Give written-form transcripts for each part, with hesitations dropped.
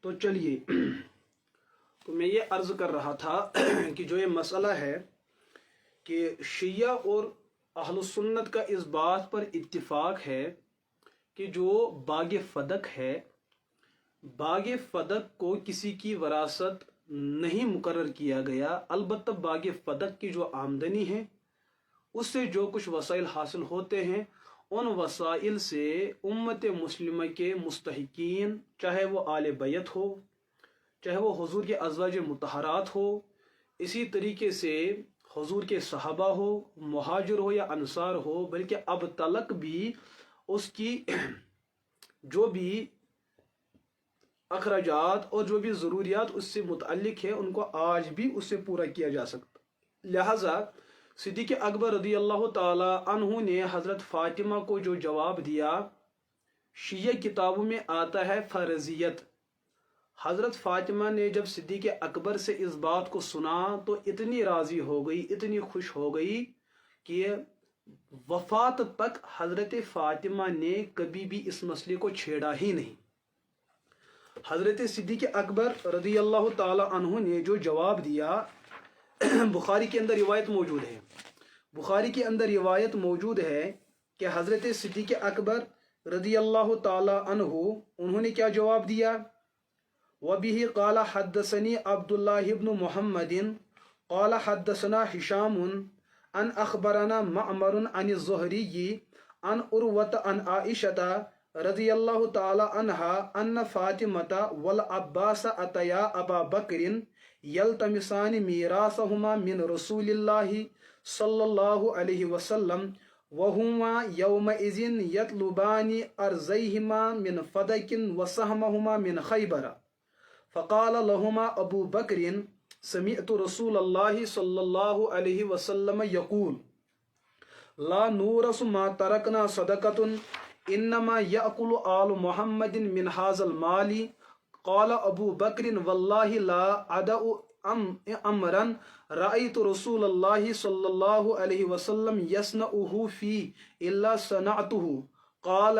تو چلیے تو میں یہ عرض کر رہا تھا کہ جو یہ مسئلہ ہے کہ شیعہ اور اہل سنت کا اس بات پر اتفاق ہے کہ جو باغ فدق ہے، باغ فدق کو کسی کی وراثت نہیں مقرر کیا گیا، البتہ باغ فدق کی جو آمدنی ہے اس سے جو کچھ وسائل حاصل ہوتے ہیں ان وسائل سے امت مسلمہ کے مستحقین، چاہے وہ آل بیت ہو، چاہے وہ حضور کے ازواج مطہرات ہو، اسی طریقے سے حضور کے صحابہ ہو، مہاجر ہو یا انصار ہو، بلکہ اب تلک بھی اس کی جو بھی اخراجات اور جو بھی ضروریات اس سے متعلق ہے ان کو آج بھی اس سے پورا کیا جا سکتا۔ لہذا صدیق اکبر رضی اللہ تعالی عنہ نے حضرت فاطمہ کو جو جواب دیا، شیعہ کتابوں میں آتا ہے فرضیت۔ حضرت فاطمہ نے جب صدیق اکبر سے اس بات کو سنا تو اتنی راضی ہو گئی، اتنی خوش ہو گئی کہ وفات تک حضرت فاطمہ نے کبھی بھی اس مسئلے کو چھیڑا ہی نہیں۔ حضرت صدیق اکبر رضی اللہ تعالی عنہ نے جو جواب دیا، بخاری کے اندر روایت موجود ہے، بخاری کے اندر روایت موجود ہے کہ حضرت صدیق اکبر رضی اللہ تعالی عنہ انہوں نے کیا جواب دیا؟ وَبِهِ قَالَ حَدَّثَنِي عَبْدُ اللَّهِ بْنُ مُحَمَّدٍ قَالَ حَدَّثَنَا هِشَامٌ عَنْ أَخْبَرَنَا مَعْمَرٌ عَنِ الزُّهْرِيِّ عَنْ عُرْوَةَ عَنْ عَائِشَةَ رضی اللہ تعالی عنہا ان فاطمة والعباس اتیا ابا بکر یلتمسان میراثہما من رسول اللہ صلی اللہ علیہ وسلم وہما یومئذ یطلبان ارضیہما من فدق وسہمہما من خیبر فقال لہما ابو بکر سمعت رسول اللہ صلی اللہ علیہ وسلم یقول لا نورث ما ترکنا صدقۃ انما یأکل آل محمد من هذا المال قال ابو بکر واللہ لا ادع امرا رأیت رسول اللہ صلی اللہ علیہ وسلم یصنعہ فی الا صنعتہ قال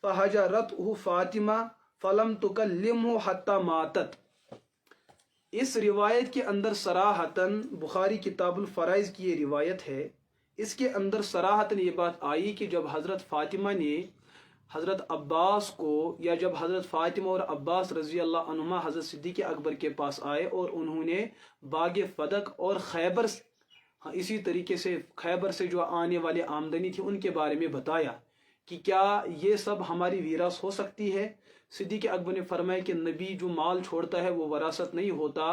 فہجرتہ فاطمہ فلم تکلمہ حتی ماتت۔ اس روایت کے اندر صراحتاً بخاری کتاب الفرائض کی یہ روایت ہے، اس کے اندر صراحتاً یہ بات آئی کہ جب حضرت فاطمہ نے حضرت عباس کو، یا جب حضرت فاطمہ اور عباس رضی اللہ عنہما حضرت صدیق اکبر کے پاس آئے اور انہوں نے باغ فدق اور خیبر، اسی طریقے سے خیبر سے جو آنے والی آمدنی تھی ان کے بارے میں بتایا کہ کیا یہ سب ہماری وراثت ہو سکتی ہے؟ صدیق اکبر نے فرمایا کہ نبی جو مال چھوڑتا ہے وہ وراثت نہیں ہوتا،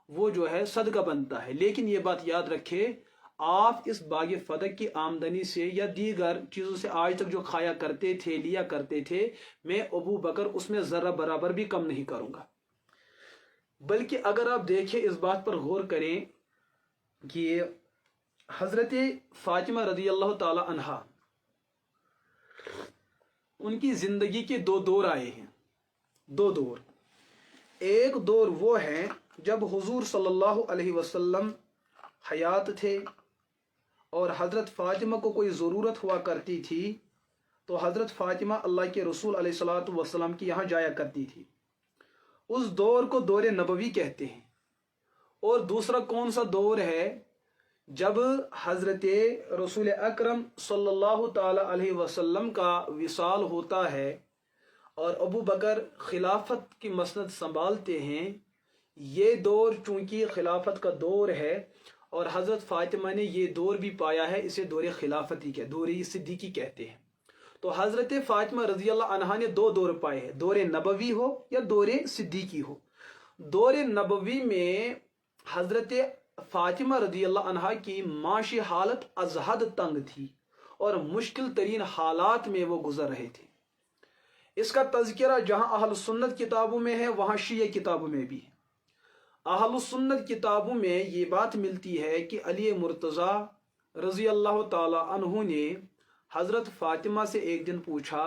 وہ جو ہے صدقہ بنتا ہے، لیکن یہ بات یاد رکھے آپ اس باغ فدق کی آمدنی سے یا دیگر چیزوں سے آج تک جو کھایا کرتے تھے، لیا کرتے تھے، میں ابو بکر اس میں ذرہ برابر بھی کم نہیں کروں گا۔ بلکہ اگر آپ دیکھیں، اس بات پر غور کریں کہ حضرت فاطمہ رضی اللہ تعالی عنہا، ان کی زندگی کے دو دور آئے ہیں، دو دور۔ ایک دور وہ ہے جب حضور صلی اللہ علیہ وسلم حیات تھے اور حضرت فاطمہ کو کوئی ضرورت ہوا کرتی تھی تو حضرت فاطمہ اللہ کے رسول علیہ الصلوۃ والسلام کی یہاں جایا کرتی تھی، اس دور کو دور نبوی کہتے ہیں۔ اور دوسرا کون سا دور ہے؟ جب حضرت رسول اکرم صلی اللہ تعالی علیہ وسلم کا وصال ہوتا ہے اور ابو بکر خلافت کی مسند سنبھالتے ہیں۔ یہ دور چونکہ خلافت کا دور ہے اور حضرت فاطمہ نے یہ دور بھی پایا ہے، اسے دور خلافتی کے دور صدیقی کہتے ہیں۔ تو حضرت فاطمہ رضی اللہ عنہا نے دو دور پائے ہیں، دور نبوی ہو یا دور صدیقی ہو۔ دور نبوی میں حضرت فاطمہ رضی اللہ عنہا کی معاشی حالت از حد تنگ تھی اور مشکل ترین حالات میں وہ گزر رہے تھے۔ اس کا تذکرہ جہاں اہل سنت کتابوں میں ہے وہاں شیعہ کتابوں میں بھی ہے۔ اہل سنت کتابوں میں یہ بات ملتی ہے کہ علی مرتضیٰ رضی اللہ تعالی عنہ نے حضرت فاطمہ سے ایک دن پوچھا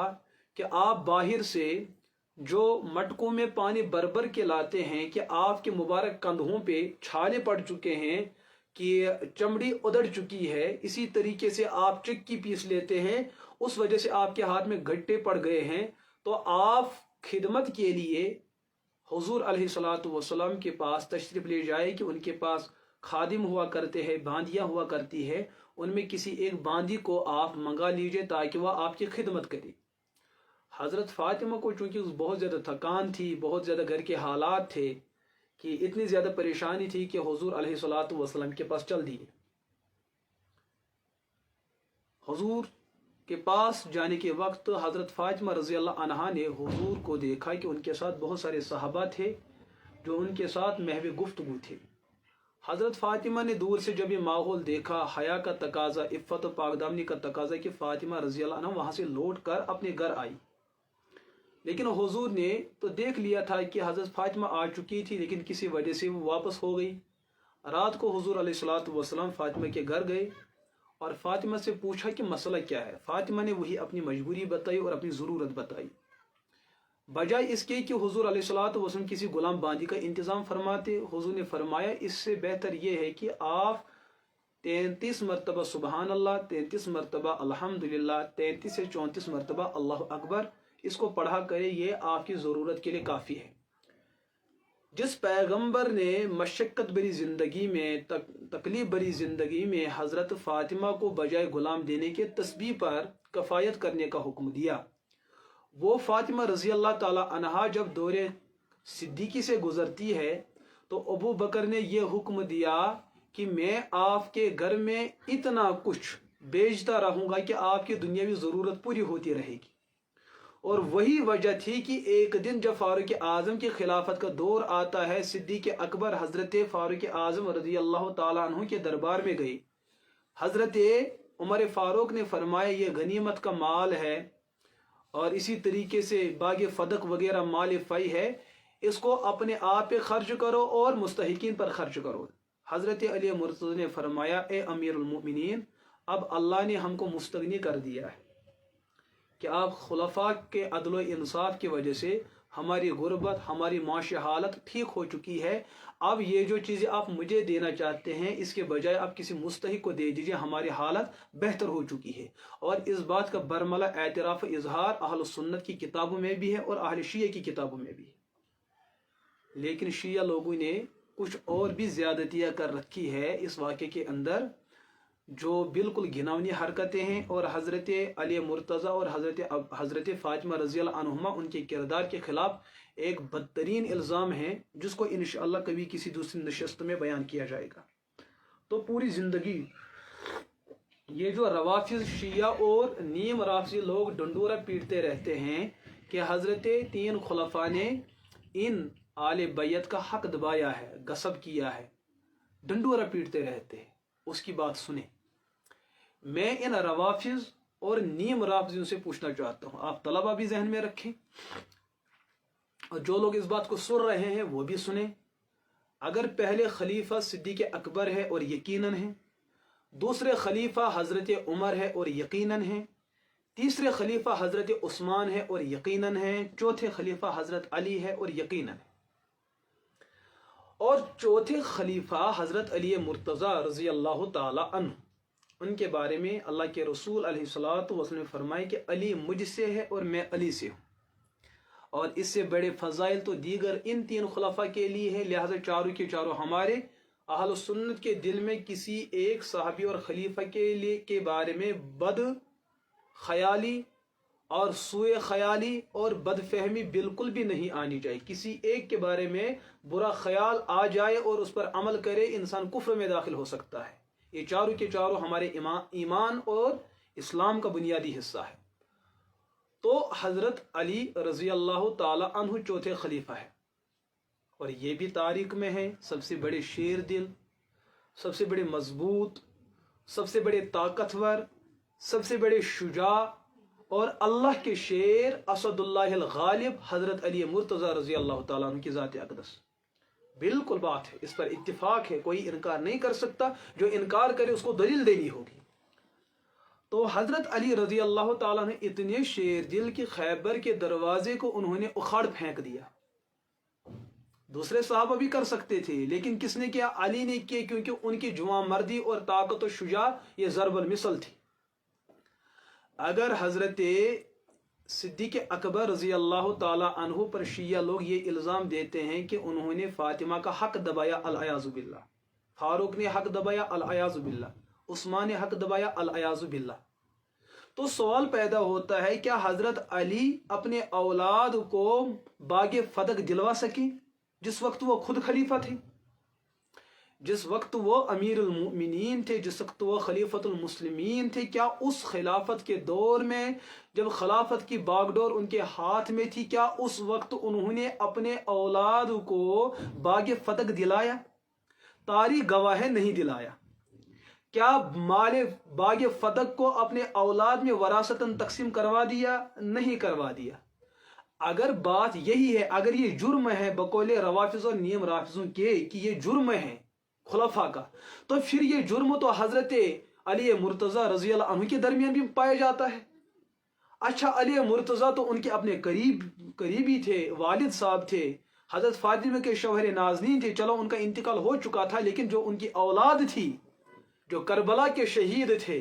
کہ آپ باہر سے جو مٹکوں میں پانی بھر کے لاتے ہیں کہ آپ کے مبارک کندھوں پہ چھالے پڑ چکے ہیں کہ چمڑی ادڑ چکی ہے، اسی طریقے سے آپ چکی پیس لیتے ہیں، اس وجہ سے آپ کے ہاتھ میں گھٹے پڑ گئے ہیں، تو آپ خدمت کے لیے हुजूर अलैहिस्सलातु वस्सलाम के पास तशरीफ ले जाए कि उनके पास खादिम हुआ करते हैं, बांदियाँ हुआ करती है, उनमें किसी एक बांदी को आप मंगा लीजिए ताकि वह आपकी खिदमत करे। हज़रत फ़ातिमा को चूँकि बहुत ज़्यादा थकान थी, बहुत ज़्यादा घर के हालात थे कि इतनी ज़्यादा परेशानी थी कि हुजूर अलैहिस्सलातु वस्सलाम के पास चल दिए। हुजूर के पास जाने के वक्त हज़रत फ़ातिमा रज़ी अल्लाह अन्हा ने हुजूर को देखा कि उनके साथ बहुत सारे सहाबा थे जो उनके साथ महव गुफ्तगू थे। हज़रत फ़ातिमा ने दूर से जब ये माहौल देखा, हया का तकाजा, इफ़्फ़त और पाकदामनी का तकाजा कि फ़ातिमा रज़ी अल्लाह अन्हा वहाँ से लौट कर अपने घर आई। लेकिन हुजूर ने तो देख लिया था कि हज़रत फ़ातिमा आ चुकी थी, लेकिन किसी वजह से वो वापस हो गई। रात को हुजूर अलैहिस्सलातु वस्सलाम फ़ातिमा के घर गए और फ़ातिमा से पूछा कि मसला क्या है। फ़ातिमा ने वही अपनी मजबूरी बताई और अपनी ज़रूरत बताई। बजाय इसके कि हुजूर अलैहिस्सलातु वस्सलाम किसी गुलाम बांदी का इंतज़ाम फरमाते, हुजूर ने फरमाया इससे बेहतर ये है कि आप 33 मरतबा सुबहान अल्लाह, 33 मरतबा अल्हम्दुलिल्लाह, 33 से 34 मरतबा अल्लाह अकबर इसको पढ़ा करे, ये आपकी ज़रूरत के लिए काफ़ी है। जिस पैगंबर ने मशक्क़त भरी ज़िंदगी में, तकलीफ भरी ज़िंदगी में हज़रत फ़ातिमा को बजाय गुलाम देने के तस्बीह पर कफ़ायत करने का हुक्म दिया, वो फ़ातिमा रज़ी अल्लाह ताला अन्हा जब दौरे सिद्दीकी से गुज़रती है तो अबू बकर ने यह हुक्म दिया कि मैं आपके घर में इतना कुछ बेचता रहूँगा कि आपकी दुनियावी ज़रूरत पूरी होती रहेगी। और वही वजह थी कि एक दिन जब फारूक आज़म की खिलाफत का दौर आता है, सिद्दीक़ अकबर हज़रत फारूक आज़म रज़ी अल्लाह ताला अन्हु के दरबार में गए। हज़रत उमर फ़ारूक ने फरमाया ये गनीमत का माल है और इसी तरीके से बाग फ़दक वगैरह माल फ़ई है, इसको अपने आप पे खर्च करो और मुस्तहिकीन पर खर्च करो। हज़रत अली मुर्तज़ा ने फरमाया ए अमीरुल मोमिनीन, अब अल्लाह ने हमको मुस्तगनी कर दिया है कि आप खुलफा के अदल इंसाफ की वजह से हमारी गुर्बत, हमारी माशी हालत ठीक हो चुकी है। अब ये जो चीज़ें आप मुझे देना चाहते हैं इसके बजाय आप किसी मुस्तहिक को दे दीजिए, हमारी हालत बेहतर हो चुकी है। और इस बात का बरमला एतराफ़ इजहार अहल सुन्नत की किताबों में भी है और अहल शिया की किताबों में भी है। लेकिन शिया लोगों ने कुछ और भी ज़्यादतियाँ कर रखी है इस वाक़े के अंदर, जो बिल्कुल घिनौनी हरकतें हैं और हज़रत अली मुर्तज़ा और हज़रत फ़ातिमा रज़ी अल्लाह अन्हुमा उनके किरदार के ख़िलाफ़ एक बदतरीन इल्ज़ाम है, जिसको इंशाअल्लाह कभी किसी दूसरी नशस्त में बयान किया जाएगा। तो पूरी ज़िंदगी ये जो रवाफ़िज़, शिया और नीम राफ़िज़ी लोग डंडोरा पीटते रहते हैं कि हज़रत 3 खुलफ़ा ने इन आले बैत का हक दबाया है, गसब किया है, डंडोरा पीटते रहते हैं, उसकी बात सुने। मैं इन रवाफिज और नीम राफिजों से पूछना चाहता हूं, आप तलबा भी जहन में रखें और जो लोग इस बात को सुन रहे हैं वो भी सुने। अगर पहले खलीफा सिद्दीक़ अकबर है और यकीनन है, दूसरे खलीफा हज़रत उमर है और यकीनन है, तीसरे खलीफा हज़रत उस्मान है और यकीनन है, चौथे खलीफा हज़रत अली है और यकीनन है, और चौथे खलीफा हज़रत अली मुर्तज़ा रज़ी अल्लाह ताला अन्हु, उनके बारे में अल्लाह के रसूल अलैहिस्सलातु वस्सलाम ने फरमाया कि अली मुझसे है और मैं अली से हूँ। और इससे बड़े फ़ज़ाइल तो दीगर इन 3 खुलफ़ा के लिए है। लिहाजा चारों के चारों हमारे अहल सुन्नत के दिल में किसी एक सहाबी और खलीफा के बारे में बद ख्याली और सुए ख्याली और बदफहमी बिल्कुल भी नहीं आनी चाहिए। किसी एक के बारे में बुरा ख्याल आ जाए और उस पर अमल करे, इंसान कुफ्र में दाखिल हो सकता है। ये चारों के चारों हमारे ईमान और इस्लाम का बुनियादी हिस्सा है। तो हज़रत अली रज़ी अल्लाह ताला अन्हु चौथे खलीफा है और ये भी तारीख में है सबसे बड़े शेर दिल, सबसे बड़े मजबूत, सबसे बड़े ताकतवर, सबसे बड़े शुजा और अल्लाह के शेर असदुल्लाहिल गालिब हज़रत अली मुर्तज़ा रज़ी अल्लाह ताला अन्हु की ज़ात अक़दस। बिल्कुल बात है, इस पर इत्तिफाक है, कोई इनकार नहीं कर सकता। जो इनकार करे उसको दलील देनी होगी। तो हज़रत अली रज़ी अल्लाह ताला ने इतने शेर दिल कि खैबर के दरवाजे को उन्होंने उखाड़ फेंक दिया। दूसरे सहाबा भी कर सकते थे, लेकिन किसने किया? अली ने किया, क्योंकि उनकी जुआ मर्दी और ताकत और शुजा ये ज़रबल मिसल थी। अगर हज़रत सिद्दीक़ अकबर रज़ी अल्लाह ताला अन्हु पर शिया लोग ये इल्ज़ाम देते हैं कि उन्होंने फातिमा का हक दबाया अल-अयाज़ु बिल्लाह, फारूक ने हक दबाया अल-अयाज़ु बिल्लाह, उस्मान ने हक दबाया अल-अयाज़ु बिल्लाह। तो सवाल पैदा होता है, क्या हज़रत अली अपने औलाद को बागे फदक दिलवा सके जिस वक्त वो खुद खलीफा थे, जिस वक्त वो अमीरुल मुमिनीन थे, जिस वक्त वो खलीफतुल मुस्लिमीन थे? क्या उस खिलाफत के दौर में जब खिलाफत की बागडोर उनके हाथ में थी, क्या उस वक्त उन्होंने अपने औलाद को बागे फदक दिलाया? तारीख गवाह है, नहीं दिलाया। क्या माले बागे फदक को अपने औलाद में वरासतन तकसीम करवा दिया? नहीं करवा दिया। अगर बात यही है, अगर ये जुर्म है बकौले रवाफिज और नियम राफिजों के कि ये जुर्म है खुलफा का, तो फिर ये जुर्म तो हजरत अली मुर्तज़ा रज़ी अल्लाह अन्हु के दरमियान भी पाया जाता है। अच्छा, अली मुर्तज़ा तो उनके अपने करीबी थे, वालिद साहब थे, हजरत फातिमा के शौहर नाज़नीन थे। चलो उनका इंतकाल हो चुका था, लेकिन जो उनकी औलाद थी, जो करबला के शहीद थे,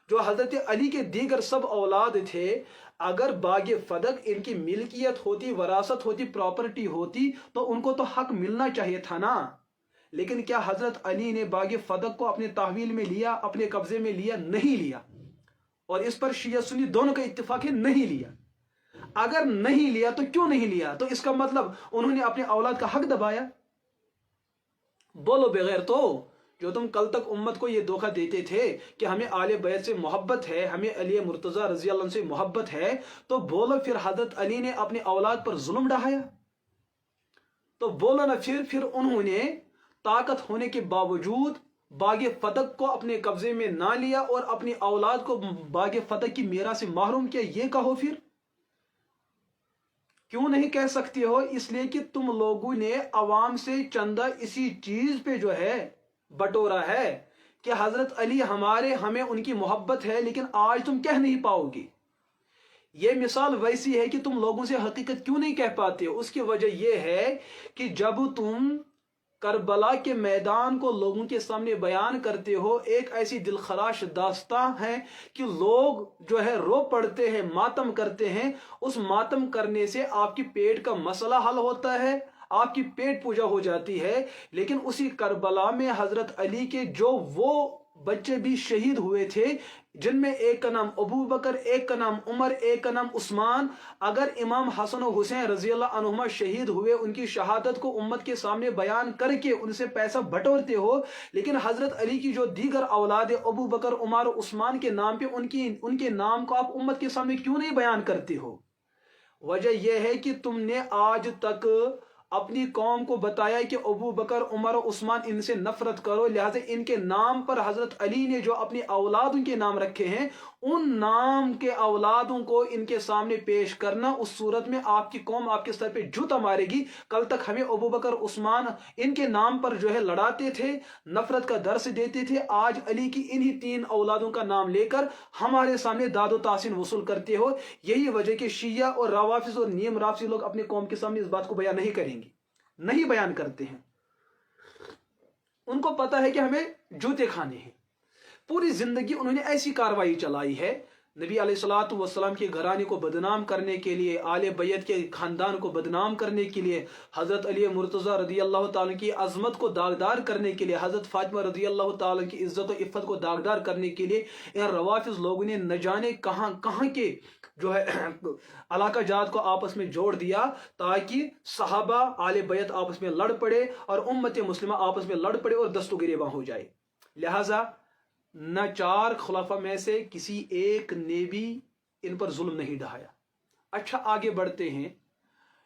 जो हजरत अली के दीगर सब औलाद थे, अगर बागे फदक इनकी मिल्कियत होती, वरासत होती, प्रॉपर्टी होती, तो उनको तो हक मिलना चाहिए था ना। लेकिन क्या हजरत अली ने बागे फदक को अपने तहवील में लिया, अपने कब्जे में लिया? नहीं लिया। और इस पर शिया सुन्नी दोनों का इत्तेफाक है, नहीं लिया। अगर नहीं लिया तो क्यों नहीं लिया? तो इसका मतलब उन्होंने अपने औलाद का हक दबाया। बोलो बगैर तो जो तुम कल तक उम्मत को ये धोखा देते थे कि हमें आले बैत से मोहब्बत है, हमें अली मुर्तज़ा रज़ी अल्लाह से मोहब्बत है, तो बोलो फिर हजरत अली ने अपने औलाद पर जुल्म ढाया? तो बोलो ना फिर उन्होंने ताकत होने के बावजूद बागे फदक को अपने कब्जे में ना लिया और अपनी औलाद को बागे फदक की मीरास से महरूम किया। ये कहो फिर क्यों नहीं कह सकती हो? इसलिए कि तुम लोगों ने अवाम से चंदा इसी चीज पे जो है बटोरा है कि हजरत अली हमें उनकी मोहब्बत है, लेकिन आज तुम कह नहीं पाओगे। ये मिसाल वैसी है कि तुम लोगों से हकीकत क्यों नहीं कह पाते हो। उसकी वजह यह है कि जब तुम करबला के मैदान को लोगों के सामने बयान करते हो, एक ऐसी दिलखराश दास्तां है कि लोग जो है रो पड़ते हैं, मातम करते हैं। उस मातम करने से आपकी पेट का मसला हल होता है, आपकी पेट पूजा हो जाती है। लेकिन उसी करबला में हजरत अली के जो वो बच्चे भी शहीद हुए थे, जिनमें एक का नाम अबू बकर, एक का नाम उमर, एक का नाम उस्मान, अगर इमाम हसन और हुसैन रजी अल्लाह अन्हुमा शहीद हुए, उनकी शहादत को उम्मत के सामने बयान करके उनसे पैसा बटोरते हो, लेकिन हजरत अली की जो दीगर औलाद अबू बकर, उमर, उस्मान के नाम पे उनके नाम को आप उम्मत के सामने क्यों नहीं बयान करते हो? वजह यह है कि तुमने आज तक अपनी कौम को बताया कि अबू बकर, उमर, उस्मान, इनसे नफरत करो, लिहाजा इनके नाम पर हजरत अली ने जो अपनी औलादों के नाम रखे हैं, उन नाम के औलादों को इनके सामने पेश करना, उस सूरत में आपकी कौम आपके सर पे जूता मारेगी। कल तक हमें अबू बकर, उस्मान इनके नाम पर जो है लड़ाते थे, नफरत का दर्स देते थे, आज अली की इन्हीं 3 औलादों का नाम लेकर हमारे सामने दादो तासीन वसूल करते हो। यही वजह कि शिया और रवाफिज और नियम राफिज लोग अपने कौम के सामने इस बात को बयान नहीं करेंगे, नहीं बयान करते हैं। उनको पता है कि हमें जूते खाने हैं। पूरी जिंदगी उन्होंने ऐसी कार्रवाई चलाई है, नबी अलैहिस्सलातु वस्सलाम के घराने को बदनाम करने के लिए, आले बैत के खानदान को बदनाम करने के लिए, हजरत अली मुर्तज़ा रज़ी अल्लाह ताला की अजमत को दागदार करने के लिए, हजरत फातिमा रज़ी अल्लाह ताला की इज्जत और इफ़्फ़त को दागदार करने के लिए इन रवाफिज लोगों ने न जाने कहां कहां के जो है अलाका जात को आपस में जोड़ दिया, ताकि सहाबा आले बैत आपस में लड़ पड़े और उम्मत मुस्लिमा आपस में लड़ पड़े और दस्तु गिरेबां हो जाए। लिहाजा न 4 खुलाफा में से किसी एक ने भी इन पर जुल्म नहीं ढाया। अच्छा, आगे बढ़ते हैं।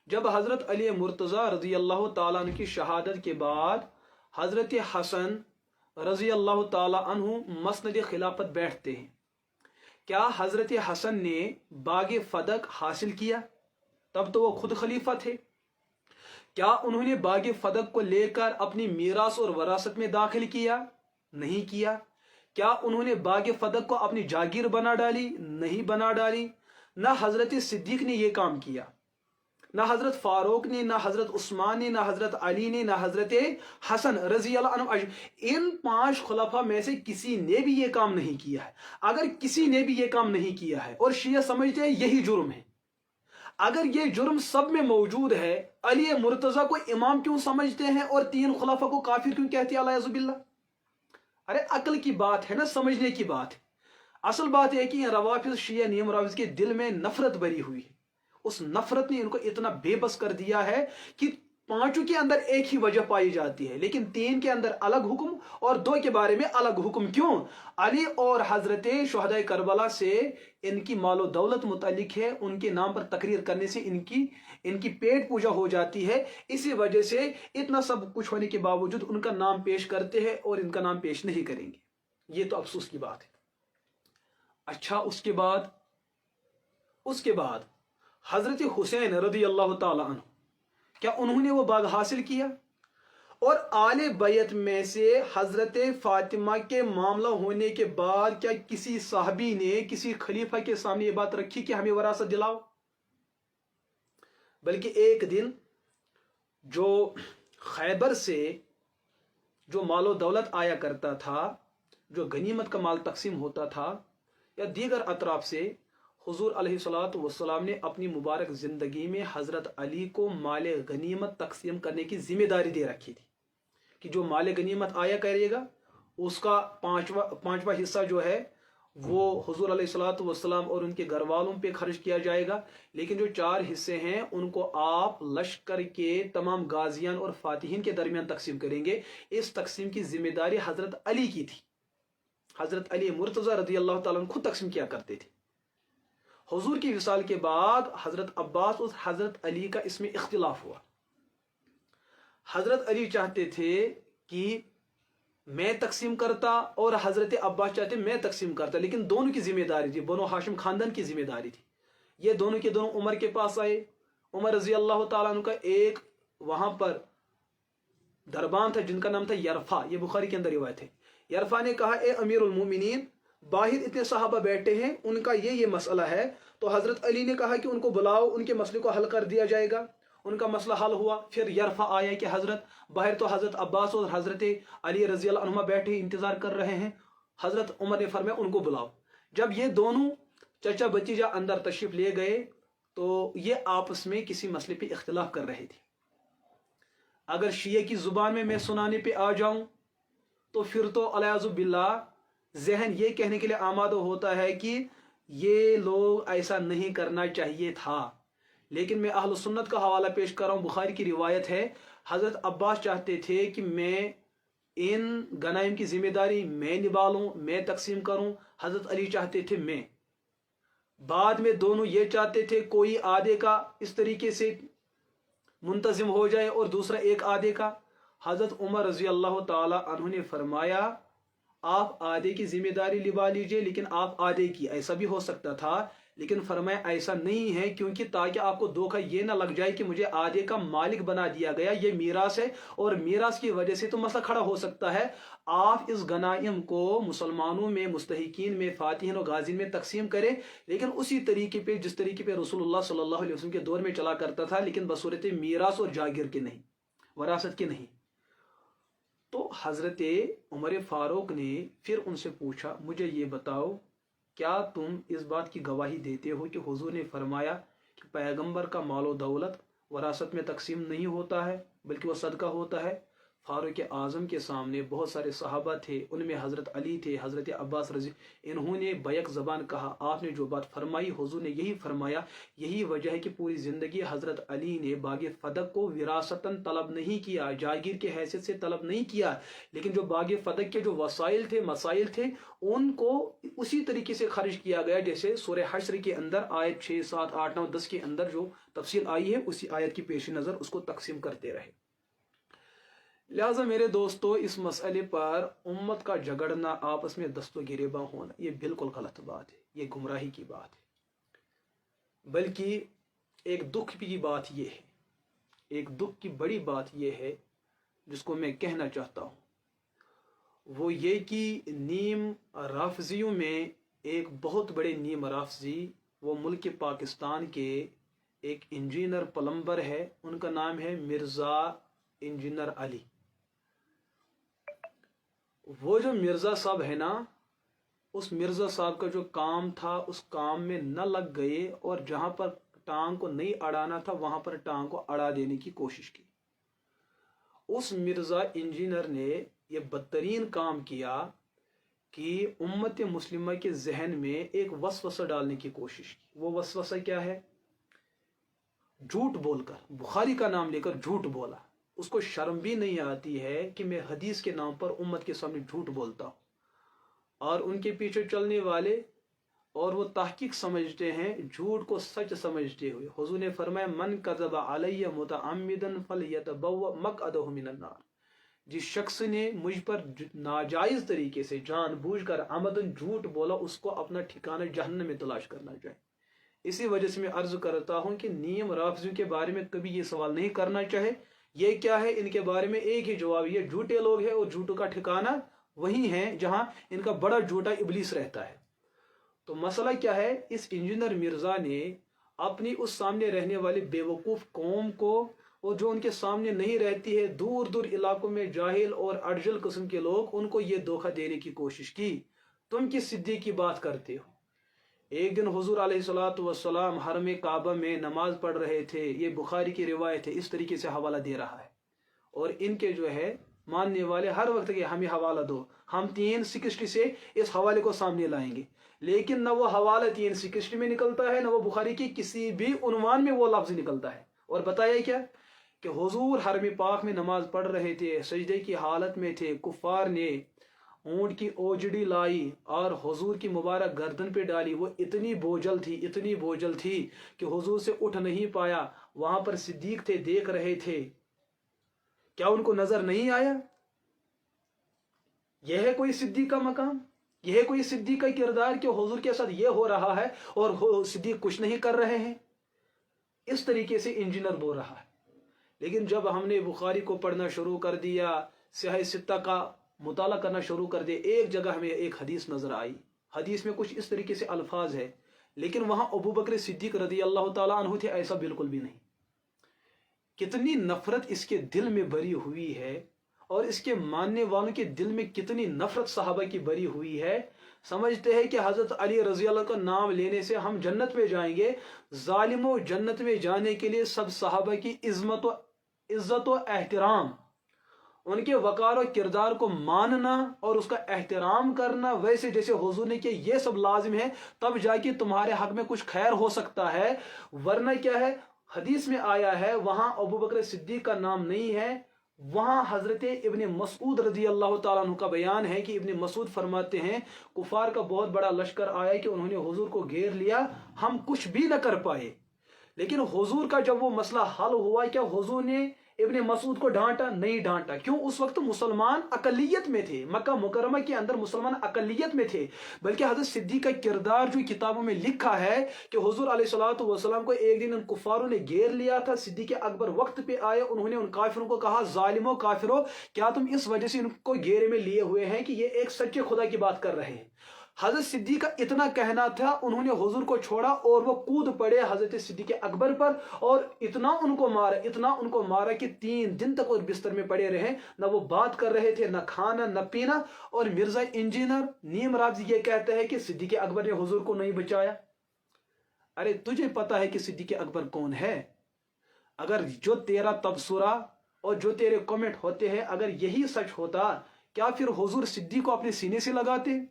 जब हजरत अली मुर्तज़ा रज़ी अल्लाह ताला अन्हु की शहादत के बाद हजरत हसन रज़ी अल्लाह ताला अन्हु मसनद खिलाफत बैठते हैं, क्या हजरत हसन ने बागे फदक हासिल किया? तब तो वो खुद खलीफा थे। क्या उन्होंने बागे फदक को लेकर अपनी मीरास और वरासत में दाखिल किया? नहीं किया। क्या उन्होंने बागे फदक को अपनी जागीर बना डाली? नहीं बना डाली। ना हजरत सिद्दीक ने यह काम किया। نہ حضرت فاروق نے، نہ حضرت عثمان نے، نہ حضرت علی نے، نہ حضرت حسن رضی اللہ عنہ ان 5 خلفاء میں سے کسی نے بھی یہ کام نہیں کیا ہے۔ اگر کسی نے بھی یہ کام نہیں کیا ہے اور شیعہ سمجھتے ہیں یہی جرم ہے، اگر یہ جرم سب میں موجود ہے، علی مرتضی کو امام کیوں سمجھتے ہیں اور 3 خلفاء کو کافر کیوں کہتے ہیں الیاذ باللہ؟ ارے عقل کی بات ہے نا، سمجھنے کی بات ہے۔ اصل بات یہ ہے کہ یہ روافظ شیعہ نیم روافظ کے دل میں نفرت بری ہوئی ہے۔ اس نفرت نے ان کو اتنا بے بس کر دیا ہے کہ 5 کے اندر ایک ہی وجہ پائی جاتی ہے، لیکن 3 کے اندر الگ حکم اور 2 کے بارے میں الگ حکم۔ کیوں؟ علی اور حضرت شہداء کربلا سے ان کی مال و دولت متعلق ہے، ان کے نام پر تقریر کرنے سے ان کی پیٹ پوجا ہو جاتی ہے، اسی وجہ سے اتنا سب کچھ ہونے کے باوجود ان کا نام پیش کرتے ہیں اور ان کا نام پیش نہیں کریں گے۔ یہ تو افسوس کی بات ہے۔ اچھا، اس کے بعد حضرت حسین رضی اللہ تعالی عنہ، کیا انہوں نے وہ باغ حاصل کیا؟ اور آل بیت میں سے حضرت فاطمہ کے معاملہ ہونے کے بعد کیا کسی صحابی نے کسی خلیفہ کے سامنے یہ بات رکھی کہ ہمیں وراثت دلاؤ؟ بلکہ ایک دن جو خیبر سے جو مال و دولت آیا کرتا تھا، جو غنیمت کا مال تقسیم ہوتا تھا، یا دیگر اطراف سے، حضور علیہ الصلوۃ والسلام نے اپنی مبارک زندگی میں حضرت علی کو مال غنیمت تقسیم کرنے کی ذمہ داری دے رکھی تھی کہ جو مال غنیمت آیا کرے گا اس کا پانچواں حصہ جو ہے وہ حضور علیہ الصلوۃ والسلام اور ان کے گھر والوں پہ خرچ کیا جائے گا، لیکن جو 4 حصے ہیں ان کو آپ لشکر کے تمام غازیان اور فاتحین کے درمیان تقسیم کریں گے۔ اس تقسیم کی ذمہ داری حضرت علی کی تھی۔ حضرت علی مرتضی رضی اللہ تعالیٰ عنہ خود تقسیم کیا کرتے تھے۔ حضور کی وصال کے بعد حضرت عباس اور حضرت علی کا اس میں اختلاف ہوا۔ حضرت علی چاہتے تھے کہ میں تقسیم کرتا اور حضرت عباس چاہتے میں تقسیم کرتا، لیکن دونوں کی ذمہ داری تھی، بنو ہاشم خاندان کی ذمہ داری تھی۔ یہ دونوں کے دونوں عمر کے پاس آئے۔ عمر رضی اللہ تعالیٰ عنہ کا ایک وہاں پر دربان تھا جن کا نام تھا یرفا، یہ بخاری کے اندر روایت ہے۔ یرفا نے کہا، اے امیر المومنین، باہر اتنے صحابہ بیٹھے ہیں، ان کا یہ مسئلہ ہے۔ تو حضرت علی نے کہا کہ ان کو بلاؤ، ان کے مسئلے کو حل کر دیا جائے گا۔ ان کا مسئلہ حل ہوا۔ پھر یرفا آیا کہ حضرت باہر تو حضرت عباس اور حضرت علی رضی اللہ عنہما بیٹھے انتظار کر رہے ہیں۔ حضرت عمر نے فرمایا ان کو بلاؤ۔ جب یہ دونوں چچا بتیجا اندر تشریف لے گئے تو یہ آپس میں کسی مسئلے پہ اختلاف کر رہے تھے۔ اگر شیعہ کی زبان میں سنانے پہ آ جاؤں تو پھر تو الیاذ باللہ ذہن یہ کہنے کے لیے آمادہ ہوتا ہے کہ یہ لوگ ایسا نہیں کرنا چاہیے تھا، لیکن میں اہل سنت کا حوالہ پیش کر رہا ہوں۔ بخاری کی روایت ہے، حضرت عباس چاہتے تھے کہ میں ان غنائم کی ذمہ داری میں نبھالوں، میں تقسیم کروں۔ حضرت علی چاہتے تھے میں۔ بعد میں دونوں یہ چاہتے تھے کوئی آدھے کا اس طریقے سے منتظم ہو جائے اور دوسرا ایک آدھے کا۔ حضرت عمر رضی اللہ تعالی عنہ نے فرمایا آپ آدھے کی ذمہ داری نبھا لیجئے، لیکن آپ آدھے کی، ایسا بھی ہو سکتا تھا، لیکن فرمایا ایسا نہیں ہے، کیونکہ تاکہ آپ کو دھوکہ یہ نہ لگ جائے کہ مجھے آدھے کا مالک بنا دیا گیا، یہ میراث ہے اور میراث کی وجہ سے تو مسئلہ کھڑا ہو سکتا ہے۔ آپ اس غنائم کو مسلمانوں میں، مستحقین میں، فاتحین اور غازین میں تقسیم کریں، لیکن اسی طریقے پہ جس طریقے پہ رسول اللہ صلی اللہ علیہ وسلم کے دور میں چلا کرتا تھا، لیکن بصورت میراث اور جاگیر کے نہیں، وراثت کے نہیں۔ تو حضرت عمر فاروق نے پھر ان سے پوچھا، مجھے یہ بتاؤ کیا تم اس بات کی گواہی دیتے ہو کہ حضور نے فرمایا کہ پیغمبر کا مال و دولت وراثت میں تقسیم نہیں ہوتا ہے بلکہ وہ صدقہ ہوتا ہے؟ فاروق اعظم کے سامنے بہت سارے صحابہ تھے، ان میں حضرت علی تھے، حضرت عباس رضی، انہوں نے بیک زبان کہا آپ نے جو بات فرمائی حضور نے یہی فرمایا۔ یہی وجہ ہے کہ پوری زندگی حضرت علی نے باغ فدق کو وراثتاً طلب نہیں کیا، جاگیر کے حیثیت سے طلب نہیں کیا، لیکن جو باغ فدق کے جو وسائل تھے، مسائل تھے، ان کو اسی طریقے سے خرچ کیا گیا جیسے سورہ حشر کے اندر آیت 6، 7، 8، 9، 10 کے اندر جو تفصیل آئی ہے، اسی آیت کی پیش نظر اس کو تقسیم کرتے رہے۔ لہٰذا میرے دوستو، اس مسئلے پر امت کا جھگڑنا، آپس میں دست و گریباں ہونا، یہ بالکل غلط بات ہے، یہ گمراہی کی بات ہے۔ بلکہ ایک دکھ کی بات یہ ہے، ایک دکھ کی بڑی بات یہ ہے جس کو میں کہنا چاہتا ہوں، وہ یہ کہ نیم رافضیوں میں ایک بہت بڑے نیم رافضی وہ ملک پاکستان کے एक इंजीनियर प्लम्बर है, उनका नाम है मिर्ज़ा इंजीनियर अली। वो जो मिर्ज़ा साहब है ना, उस मिर्ज़ा साहब का जो काम था उस काम में न लग गए और जहां पर टांग को नहीं अड़ाना था वहां पर टांग को अड़ा देने की कोशिश की। उस मिर्ज़ा इंजीनियर ने यह बदतरीन काम किया कि उम्मत मुस्लिमा के जहन में एक वसवसा डालने की कोशिश की। वो वसवसा क्या है? झूठ बोलकर, बुखारी का नाम लेकर झूठ बोला। उसको शर्म भी नहीं आती है कि मैं हदीस के नाम पर उम्मत के सामने झूठ बोलता हूँ। और उनके पीछे चलने वाले और वो तहकीक समझते हैं, झूठ को सच समझते हुए। हुजूर ने फरमाया, मन कज़बा अलैया मुतअम्मिदन फलयतबव्वा मक़अदहु मिनन नार। जिस शख्स ने मुझ पर नाजायज तरीके से जानबूझकर आमदन झूठ बोला, उसको अपना ठिकाना जहन्नम में तलाश करना चाहिए। इसी वजह से मैं अर्ज करता हूं कि नियम राफिज़ों के बारे में कभी ये सवाल नहीं करना चाहिए। ये क्या है, इनके बारे में एक ही जवाब, ये झूठे लोग हैं और झूठों का ठिकाना वही है जहां इनका बड़ा झूठा इबलीस रहता है। तो मसला क्या है, इस इंजीनियर मिर्जा ने अपनी उस सामने रहने वाली बेवकूफ कौम को, और जो उनके सामने नहीं रहती है, दूर दूर इलाकों में जाहिल और अड़जल किस्म के लोग, उनको ये धोखा देने की कोशिश की। तुम किस सिद्दीक की बात करते हो? एक दिन हुजूर अलैहिस्सलातु वस्सलाम हरम काबा में नमाज पढ़ रहे थे। ये बुखारी की रिवायत है, इस तरीके से हवाला दे रहा है। और इनके जो है मानने वाले हर वक्त के हमें हवाला दो, हम 360 से इस हवाले को सामने लाएंगे। लेकिन न वो हवाला 360 में निकलता है, न वो बुखारी की किसी भी उन्वान में वो लफ्ज निकलता है। और बताया क्या कि हुजूर हरम पाक में नमाज पढ़ रहे थे, सजदे की हालत में थे। कुफार ने ऊंट की ओजड़ी लाई और हुजूर की मुबारक गर्दन पे डाली। वो इतनी बोझल थी, इतनी बोझल थी कि हुजूर से उठ नहीं पाया। वहां पर सिद्दीक थे, देख रहे थे। क्या उनको नजर नहीं आया? यह है कोई सिद्दीक का मकाम? यह है कोई सिद्दीक का किरदार कि हुजूर के साथ यह हो रहा है और सिद्दीक कुछ नहीं कर रहे हैं? इस तरीके से इंजीनियर बोल रहा है। लेकिन जब हमने बुखारी को पढ़ना शुरू कर दिया, सिहाह सित्ता का मुताला करना शुरू कर दिया, एक जगह हमें एक हदीस नजर आई। हदीस में कुछ इस तरीके से अल्फाज है, लेकिन वहां अबू बकर सिद्दीक रज़ी अल्लाह ताला अन्हु थे, ऐसा बिल्कुल भी नहीं। कितनी नफरत इसके दिल में भरी हुई है और इसके मानने वालों के दिल में कितनी नफरत सहाबा की भरी हुई है। समझते हैं कि हजरत अली रजी अल्लाह का नाम लेने से हम जन्नत में जाएंगे। जालिमों, जन्नत में जाने के लिए सब सहाबा की इज्जत व एहतराम, उनके वकार और किरदार को मानना और उसका एहतराम करना वैसे जैसे हुजूर ने किया, ये सब लाजिम है। तब जाके तुम्हारे हक में कुछ खैर हो सकता है। वरना क्या है, हदीस में आया है, वहां अबू बकर सिद्दीक का नाम नहीं है, वहां हजरत इब्ने मसूद रजी अल्लाह ताला अन्हु का बयान है कि इब्ने मसूद फरमाते हैं, कुफार का बहुत बड़ा लश्कर आया कि उन्होंने हुजूर को घेर लिया, हम कुछ भी न कर पाए। लेकिन हुजूर का जब वो मसला हल हुआ, क्या हुजूर ने इब्ने मसूद को डांटा? नहीं डांटा। क्यों? उस वक्त मुसलमान अकलियत में थे, मक्का मुकरमा के अंदर मुसलमान अकलियत में थे। बल्कि हजरत सिद्दीक का किरदार जो किताबों में लिखा है कि हुजूर अलैहिस्सलातु वस्सलाम को एक दिन उन कुफारों ने घेर लिया था। सिद्दीक अकबर वक्त पे आए, उन्होंने उन काफिरों को कहा, जालिमों काफिरों, क्या तुम इस वजह से इनको घेरे में लिए हुए हैं कि ये एक सच्चे खुदा की बात कर रहे हैं? हजरत सिद्दीक का इतना कहना था, उन्होंने हुजूर को छोड़ा और वो कूद पड़े हजरत सिद्दीक अकबर पर और इतना उनको मारा कि 3 दिन तक वो बिस्तर में पड़े रहे। न वो बात कर रहे थे, न खाना न पीना। और मिर्जा इंजीनियर नीम राज ये कहते हैं कि सिद्दीक अकबर ने हुजूर को नहीं बचाया। अरे तुझे पता है कि सिद्दीक अकबर कौन है? अगर जो तेरा तबसुरा और जो तेरे कमेंट होते हैं, अगर यही सच होता, क्या फिर हुजूर सिद्दीक को अपने सीने से लगाते?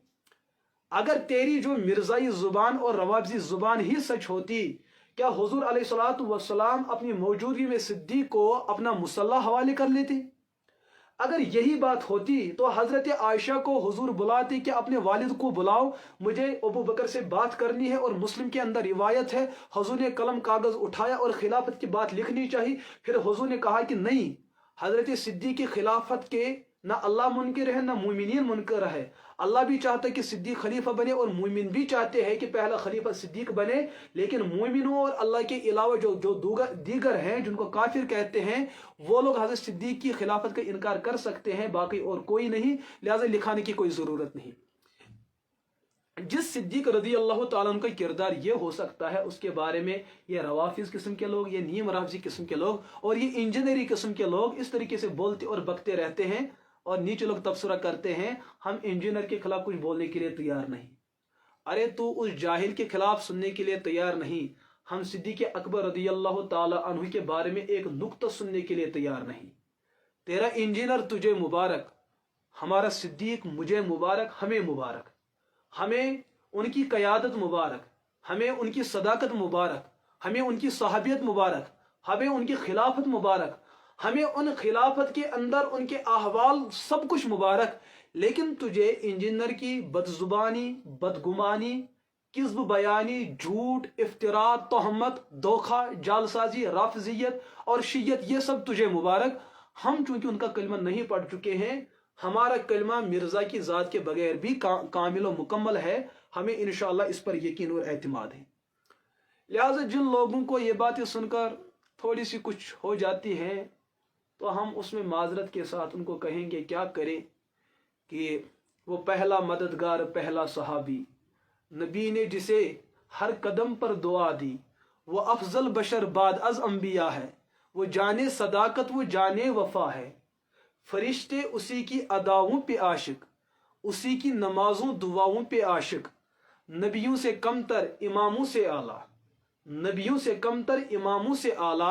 अगर तेरी जो मिर्जाई जुबान और रवाबजी जुबान ही सच होती, क्या हुजूर अलैहिस्सलातु वस्सलाम अपनी मौजूदगी में सिद्दीक को अपना मुसल्ला हवाले कर लेते? अगर यही बात होती तो हजरत आयशा को हुजूर बुलाते कि अपने वालिद को बुलाओ, मुझे अबू बकर से बात करनी है। और मुस्लिम के अंदर रिवायत है, हुजूर ने कलम कागज उठाया और खिलाफत की बात लिखनी चाहिए। फिर हुजूर ने कहा कि नहीं, हजरत सिद्दीक की खिलाफत के ना अल्लाह मुनकर है ना मुमिनीन मुनकर है। अल्लाह भी चाहता है कि सिद्दीक खलीफा बने और मुमिन भी चाहते हैं कि पहला खलीफा सिद्दीक बने। लेकिन मुमिनों और अल्लाह के अलावा जो दीगर हैं, जिनको काफिर कहते हैं, वो लोग हजरत सिद्दीक की खिलाफत का इनकार कर सकते हैं, बाकी और कोई नहीं। लिहाजा लिखाने की कोई जरूरत नहीं। जिस सिद्दीक रदी अल्लाह ताला अन्हु का किरदार ये हो सकता है, उसके बारे में ये रवाफिज किस्म के लोग, ये नीम राफजी किस्म के लोग और ये इंजीनियरी किस्म के लोग इस तरीके से बोलते और बकते रहते हैं और नीचे लोग तबसरा करते हैं हम इंजीनियर के खिलाफ कुछ बोलने के लिए तैयार नहीं। अरे तू उस जाहिल के खिलाफ सुनने के लिए तैयार नहीं, हम सिद्दीक अकबर रदी अल्लाह ताला अन्हु के बारे में एक नुक्ता सुनने के लिए तैयार नहीं। तेरा इंजीनियर तुझे मुबारक, हमारा सिद्दीक मुझे मुबारक, हमें मुबारक, हमें उनकी क़यादत मुबारक, हमें उनकी सदाकत मुबारक, हमें उनकी सहाबियत मुबारक, हमें उनकी खिलाफत मुबारक, हमें उन खिलाफत के अंदर उनके अहवाल सब कुछ मुबारक। लेकिन तुझे इंजीनियर की बदजुबानी, बदगुमानी, किस्ब बयानी, झूठ, इफ्तिरा, तोहमत, धोखा, जालसाजी, राफजियत और शियत ये सब तुझे मुबारक। हम चूंकि उनका कलमा नहीं पढ़ चुके हैं, हमारा कलमा मिर्ज़ा की ज़ात के बगैर भी कामिल और मुकम्मल है, हमें इंशाअल्लाह इस पर यकीन और एतमाद है। लिहाजा जिन लोगों को ये बातें सुनकर थोड़ी सी कुछ हो जाती हैं तो हम उसमें माजरत के साथ उनको कहेंगे क्या करें कि वो पहला मददगार, पहला सहाबी, नबी ने जिसे हर कदम पर दुआ दी, वो अफजल बशर बाद अज अंबिया है, वो जाने सदाकत, वो जाने वफा है, फरिश्ते उसी की अदाओं पे आशिक, उसी की नमाजों दुआओं पे आशिक, नबियों से कमतर इमामों से आला, नबियों से कमतर इमामों से आला,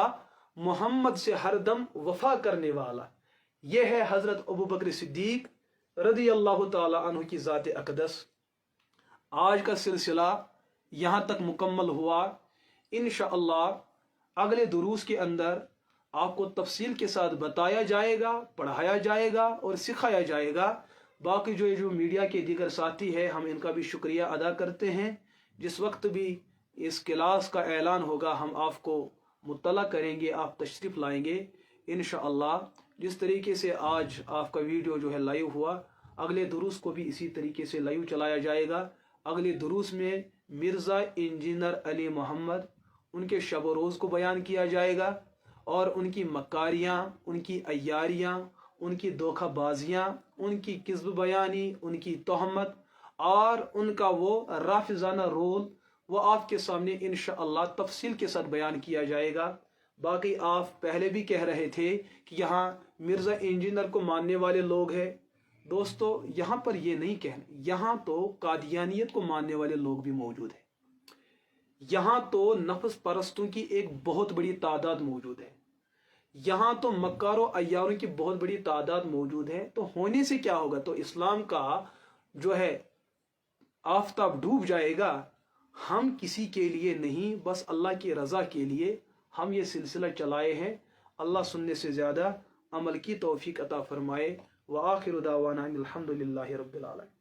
मोहम्मद से हरदम वफा करने वाला। यह है हजरत अबू बकर सिद्दीक रदी अल्लाह ताला अन्हु की ज़ात अक़दस। आज का सिलसिला यहाँ तक मुकम्मल हुआ। इंशाअल्लाह अगले दुरूस के अंदर आपको तफसील के साथ बताया जाएगा, पढ़ाया जाएगा और सिखाया जाएगा। बाकी जो मीडिया के दीगर साथी है, हम इनका भी शुक्रिया अदा करते हैं। जिस वक्त भी इस क्लास का ऐलान होगा हम आपको मुत्तला करेंगे, आप तशरीफ़ लाएंगे इंशाअल्लाह। जिस तरीके से आज आपका वीडियो जो है लाइव हुआ, अगले दुरूस को भी इसी तरीके से लाइव चलाया जाएगा। अगले दुरूस में मिर्ज़ा इंजीनियर अली मोहम्मद, उनके शब व रोज़ को बयान किया जाएगा और उनकी मकारियाँ, उनकी अय्यारियाँ, उनकी धोखाबाजियाँ, उनकी किस्ब बयानी, उनकी तोहमत और उनका वो राफिजाना रोल वो आपके सामने इंशाअल्लाह तफसील के साथ बयान किया जाएगा। बाकी आप पहले भी कह रहे थे कि यहाँ मिर्ज़ा इंजीनियर को मानने वाले लोग हैं। दोस्तों यहाँ पर ये नहीं कहना, यहाँ तो कादियानियत को मानने वाले लोग भी मौजूद हैं। यहाँ तो नफ्स परस्तों की एक बहुत बड़ी तादाद मौजूद है। यहाँ तो मक्कारों अय्यारों की बहुत बड़ी तादाद मौजूद है। तो होने से क्या होगा, तो इस्लाम का जो है आफताब डूब जाएगा। हम किसी के लिए नहीं, बस अल्लाह की रज़ा के लिए हम ये सिलसिला चलाए हैं। अल्लाह सुनने से ज़्यादा अमल की तौफीक अता फरमाए। व आखिरु दावाना अल्हम्दुलिल्लाहि रब्बिल आलमीन।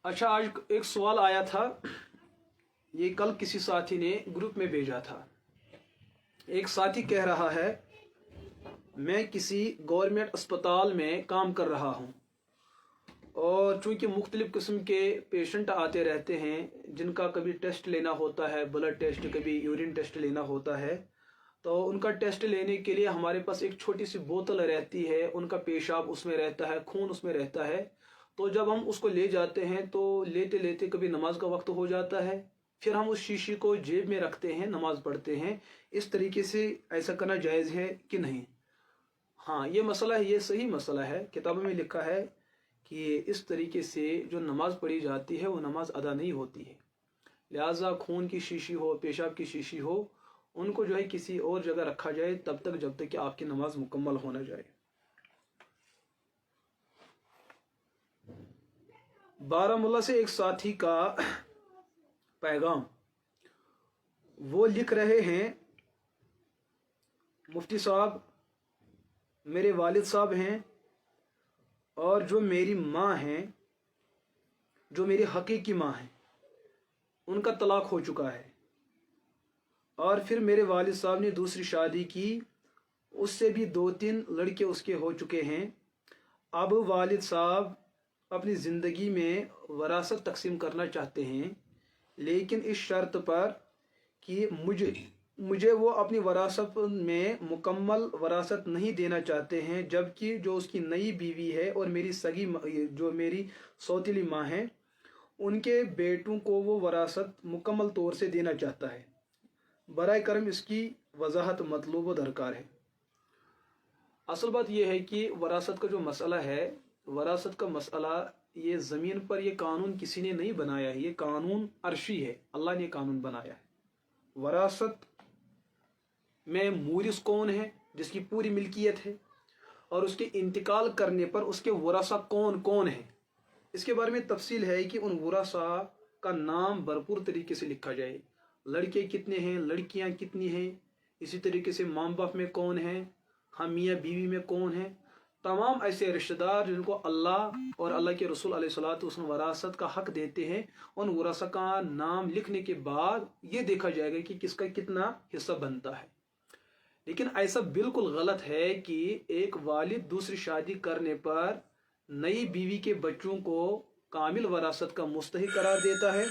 अच्छा, आज एक सवाल आया था, ये कल किसी साथी ने ग्रुप में भेजा था। एक साथी कह रहा है मैं किसी गवर्नमेंट अस्पताल में काम कर रहा हूँ और चूँकि मुख्तलिफ़ किस्म के पेशेंट आते रहते हैं जिनका कभी टेस्ट लेना होता है, ब्लड टेस्ट, कभी यूरिन टेस्ट लेना होता है, तो उनका टेस्ट लेने के लिए हमारे पास एक छोटी सी बोतल रहती है, उनका पेशाब उसमें रहता है, खून उसमें रहता है। तो जब हम उसको ले जाते हैं तो लेते लेते कभी नमाज का वक्त हो जाता है, फिर हम उस शीशी को जेब में रखते हैं, नमाज पढ़ते हैं। इस तरीके से ऐसा करना जायज़ है कि नहीं? हाँ, ये मसला है, ये सही मसला है। किताबों में लिखा है कि इस तरीके से जो नमाज पढ़ी जाती है वो नमाज अदा नहीं होती है। लिहाजा खून की शीशी हो, पेशाब की शीशी हो, उनको जो है किसी और जगह रखा जाए तब तक जब तक कि आपकी नमाज मुकम्मल होना जाए। बारामूला से एक साथी का पैगाम, वो लिख रहे हैं मुफ्ती साहब, मेरे वालिद साहब हैं और जो मेरी माँ हैं, जो मेरी हकीकी माँ हैं, उनका तलाक हो चुका है और फिर मेरे वालिद साहब ने दूसरी शादी की, उससे भी 2-3 लड़के उसके हो चुके हैं। अब वालिद साहब अपनी ज़िंदगी में वरासत तकसीम करना चाहते हैं, लेकिन इस शर्त पर कि मुझे वो अपनी वरासत में मुकम्मल वरासत नहीं देना चाहते हैं, जबकि जो उसकी नई बीवी है और मेरी जो मेरी सौतीली माँ है, उनके बेटों को वो वरासत मुकम्मल तौर से देना चाहता है। बराए करम इसकी वजाहत मतलूब व दरकार है। असल बात यह है कि वरासत का जो मसला है, वरासत का मसला ये ज़मीन पर ये कानून किसी ने नहीं बनाया है, ये कानून अर्शी है, अल्लाह ने कानून बनाया है। वरासत में मूरिस कौन है, जिसकी पूरी मिल्कियत है, और उसके इंतकाल करने पर उसके वरासा कौन कौन है, इसके बारे में तफसील है कि उन वरासा का नाम भरपूर तरीके से लिखा जाए। लड़के कितने हैं, लड़कियां कितनी हैं, इसी तरीके से माँ बाप में कौन है, हम मियाँ बीवी में कौन है, तमाम ऐसे रिश्तेदार जिनको अल्लाह और अल्लाह के रसूल अलैहिस्सलातु वस्सलाम वरासत का हक देते हैं, उन वरासा का नाम लिखने के बाद ये देखा जाएगा कि किसका कितना हिस्सा बनता है। लेकिन ऐसा बिल्कुल गलत है कि एक वालिद दूसरी शादी करने पर नई बीवी के बच्चों को कामिल वरासत का मुस्तहिक करार देता है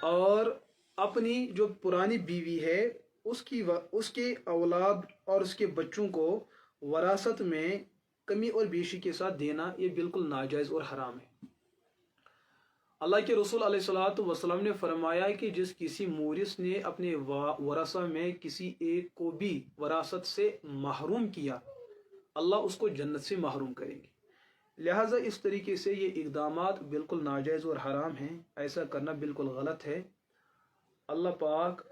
और अपनी जो पुरानी बीवी है उसके औलाद और उसके बच्चों को वरासत में कमी और बेशी के साथ देना ये बिल्कुल नाजायज़ और हराम है। अल्लाह के रसूल अलैहिस्सलातु वस्सलाम ने फरमाया कि जिस किसी मूरिस ने अपने वरासा में किसी एक को भी वरासत से महरूम किया, अल्लाह उसको जन्नत से महरूम करेंगे। लिहाजा इस तरीके से ये इक़दामात बिल्कुल नाजायज़ और हराम हैं, ऐसा करना बिल्कुल गलत है। अल्लाह पाक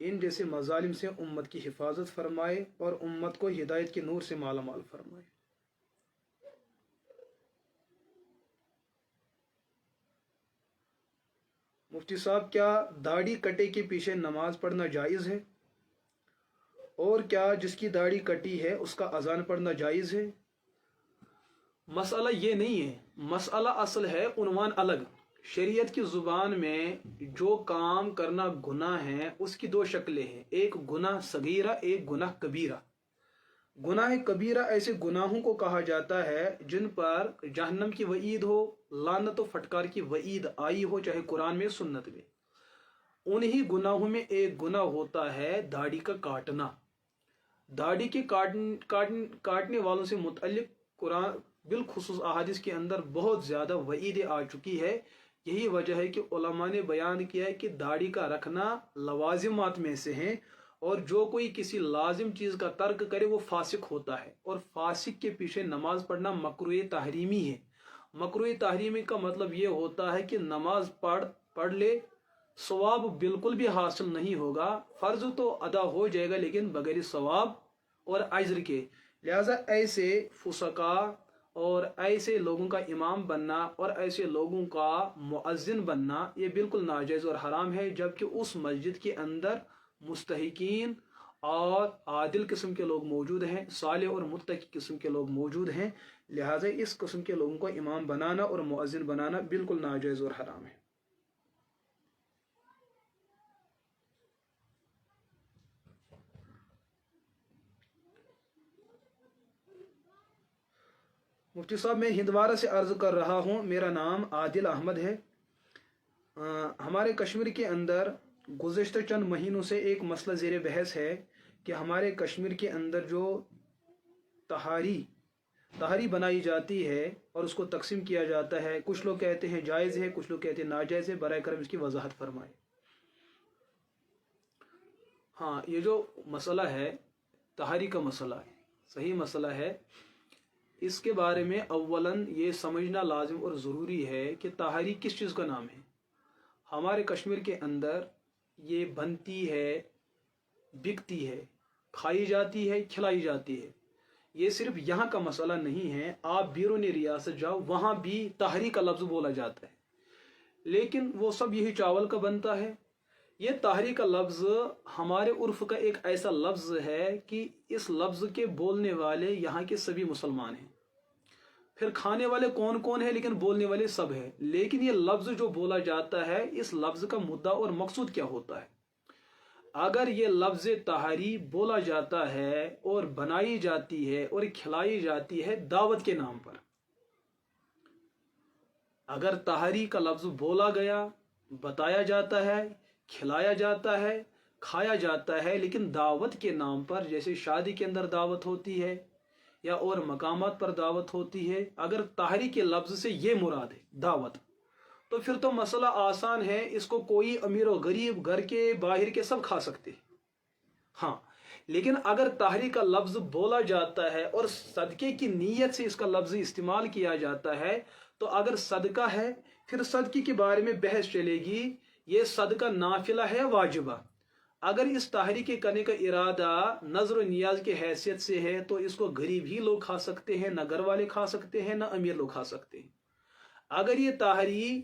इन जैसे मज़ालिम से उम्मत की हिफाजत फरमाए और उम्मत को हिदायत के नूर से माला माल फरमाए। मुफ्ती साहब, क्या दाढ़ी कटे के पीछे नमाज पढ़ना जायज़ है? और क्या जिसकी दाढ़ी कटी है उसका अजान पढ़ना जायज़ है? मसला ये नहीं है, मसला असल है उन्वान अलग। शरीयत की ज़ुबान में जो काम करना गुनाह है उसकी दो शक्लें हैं, एक गुनाह सगीरा, एक गुनाह कबीरा। गुनाह कबीरा ऐसे गुनाहों को कहा जाता है जिन पर जहन्नम की वईद हो, लानत व फटकार की वईद आई हो, चाहे कुरान में सुन्नत में। उन्हीं गुनाहों में एक गुनाह होता है दाढ़ी का काटना। दाढ़ी के काटने वालों से मुतल्लिक कुरान बिलखुसूस अहादीस के अंदर बहुत ज़्यादा वईद आ चुकी है। यही वजह है कि उलमा ने बयान किया है कि दाढ़ी का रखना लवाजिमात में से है, और जो कोई किसी लाजिम चीज़ का तर्क करे वो फासिक होता है, और फासिक के पीछे नमाज पढ़ना मकरूह तहरीमी है। मकरूह तहरीमी का मतलब ये होता है कि नमाज पढ़ ले, सवाब बिल्कुल भी हासिल नहीं होगा, फ़र्ज तो अदा हो जाएगा लेकिन बगैर सवाब और अज्र के। लिहाजा ऐसे फुसका और ऐसे लोगों का इमाम बनना और ऐसे लोगों का मुअज्जिन बनना ये बिल्कुल नाजायज़ और हराम है, जबकि उस मस्जिद के अंदर मुस्तहिकीन और आदिल किस्म के लोग मौजूद हैं, साले और मुत्तकी किस्म के लोग मौजूद हैं। लिहाजा इस किस्म के लोगों को इमाम बनाना और मुअज्जिन बनाना बिल्कुल नाजायज़ और हराम है। मुफ्ती साहब, मैं हिंदवारा से अर्ज़ कर रहा हूँ, मेरा नाम आदिल अहमद है। हमारे कश्मीर के अंदर गुज़िश्ता चंद महीनों से एक मसला ज़ेर बहस है कि हमारे कश्मीर के अंदर जो तहारी बनाई जाती है और उसको तकसीम किया जाता है, कुछ लोग कहते हैं जायज़ है, कुछ लोग कहते हैं नाजायज़ है। बराए करम इसकी वजाहत फरमाए। हाँ, ये जो मसला है तहारी का मसला है, सही मसला है। इसके बारे में अव्वलन ये समझना लाजिम और ज़रूरी है कि तहारी किस चीज़ का नाम है। हमारे कश्मीर के अंदर ये बनती है, बिकती है, खाई जाती है, खिलाई जाती है। ये सिर्फ यहाँ का मसला नहीं है, आप बैरून रियासत जाओ वहाँ भी तहरी का लफ्ज़ बोला जाता है, लेकिन वो सब यही चावल का बनता है। ये तहरी का लफ्ज़ हमारे उर्फ का एक ऐसा लफ्ज़ है कि इस लफ्ज़ के बोलने वाले यहाँ के सभी मुसलमान हैं। फिर खाने वाले कौन कौन है, लेकिन बोलने वाले सब है। लेकिन ये लफ्ज़ जो बोला जाता है, इस लफ्ज़ का मुद्दा और मकसूद क्या होता है? अगर ये लफ्ज़ तहारी बोला जाता है और बनाई जाती है और खिलाई जाती है दावत के नाम पर, अगर तहारी का लफ्ज़ बोला गया, बताया जाता है, खिलाया जाता है, کھایا جاتا ہے، لیکن دعوت کے نام پر، جیسے شادی کے اندر دعوت ہوتی ہے یا اور مقامات پر دعوت ہوتی ہے، اگر طاہری کے لفظ سے یہ مراد ہے دعوت، تو پھر تو مسئلہ آسان ہے، اس کو کوئی امیر و غریب، گھر کے باہر کے سب کھا سکتے ہیں۔ ہاں، لیکن اگر طاہری کا لفظ بولا جاتا ہے اور صدقے کی نیت سے اس کا لفظ استعمال کیا جاتا ہے، تو اگر صدقہ ہے پھر صدقے کے بارے میں بحث چلے گی، یہ صدقہ نافلہ ہے واجبہ۔ اگر اس طاہری کے کرنے کا ارادہ نظر و نیاز کی حیثیت سے ہے تو اس کو غریب ہی لوگ کھا سکتے ہیں، نہ گھر والے کھا سکتے ہیں، نہ امیر لوگ کھا سکتے ہیں۔ اگر یہ طاہری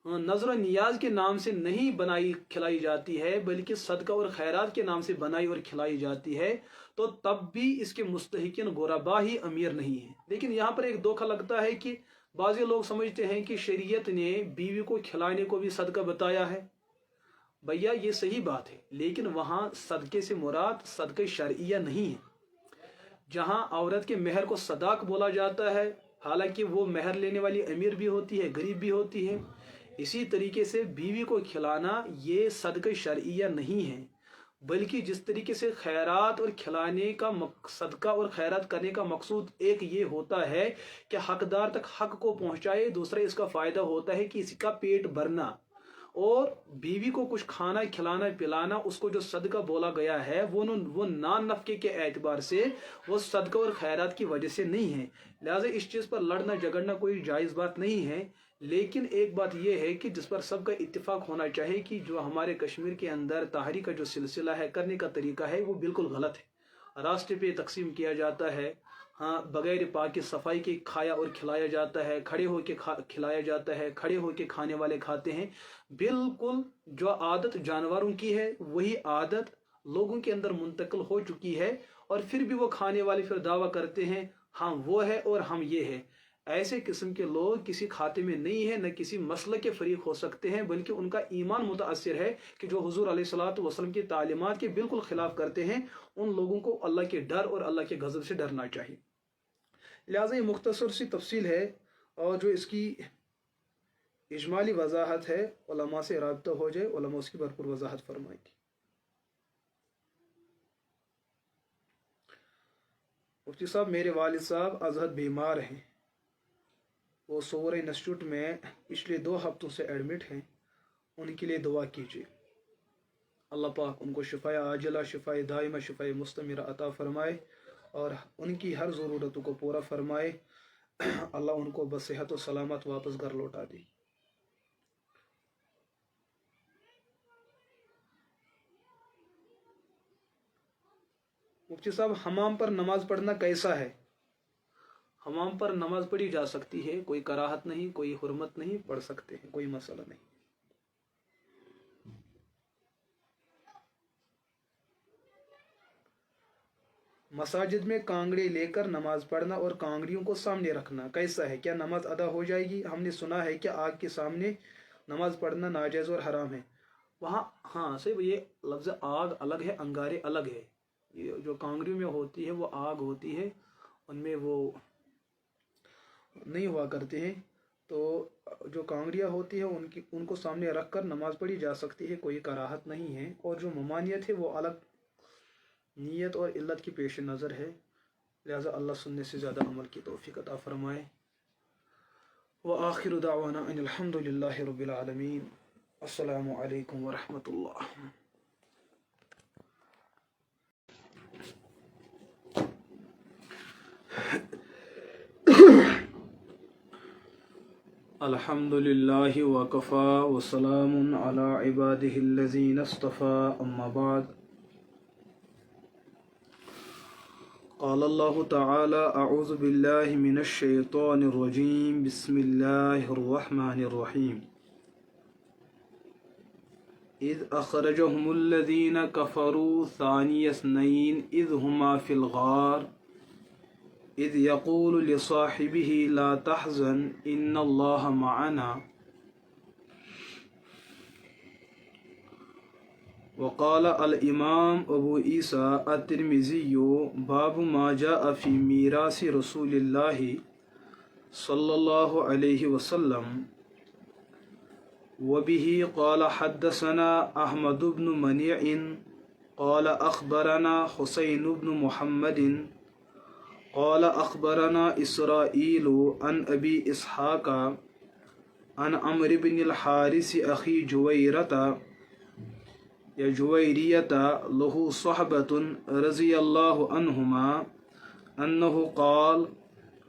نظر و نیاز کے نام سے نہیں بنائی کھلائی جاتی ہے، بلکہ صدقہ اور خیرات کے نام سے بنائی اور کھلائی جاتی ہے، تو تب بھی اس کے مستحقین غربا ہی امیر نہیں ہیں۔ لیکن یہاں پر ایک دھوکہ لگتا ہے کہ بعض لوگ سمجھتے ہیں کہ شریعت نے بیوی کو کھلانے کو بھی صدقہ بتایا ہے۔ بھیا یہ صحیح بات ہے، لیکن وہاں صدقے سے مراد صدقہ شرعیہ نہیں ہے۔ جہاں عورت کے مہر کو صداق بولا جاتا ہے، حالانکہ وہ مہر لینے والی امیر بھی ہوتی ہے، غریب بھی ہوتی ہے، اسی طریقے سے بیوی کو کھلانا یہ صدقہ شرعیہ نہیں ہے، بلکہ جس طریقے سے خیرات اور کھلانے کا صدقہ اور خیرات کرنے کا مقصود ایک یہ ہوتا ہے کہ حقدار تک حق کو پہنچائے، دوسرا اس کا فائدہ ہوتا ہے کہ کسی کا پیٹ بھرنا، اور بیوی کو کچھ کھانا کھلانا پلانا، اس کو جو صدقہ بولا گیا ہے وہ نان نفقے کے اعتبار سے وہ صدقہ اور خیرات کی وجہ سے نہیں ہے۔ لہٰذا اس چیز پر لڑنا جھگڑنا کوئی جائز بات نہیں ہے، لیکن ایک بات یہ ہے کہ جس پر سب کا اتفاق ہونا چاہیے کہ جو ہمارے کشمیر کے اندر طاہری کا جو سلسلہ ہے، کرنے کا طریقہ ہے، وہ بالکل غلط ہے۔ راستے پہ تقسیم کیا جاتا ہے، ہاں، بغیر پاک کی صفائی کے کھایا اور کھلایا جاتا ہے، کھڑے ہو کے کھلایا جاتا ہے، کھڑے ہو کے کھانے والے کھاتے ہیں۔ بالکل جو عادت جانوروں کی ہے وہی عادت لوگوں کے اندر منتقل ہو چکی ہے، اور پھر بھی وہ کھانے والے پھر دعویٰ کرتے ہیں ہم وہ ہے اور ہم یہ ہے۔ ایسے قسم کے لوگ کسی کھاتے میں نہیں ہیں، نہ کسی مسلک کے فریق ہو سکتے ہیں، بلکہ ان کا ایمان متاثر ہے کہ جو حضور علیہ الصلوۃ والسلام کی تعلیمات کے بالکل خلاف کرتے ہیں، ان لوگوں کو اللہ کے ڈر اور اللہ کے غضب سے ڈرنا چاہیے۔ لہٰذا یہ مختصر سی تفصیل ہے، اور جو اس کی اجمالی وضاحت ہے علماء سے رابطہ ہو جائے، علماء اس کی بھرپور وضاحت فرمائیں گے۔ مفتی صاحب، میرے والد صاحب ازحد بیمار ہیں، وہ سور انسٹیٹیوٹ میں پچھلے 2 ہفتوں سے ایڈمٹ ہیں، ان کے لیے دعا کیجیے۔ اللہ پاک ان کو شفائے عاجلہ، شفائے دائمہ، شفائے مستمرہ عطا فرمائے، اور ان کی ہر ضرورتوں کو پورا فرمائے۔ اللہ ان کو بصحت و سلامت واپس گھر لوٹا دے۔ مفتی صاحب، حمام پر نماز پڑھنا کیسا ہے؟ حمام پر نماز پڑھی جا سکتی ہے، کوئی کراہت نہیں، کوئی حرمت نہیں، پڑھ سکتے ہیں، کوئی مسئلہ نہیں۔ مساجد میں کانگڑے لے کر نماز پڑھنا اور کانگڑیوں کو سامنے رکھنا کیسا ہے؟ کیا نماز ادا ہو جائے گی؟ ہم نے سنا ہے کہ آگ کے سامنے نماز پڑھنا ناجائز اور حرام ہے۔ وہاں ہاں صرف یہ لفظ آگ الگ ہے، انگارے الگ ہے۔ یہ جو کانگڑیوں میں ہوتی ہے وہ آگ ہوتی ہے، ان میں وہ نہیں ہوا کرتے ہیں، تو جو کانگڑیاں ہوتی ہیں ان کو سامنے رکھ کر نماز پڑھی جا سکتی ہے، کوئی کراہت نہیں ہے، اور جو ممانعت ہے وہ الگ نیت اور علت کی پیش نظر ہے۔ لہذا اللہ سننے سے زیادہ عمل کی توفیق عطا فرمائے۔ وآخر دعوانا ان الحمد للہ رب العالمین۔ السلام علیکم ورحمۃ اللہ۔ الحمد للہ وکفا وسلام علی عبادہ الذین اصطفى، اما بعد۔ قال اللہ تعالی اعوذ باللہ من الشیطان الرجیم، بسم اللہ الرحمن الرحیم۔ اذ اخرجهم الذین کفروا ثانی اثنین اذ ہما فی الغار اذ یقول لصاحبہ لا تحزن ان اللہ معنا وقال الامام ابو عیسیٰ الترمذی باب ما جاء فی میراث رسول اللہ صلی اللہ علیہ وسلم وبه قال حدثنا أحمد بن منيع قال أخبرنا حسين بن محمد قال أخبرنا إسرائيل عن أبي إسحاق عن عمرو بن الحارث أخي جويرة له صحبة رضي الله عنهما أنه قال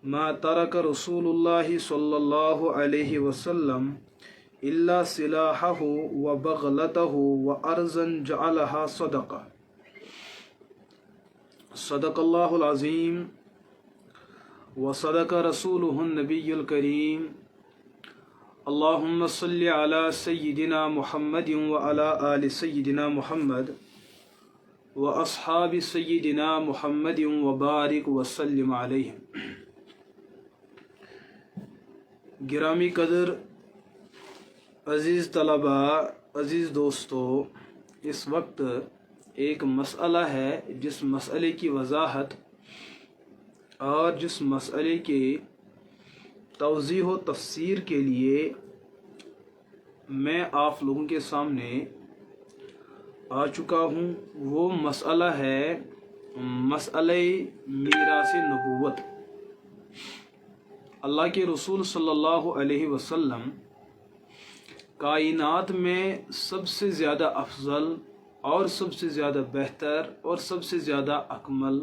ما ترك رسول الله صلى الله عليه وسلم إلا سلاحه وبغلته وأرضا جعلها صدقة صدق الله العظيم وصدق رسوله النبي الكريم اللهم صل على سيدنا محمد وعلى آل سيدنا محمد وأصحاب سيدنا محمد وبارك وسلم عليهم. گرامی قدر عزیز طلباء، عزیز دوستو، اس وقت ایک مسئلہ ہے جس مسئلے کی وضاحت اور جس مسئلے کی توضیح و تفسیر کے لیے میں آپ لوگوں کے سامنے آ چکا ہوں. وہ مسئلہ ہے مسئلہ میراث نبوت. اللہ کے رسول صلی اللہ علیہ وسلم کائنات میں سب سے زیادہ افضل اور سب سے زیادہ بہتر اور سب سے زیادہ اکمل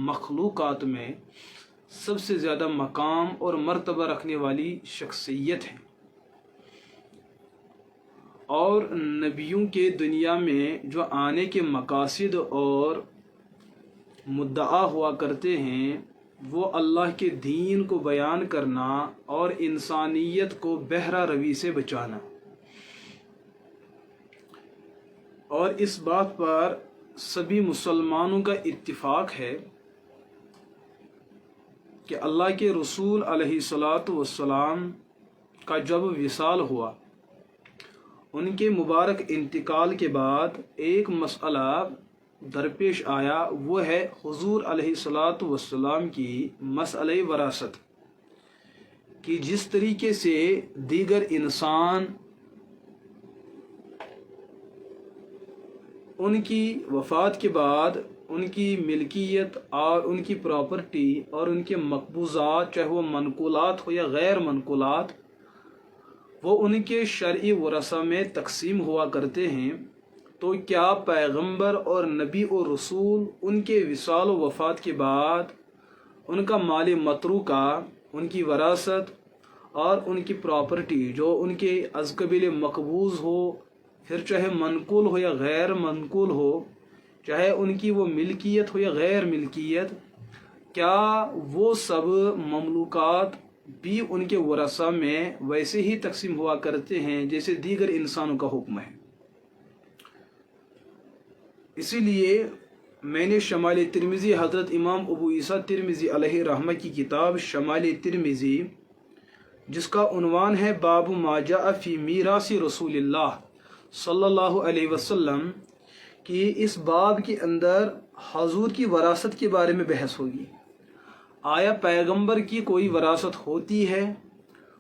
مخلوقات میں سب سے زیادہ مقام اور مرتبہ رکھنے والی شخصیت ہیں، اور نبیوں کے دنیا میں جو آنے کے مقاصد اور مدعا ہوا کرتے ہیں وہ اللہ کے دین کو بیان کرنا اور انسانیت کو بہرہ روی سے بچانا. اور اس بات پر سبھی مسلمانوں کا اتفاق ہے کہ اللہ کے رسول علیہ الصلاۃ والسلام کا جب وصال ہوا، ان کے مبارک انتقال کے بعد ایک مسئلہ درپیش آیا، وہ ہے حضور علیہ الصلاۃ والسلام کی مسئلہ وراثت، کہ جس طریقے سے دیگر انسان ان کی وفات کے بعد ان کی ملکیت اور ان کی پراپرٹی اور ان کے مقبوضات، چاہے وہ منقولات ہو یا غیر منقولات، وہ ان کے شرعی ورثہ میں تقسیم ہوا کرتے ہیں. تو کیا پیغمبر اور نبی و رسول ان کے وصال و وفات کے بعد ان کا مال متروکہ، ان کی وراثت اور ان کی پراپرٹی جو ان کے از قبیل مقبوض ہو، پھر چاہے منقول ہو یا غیر منقول ہو، چاہے ان کی وہ ملکیت ہو یا غیر ملکیت، کیا وہ سب مملوکات بھی ان کے ورثہ میں ویسے ہی تقسیم ہوا کرتے ہیں جیسے دیگر انسانوں کا حکم ہے؟ اسی لیے میں نے شمال ترمذی حضرت امام ابو عیسیٰ ترمذی علیہ رحمہ کی کتاب شمال ترمذی، جس کا عنوان ہے باب ما جاء فی میراث رسول اللہ صلی اللہ علیہ وسلم، کہ اس باب کے اندر حضور کی وراثت کے بارے میں بحث ہوگی. آیا پیغمبر کی کوئی وراثت ہوتی ہے،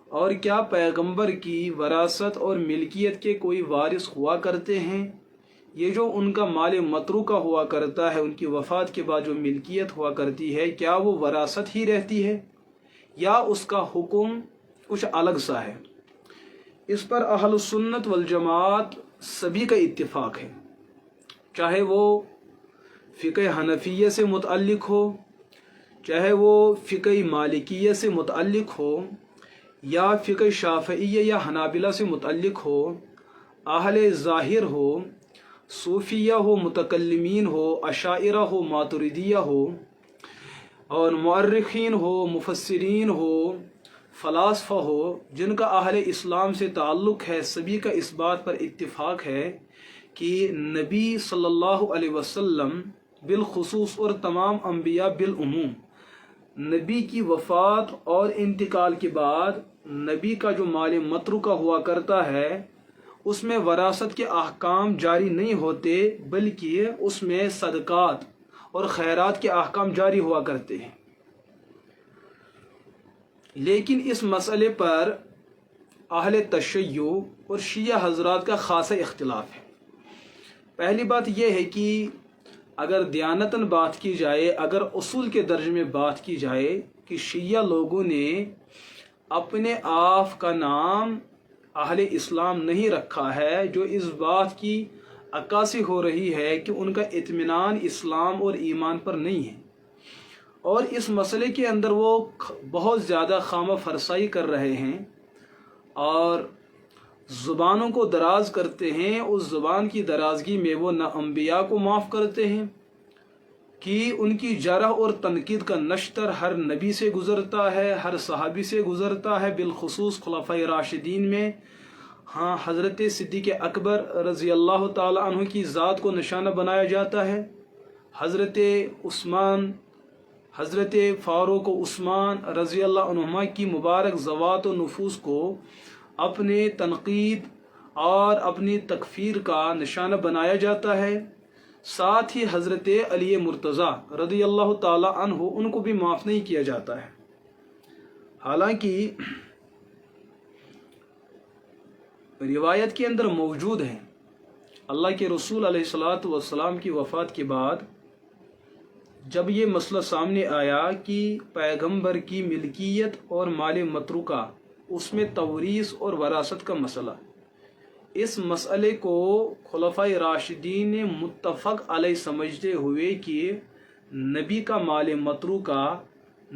اور کیا پیغمبر کی وراثت اور ملکیت کے کوئی وارث ہوا کرتے ہیں؟ یہ جو ان کا مال متروکہ ہوا کرتا ہے، ان کی وفات کے بعد جو ملکیت ہوا کرتی ہے، کیا وہ وراثت ہی رہتی ہے یا اس کا حکم کچھ الگ سا ہے؟ اس پر اہل السنت والجماعت سبھی کا اتفاق ہے، چاہے وہ فقہ حنفیہ سے متعلق ہو، چاہے وہ فقہ مالکیہ سے متعلق ہو، یا فقہ شافعیہ یا حنابلہ سے متعلق ہو، اہل ظاہر ہو، صوفیہ ہو، متکلمین ہو، اشاعرہ ہو، ماتریدیہ ہو، اور مؤرخین ہو، مفسرین ہو، فلاسفہ ہو، جن کا اہل اسلام سے تعلق ہے، سبھی کا اس بات پر اتفاق ہے کہ نبی صلی اللہ علیہ وسلم بالخصوص اور تمام انبیاء بالعموم، نبی کی وفات اور انتقال کے بعد نبی کا جو مال متروکہ ہوا کرتا ہے اس میں وراثت کے احکام جاری نہیں ہوتے، بلکہ اس میں صدقات اور خیرات کے احکام جاری ہوا کرتے ہیں. لیکن اس مسئلے پر अहले तशय्यो और शिया हजरात का खासा इख्तिलाफ है। पहली बात यह है कि अगर दयानतन बात की जाए, अगर उसूल के दर्जे में बात की जाए कि शिया लोगों ने अपने आप का नाम अहले इस्लाम नहीं रखा है, जो इस बात की अक्कासी हो रही है कि उनका इत्मीनान इस्लाम और ईमान पर नहीं है, और इस मसले के अंदर वो बहुत ज़्यादा खामा फरसाई कर रहे हैं और ज़ुबानों को दराज करते हैं। उस ज़ुबान की दराजगी में वो न अंबिया को माफ़ करते हैं कि उनकी जरह और तनकीद का नश्तर हर नबी से गुज़रता है, हर सहाबी से गुज़रता है, बिलखुसूस खुलफ़ाए राशिदीन में। हाँ, हज़रत सिद्दीक़ अकबर रज़ी अल्लाह ताला अन्हु की ज़ात को निशाना बनाया जाता है। हज़रत उस्मान, हज़रत फ़ारूक उस्मान रज़ी अल्लाह अन्हुमा की मुबारक ज़वात और नुफूस को अपने तनकीद और अपनी तकफ़ीर का निशाना बनाया जाता है। साथ ही हज़रत अली मुर्तज़ा रज़ी अल्लाह ताला अन्हु, उनको भी माफ़ नहीं किया जाता है। हालांकि रिवायत के अंदर मौजूद है, अल्लाह के रसूल अलैहिस्सलातु वस्सलाम की वफ़ात के बाद जब ये मसला सामने आया कि पैगंबर की मिल्कियत और माल मतरूका, उसमें तवरीस और वरासत का मसला, इस मसले को खुलफ़ाए राशिदीन ने मुत्तफ़क़ अलैह समझते हुए कि नबी का माल मतरूका,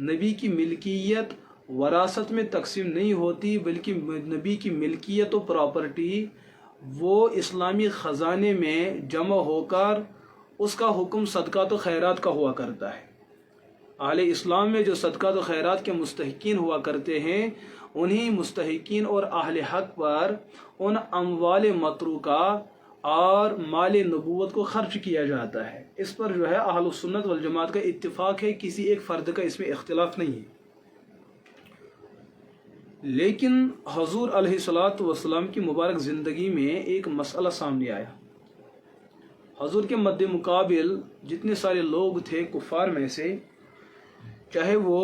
नबी की मिल्कियत वरासत में तकसीम नहीं होती, बल्कि नबी की मिल्कियत और प्रॉपर्टी वो इस्लामी ख़जाने में जमा होकर उसका हुक्म सदक़ात व खैरात का हुआ करता है। अहले इस्लाम में जो सदक़ात व खैरात के मुस्तहिकीन हुआ करते हैं, उन्हीं मुस्तहिकीन और अहले हक पर उन अमवाल मतरूका और माल नबूवत को खर्च किया जाता है। इस पर जो है अहले सुन्नत वल जमात का इत्तिफाक है, किसी एक फ़र्द का इसमें इख्तिलाफ नहीं है। लेकिन हजूर अलैहिस्सलातु वस्सलाम की मुबारक ज़िंदगी में एक मसला सामने आया। हजूर के मद्दे मुकाबिल जितने सारे लोग थे कुफ़ार में से, चाहे वो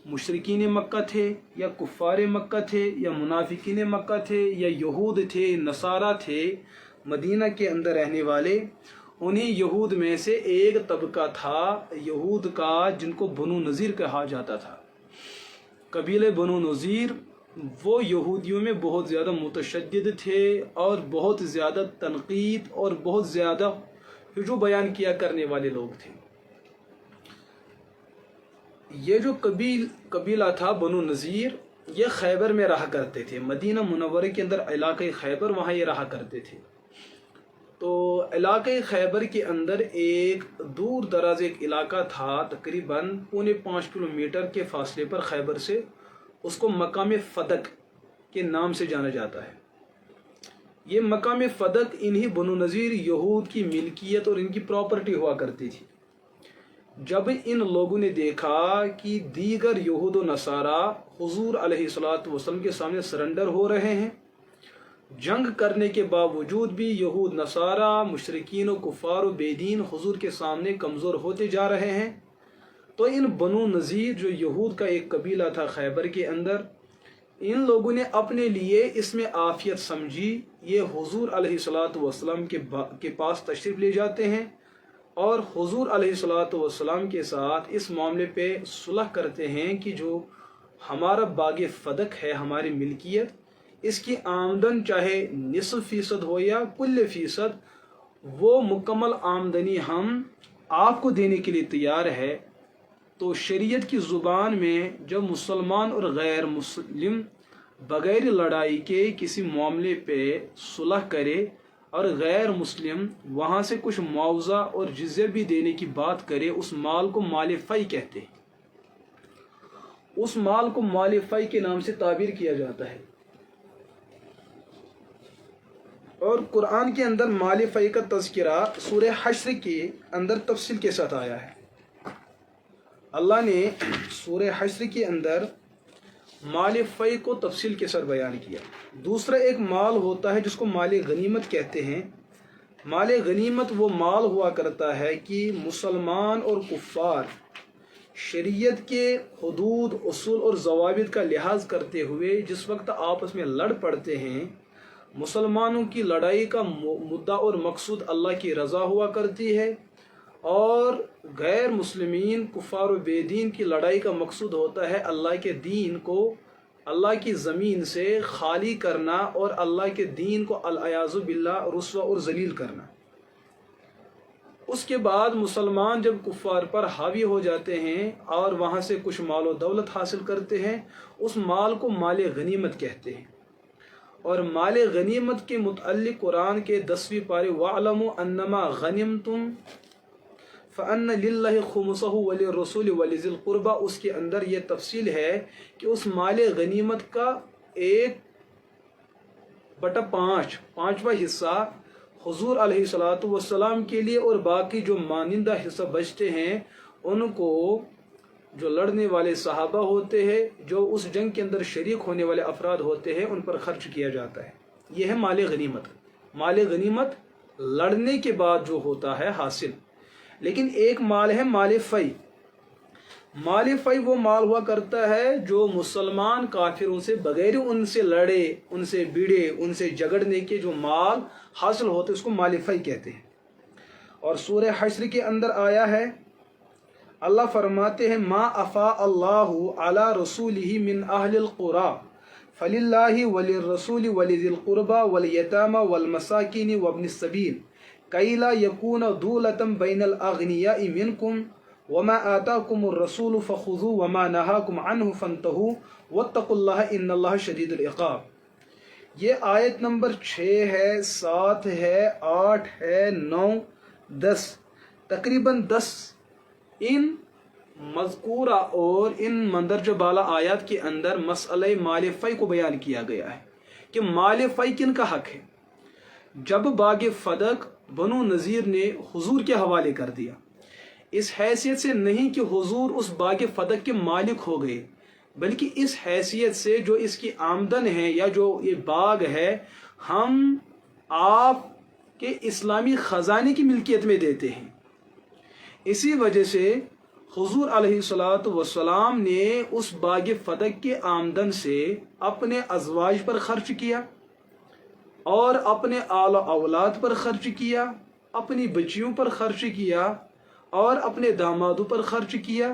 मुशरिकीन मक्का थे या कुफ़ार मक्का थे या मुनाफिकीन मक्का थे या यहूद थे, नसारा थे, मदीना के अंदर रहने वाले, उन्हीं यहूद में से एक तबका था यहूद का जिनको बनु नज़ीर कहा जाता था। कबीले बनु नज़ीर वो यहूदियों में बहुत ज़्यादा मुतशद्दिद थे और बहुत ज़्यादा तनकीद और बहुत ज़्यादा हुजू बयान किया करने वाले लोग थे। ये जो कबीला था बनु नज़ीर, ये खैबर में रहा करते थे, मदीना मुनव्वरे के अंदर इलाक़े खैबर, वहाँ ये रहा करते थे। तो इलाक़े खैबर के अंदर एक दूर दराज एक इलाका था, तकरीबन 4.5 किलोमीटर के फासले पर खैबर से, उसको मकाम फ़दक के नाम से जाना जाता है। ये मकाम फ़दक इन्हीं बनु नज़ीर यहूद की मिल्कियत और इनकी प्रॉपर्टी हुआ करती थी। जब इन लोगों ने देखा कि दीगर यहूद व नसारा हुजूर अलैहिस्सलातु वस्सलाम के सामने सरेंडर हो रहे हैं, जंग करने के बावजूद भी यहूद नसारा मुशरिकीन व कुफ़ार व बेदीन हुजूर के सामने कमज़ोर होते जा रहे हैं, तो इन बनु नज़ीर जो यहूद का एक कबीला था खैबर के अंदर, इन लोगों ने अपने लिए इसमें आफियत समझी। ये हुजूर अलैहिस्सलातु वस्सलाम के पास तशरीफ़ ले जाते हैं और हुजूर अलैहिस्सलातु वस्सलाम के साथ इस मामले पे सुलह करते हैं कि जो हमारा बाग़ फ़दक है, हमारी मिल्कियत, इसकी आमदन चाहे निस्फ़ फ़ीसद हो या कुल फ़ीसद, वो मुकम्मल आमदनी हम आपको देने के लिए तैयार है। तो शरीयत की ज़ुबान में जब मुसलमान और गैर मुस्लिम बग़ैर लड़ाई के किसी मामले पे सुलह करे और गैर मुस्लिम वहाँ से कुछ मुआवजा और जिज़्या भी देने की बात करे, उस माल को माल फ़ई कहते हैं। उस माल को माल फ़ई के नाम से ताबीर किया जाता है। और कुरान के अंदर माल फ़ई का तज़किरा सूरह हश्र के अंदर तफसील के साथ आया है। अल्लाह ने सूरह हश्र के अंदर माल फ़ई को तफसील के साथ बयान किया। दूसरा एक माल होता है जिसको माल गनीमत कहते हैं। माल गनीमत वो माल हुआ करता है कि मुसलमान और कुफ़ार شریعت کے حدود، اصول اور ضوابط کا لحاظ کرتے ہوئے جس وقت آپس میں لڑ پڑتے ہیں، مسلمانوں کی لڑائی کا مدعا اور مقصود اللہ کی رضا ہوا کرتی ہے، اور غیر مسلمین کفار و بے دین کی لڑائی کا مقصود ہوتا ہے اللہ کے دین کو اللہ کی زمین سے خالی کرنا اور اللہ کے دین کو العیاذ باللہ رسوا اور ذلیل کرنا۔ اس کے بعد مسلمان جب کفار پر حاوی ہو جاتے ہیں اور وہاں سے کچھ مال و دولت حاصل کرتے ہیں، اس مال کو مال غنیمت کہتے ہیں۔ اور مال غنیمت کے متعلق قرآن کے 10ویں پارے وَاعْلَمُوا أَنَّمَا غَنِمْتُمْ فَأَنَّ لِلَّهِ خُمُسَهُ وَلِلرَّسُولِ وَلِذِي الْقُرْبَى، اس کے اندر یہ تفصیل ہے کہ اس مال غنیمت کا 1/5 پانچواں حصہ حضور علیہ السلام کے لیے، اور باقی جو مانندہ حصہ بچتے ہیں ان کو جو لڑنے والے صحابہ ہوتے ہیں، جو اس جنگ کے اندر شریک ہونے والے افراد ہوتے ہیں، ان پر خرچ کیا جاتا ہے۔ یہ ہے مال غنیمت۔ مال غنیمت لڑنے کے بعد جو ہوتا ہے حاصل۔ لیکن ایک مال ہے مال فی۔ مال فی وہ مال ہوا کرتا ہے جو مسلمان کافروں سے بغیر ان سے لڑے، ان سے بھیڑے، ان سے جھگڑنے کے جو مال حاصل ہوتے اس کو مال فی کہتے ہیں۔ اور سورہ حشر کے اندر آیا ہے، اللہ فرماتے ہیں ما افاء اللہ علی رسولہ من اہل القری فللہ وللرسول ولذی القربى والیتامى والمساکین وابن السبیل کی لا یکون دولۃ بین الاغنیاء منکم وما آتاکم الرسول فخذوه وما نہاکم عنہ فانتہوا واتقوا اللہ ان اللہ شدید العقاب۔ یہ آیت نمبر 6 ہے، 7 ہے، 8 ہے، 9، 10، تقریباً 10 ان مذکورہ اور ان مندرجہ بالا آیات کے اندر مسئلہ مال فی کو بیان کیا گیا ہے کہ مال فی کن کا حق ہے۔ جب باغ فدق بنو نذیر نے حضور کے حوالے کر دیا، اس حیثیت سے نہیں کہ حضور اس باغ فدق کے مالک ہو گئے، بلکہ اس حیثیت سے جو اس کی آمدن ہے یا جو یہ باغ ہے ہم آپ کے اسلامی خزانے کی ملکیت میں دیتے ہیں۔ اسی وجہ سے حضور علیہ السلام نے اس باغ فدق کے آمدن سے اپنے ازواج پر خرچ کیا، اور اپنے آل و اولاد پر خرچ کیا، اپنی بچیوں پر خرچ کیا، اور اپنے دامادوں پر خرچ کیا،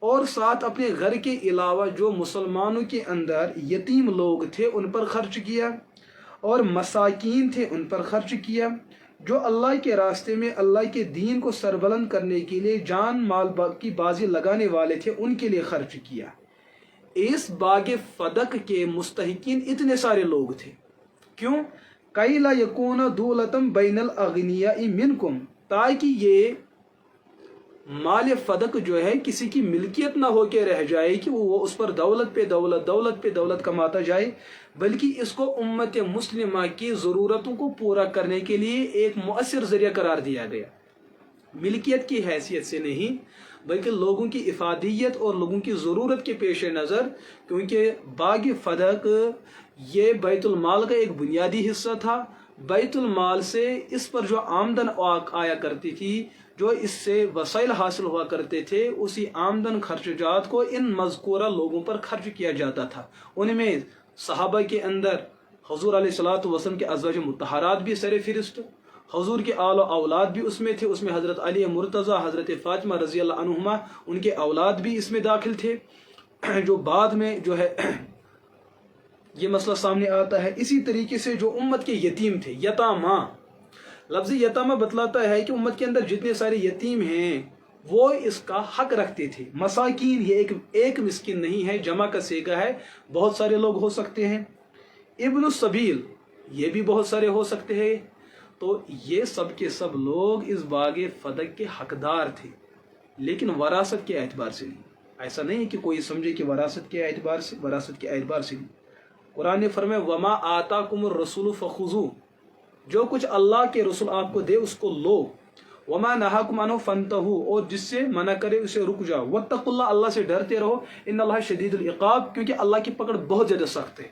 اور ساتھ اپنے گھر کے علاوہ جو مسلمانوں کے اندر یتیم لوگ تھے ان پر خرچ کیا، اور مساکین تھے ان پر خرچ کیا، جو اللہ کے راستے میں اللہ کے دین کو سربلند کرنے کے لیے جان مال کی بازی لگانے والے تھے ان کے لیے خرچ کیا۔ اس باغ فدق کے مستحقین اتنے سارے لوگ تھے، کیوں؟ کَإِ لَا يَكُونَ دُولَةً بَيْنَ الْأَغْنِيَاءِ مِنْكُمْ، تاکہ یہ مال فدق جو ہے کسی کی ملکیت نہ ہو کے رہ جائے کہ وہ اس پر دولت پہ دولت دولت پہ دولت کماتا جائے، بلکہ اس کو امت مسلمہ کی ضرورتوں کو پورا کرنے کے لیے ایک مؤثر ذریعہ قرار دیا گیا۔ ملکیت کی حیثیت سے نہیں، بلکہ لوگوں کی افادیت اور لوگوں کی ضرورت کے پیش نظر، کیونکہ باغ فدق یہ بیت المال کا ایک بنیادی حصہ تھا۔ بیت المال سے اس پر جو آمدن آیا کرتی تھی، جو اس سے وسائل حاصل ہوا کرتے تھے، اسی آمدن خرچات کو ان مذکورہ لوگوں پر خرچ کیا جاتا تھا۔ ان میں صحابہ کے اندر حضور علیہ السلام کے ازواج مطہرات بھی سر فہرست، حضور کے آل و اولاد بھی اس میں تھے، اس میں حضرت علی مرتضیٰ، حضرت فاطمہ رضی اللہ عنہما، ان کے اولاد بھی اس میں داخل تھے، جو بعد میں جو ہے یہ مسئلہ سامنے آتا ہے۔ اسی طریقے سے جو امت کے یتیم تھے، یتامہ، لفظ یتامہ بتلاتا ہے کہ امت کے اندر جتنے سارے یتیم ہیں وہ اس کا حق رکھتے تھے۔ مساکین یہ ایک مسکین نہیں ہے، جمع کا صیغہ ہے، بہت سارے لوگ ہو سکتے ہیں۔ ابن السبیل یہ بھی بہت سارے ہو سکتے ہیں۔ تو یہ سب کے سب لوگ اس باغ فدق کے حقدار تھے، لیکن وراثت کے اعتبار سے نہیں۔ ایسا نہیں کہ کوئی سمجھے کہ وراثت کے اعتبار سے نہیں۔ قرآن نے فرمایا وما آتاکم الرسول فخذوہ، جو کچھ اللہ کے رسول آپ کو دے اس کو لو، وما نہاکم عنہ فانتہوا، اور جس سے منع کرے اسے رک جاؤ، واتقوا اللہ، اللہ سے ڈرتے رہو، ان اللہ شدید العقاب، کیونکہ اللہ کی پکڑ بہت زیادہ سخت ہے۔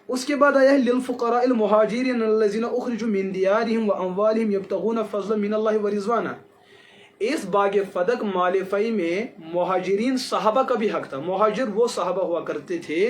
اس کے بعد آیا ہے للفقراء المہاجرین الذین اخرجوا من دیارہم واموالہم یبتغون فضلا من اللہ ورضوانا، اس باغ فدق مال فی میں مہاجرین صحابہ کا بھی حق تھا۔ مہاجر وہ صحابہ ہوا کرتے تھے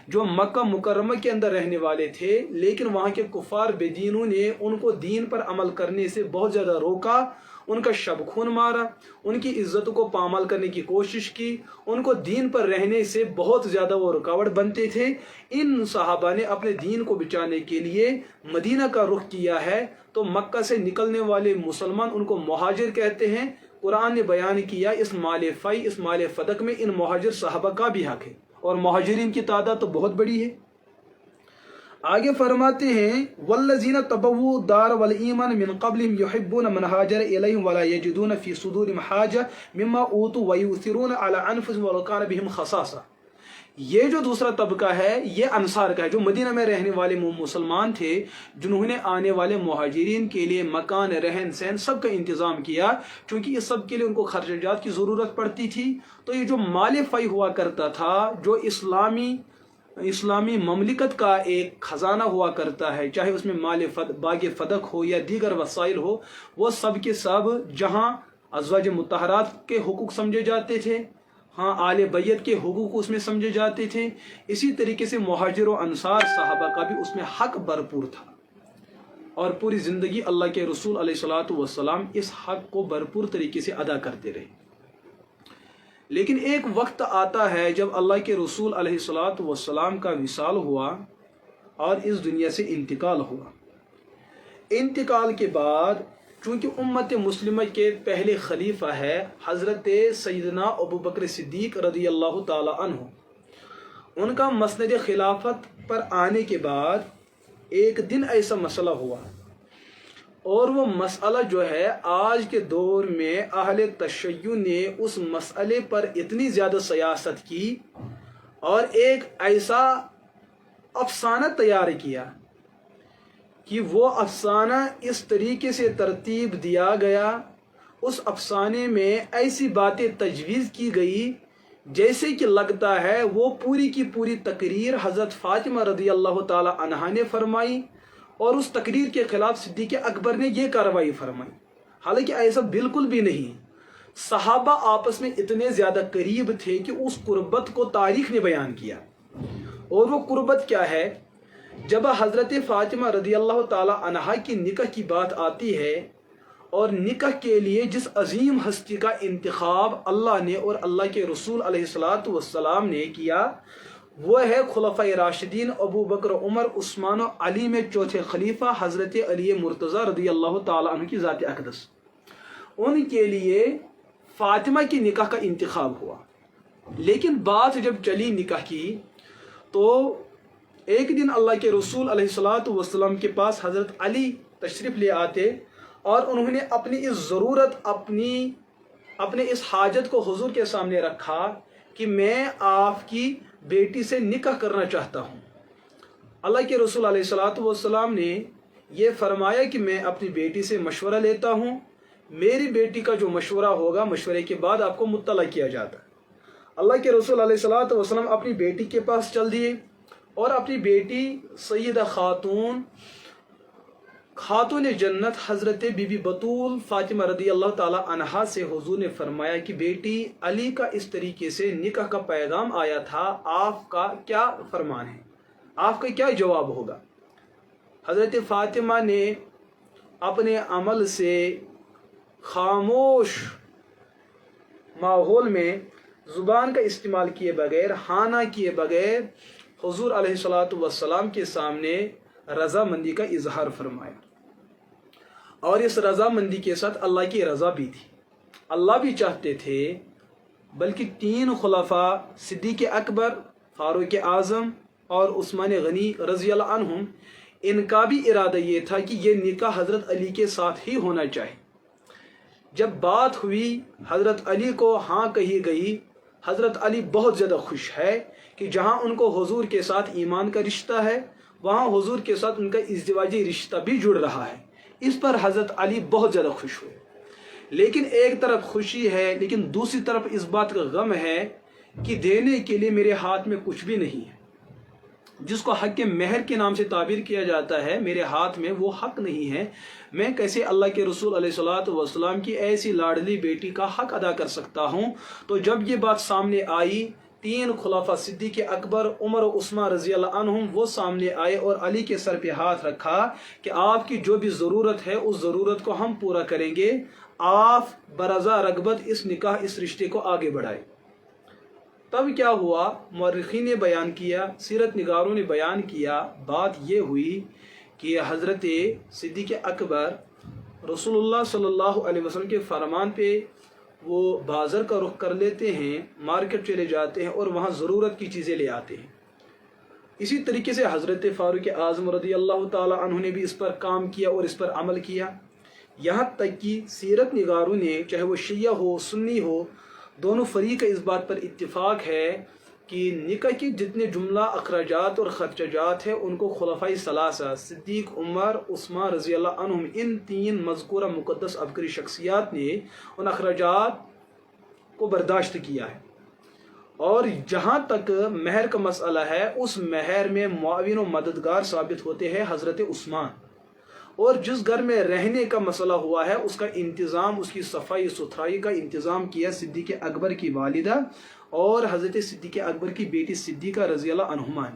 جو مکہ مکرمہ کے اندر رہنے والے تھے، لیکن وہاں کے کفار بے دینوں نے ان کو دین پر عمل کرنے سے بہت زیادہ روکا، ان کا شب خون مارا، ان کی عزت کو پامال کرنے کی کوشش کی، ان کو دین پر رہنے سے بہت زیادہ وہ رکاوٹ بنتے تھے۔ ان صحابہ نے اپنے دین کو بچانے کے لیے مدینہ کا رخ کیا ہے، تو مکہ سے نکلنے والے مسلمان ان کو مہاجر کہتے ہیں۔ قرآن نے بیان کیا اس مال فی، اس مال فدق میں ان مہاجر صحابہ کا بھی حق ہے، اور مہاجرین کی تعداد تو بہت بڑی ہے۔ آگے فرماتے ہیں والذین تبوؤا الدار والایمان من قبلہم یحبون من ہاجر الیہم ولا یجدون فی صدورہم حاجہ مما اوتوا ویؤثرون علی انفسہم ولو کان بہم خصاصہ۔ یہ جو دوسرا طبقہ ہے یہ انصار کا ہے، جو مدینہ میں رہنے والے مسلمان تھے، جنہوں نے آنے والے مہاجرین کے لیے مکان، رہن سہن سب کا انتظام کیا، چونکہ اس سب کے لیے ان کو خرچات کی ضرورت پڑتی تھی۔ تو یہ جو مال فی ہوا کرتا تھا، جو اسلامی مملکت کا ایک خزانہ ہوا کرتا ہے، چاہے اس میں باغ فدق ہو یا دیگر وسائل ہو، وہ سب کے سب جہاں ازواج مطہرات کے حقوق سمجھے جاتے تھے، ہاں آل بیت کے حقوق اس میں سمجھے جاتے تھے، اسی طریقے سے مہاجر و انصار صحابہ کا بھی اس میں حق بھرپور تھا، اور پوری زندگی اللہ کے رسول علیہ الصلوۃ والسلام اس حق کو بھرپور طریقے سے ادا کرتے رہے۔ لیکن ایک وقت آتا ہے جب اللہ کے رسول علیہ الصلوۃ والسلام کا وصال ہوا اور اس دنیا سے انتقال ہوا۔ انتقال کے بعد چونکہ امت مسلمہ کے پہلے خلیفہ ہے حضرت سیدنا ابوبکر صدیق رضی اللہ تعالی عنہ، ان کا مسند خلافت پر آنے کے بعد ایک دن ایسا مسئلہ ہوا، اور وہ مسئلہ جو ہے آج کے دور میں اہل تشیع نے اس مسئلے پر اتنی زیادہ سیاست کی اور ایک ایسا افسانہ تیار کیا کہ وہ افسانہ اس طریقے سے ترتیب دیا گیا، اس افسانے میں ایسی باتیں تجویز کی گئی جیسے کہ لگتا ہے وہ پوری کی پوری تقریر حضرت فاطمہ رضی اللہ تعالی عنہا نے فرمائی، اور اس تقریر کے خلاف صدیق اکبر نے یہ کارروائی فرمائی۔ حالانکہ ایسا بالکل بھی نہیں، صحابہ آپس میں اتنے زیادہ قریب تھے کہ اس قربت کو تاریخ نے بیان کیا، اور وہ قربت کیا ہے؟ جب حضرت فاطمہ رضی اللہ تعالی عنہا کی نکاح کی بات آتی ہے، اور نکاح کے لیے جس عظیم ہستی کا انتخاب اللہ نے اور اللہ کے رسول علیہ الصلوۃ والسلام نے کیا، وہ ہے خلفائے راشدین ابو بکر، عمر، عثمان و علی میں چوتھے خلیفہ حضرت علی مرتضیٰ رضی اللہ تعالی عنہ کی ذات اقدس۔ ان کے لیے فاطمہ کی نکاح کا انتخاب ہوا، لیکن بات جب چلی نکاح کی تو ایک دن اللہ کے رسول علیہ الصلوۃ والسلام کے پاس حضرت علی تشریف لے آتے، اور انہوں نے اپنی اس ضرورت، اپنے اس حاجت کو حضور کے سامنے رکھا کہ میں آپ کی بیٹی سے نکاح کرنا چاہتا ہوں۔ اللہ کے رسول علیہ الصلوۃ والسلام نے یہ فرمایا کہ میں اپنی بیٹی سے مشورہ لیتا ہوں، میری بیٹی کا جو مشورہ ہوگا مشورے کے بعد آپ کو مطلع کیا جاتا ہے۔ اللہ کے رسول علیہ الصلوۃ والسلام اپنی بیٹی کے پاس چل دیے، اور اپنی بیٹی سیدہ خاتون جنت حضرت بی بی بطول فاطمہ رضی اللہ تعالی عنہا سے حضور نے فرمایا کہ بیٹی علی کا اس طریقے سے نکاح کا پیغام آیا تھا، آپ کا کیا فرمان ہے، آپ کا کیا جواب ہوگا؟ حضرت فاطمہ نے اپنے عمل سے خاموش ماحول میں زبان کا استعمال کیے بغیر، ہاں نہ کیے بغیر حضور علیہ الصلوۃ والسلام کے سامنے رضامندی کا اظہار فرمایا، اور اس رضامندی کے ساتھ اللہ کی رضا بھی تھی۔ اللہ بھی چاہتے تھے، بلکہ تین خلفاء صدیق اکبر، فاروق اعظم اور عثمان غنی رضی اللہ عنہم، ان کا بھی ارادہ یہ تھا کہ یہ نکاح حضرت علی کے ساتھ ہی ہونا چاہیے۔ جب بات ہوئی، حضرت علی کو ہاں کہی گئی، حضرت علی بہت زیادہ خوش ہے کہ جہاں ان کو حضور کے ساتھ ایمان کا رشتہ ہے، وہاں حضور کے ساتھ ان کا ازدواجی رشتہ بھی جڑ رہا ہے۔ اس پر حضرت علی بہت زیادہ خوش ہوئے، لیکن ایک طرف خوشی ہے، لیکن دوسری طرف اس بات کا غم ہے کہ دینے کے لیے میرے ہاتھ میں کچھ بھی نہیں ہے۔ جس کو حق کے مہر کے نام سے تعبیر کیا جاتا ہے، میرے ہاتھ میں وہ حق نہیں ہے، میں کیسے اللہ کے رسول علیہ الصلوۃ والسلام کی ایسی لاڈلی بیٹی کا حق ادا کر سکتا ہوں؟ تو جب یہ بات سامنے آئی، تین خلفاء صدیق اکبر، عمر و عثمان رضی اللہ عنہم وہ سامنے آئے اور علی کے سر پہ ہاتھ رکھا کہ آپ کی جو بھی ضرورت ہے اس ضرورت کو ہم پورا کریں گے، آپ برضا رغبت اس نکاح، اس رشتے کو آگے بڑھائیں۔ تب کیا ہوا؟ مورخین نے بیان کیا، سیرت نگاروں نے بیان کیا، بات یہ ہوئی کہ حضرت صدیق اکبر رسول اللہ صلی اللہ علیہ وسلم کے فرمان پہ وہ بازار کا رخ کر لیتے ہیں، مارکیٹ چلے جاتے ہیں اور وہاں ضرورت کی چیزیں لے آتے ہیں۔ اسی طریقے سے حضرت فاروق اعظم رضی اللہ تعالی عنہ نے بھی اس پر کام کیا اور اس پر عمل کیا۔ یہاں تک کہ سیرت نگاروں نے، چاہے وہ شیعہ ہو سنی ہو، دونوں فریق کا اس بات پر اتفاق ہے کہ نکاح کی جتنے جملہ اخراجات اور خرچات ہیں ان کو خلفائے ثلاثہ صدیق، عمر، عثمان رضی اللہ عنہم، ان تین مذکورہ مقدس عبقری شخصیات نے ان اخراجات کو برداشت کیا ہے۔ اور جہاں تک مہر کا مسئلہ ہے، اس مہر میں معاون و مددگار ثابت ہوتے ہیں حضرت عثمان، اور جس گھر میں رہنے کا مسئلہ ہوا ہے اس کا انتظام، اس کی صفائی ستھرائی کا انتظام کیا صدیق اکبر کی والدہ اور حضرت صدیق اکبر کی بیٹی صدیقہ رضی اللہ عنہما۔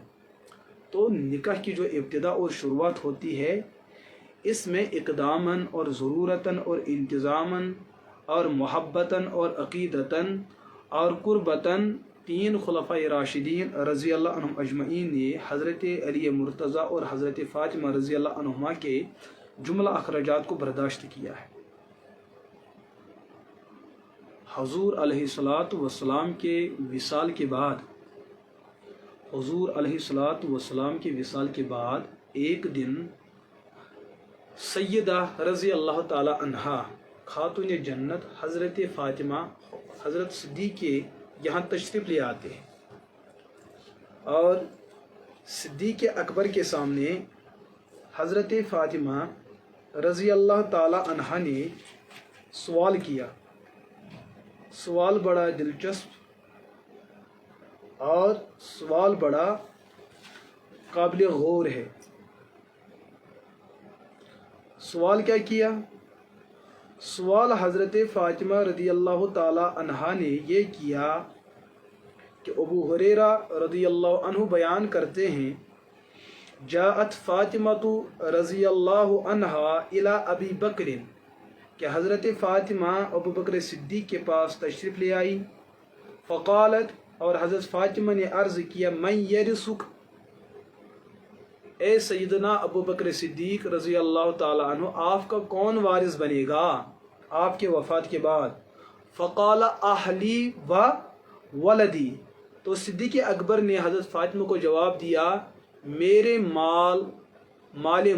تو نکاح کی جو ابتدا اور شروعات ہوتی ہے، اس میں اقداماً اور ضرورتاً اور انتظاماً اور محبتاً اور عقیدتاً اور قربتاً تین خلفائے راشدین رضی اللہ عنہم اجمعین نے حضرت علی مرتضیٰ اور حضرت فاطمہ رضی اللہ عنہما کے جملہ اخراجات کو برداشت کیا ہے۔ حضور علیہ الصلوۃ والسلام کے وصال کے بعد، ایک دن سیدہ رضی اللہ تعالی عنہا خاتون جنت حضرت فاطمہ حضرت صدیق کے یہاں تشریف لے آتے ہیں، اور صدیق اکبر کے سامنے حضرت فاطمہ رضی اللہ تعالی عنہا نے سوال کیا۔ سوال بڑا دلچسپ اور سوال بڑا قابل غور ہے۔ سوال کیا کیا؟ سوال حضرت فاطمہ رضی اللہ تعالی عنہا نے یہ کیا کہ ابو ہریرہ رضی اللہ عنہ بیان کرتے ہیں، جاءت فاطمہ رضی اللہ عنہا الی ابی بکر، کہ حضرت فاطمہ ابو بکر صدیق کے پاس تشریف لے آئی۔ فقالت، اور حضرت فاطمہ نے عرض کیا، من یرثک، اے سیدنا ابو بکر صدیق رضی اللہ تعالی عنہ، آپ کا کون وارث بنے گا آپ کے وفات کے بعد؟ فقال اہلی و ولدی، تو صدیق اکبر نے حضرت فاطمہ کو جواب دیا، میرے مال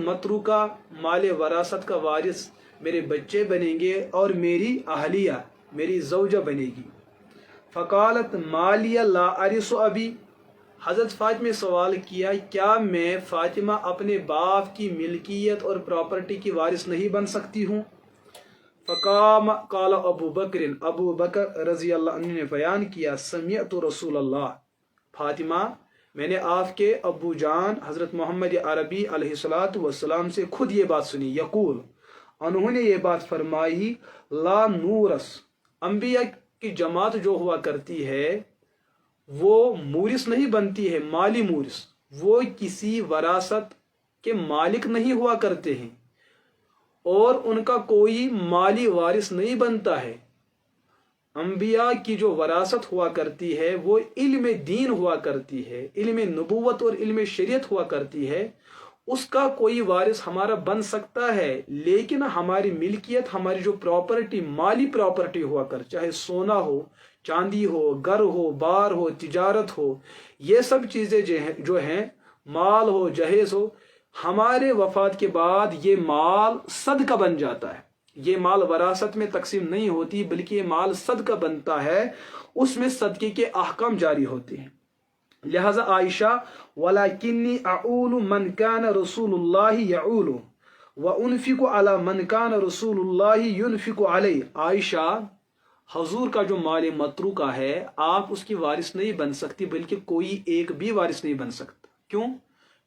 متروکہ، مال وراثت کا وارث میرے بچے بنیں گے اور میری اہلیہ، میری زوجہ بنے گی۔ فقالت مالی لا ارث ابی، حضرت فاطمہ نے سوال کیا، کیا میں فاطمہ اپنے باپ کی ملکیت اور پراپرٹی کی وارث نہیں بن سکتی ہوں؟ قال ابو بکر رضی اللہ عنہ نے بیان کیا، سمعت رسول اللہ، فاطمہ میں نے آپ کے ابو جان حضرت محمد عربی علیہ الصلوۃ والسلام سے خود یہ بات سنی، یقول، انہوں نے یہ بات فرمائی، لا نورث، انبیاء کی جماعت جو ہوا کرتی ہے وہ مورث نہیں بنتی ہے، مالی مورث، وہ کسی وراثت کے مالک نہیں ہوا کرتے ہیں اور ان کا کوئی مالی وارث نہیں بنتا ہے۔ انبیاء کی جو وراثت ہوا کرتی ہے وہ علم دین ہوا کرتی ہے، علم نبوت اور علم شریعت ہوا کرتی ہے، اس کا کوئی وارث ہمارا بن سکتا ہے، لیکن ہماری ملکیت، ہماری جو پراپرٹی، مالی پراپرٹی ہوا کر، چاہے سونا ہو، چاندی ہو، گھر ہو، بار ہو، تجارت ہو، یہ سب چیزیں جو ہیں، مال ہو، جہیز ہو، ہمارے وفات کے بعد یہ مال صدقہ بن جاتا ہے۔ یہ مال وراثت میں تقسیم نہیں ہوتی بلکہ یہ مال صدقہ بنتا ہے، اس میں صدقے کے احکام جاری ہوتے ہیں۔ لہذا عائشہ، وَلَكِنِّي أَعُولُ مَنْ كَانَ رَسُولُ اللَّهِ يَعُولُ وَأُنْفِقُ عَلَى مَنْ كَانَ رَسُولُ اللَّهِ يُنْفِقُ عَلَيْهِ، عائشہ، حضور کا جو مال متروکہ ہے آپ اس کی وارث نہیں بن سکتی، بلکہ کوئی ایک بھی وارث نہیں بن سکتا۔ क्यों?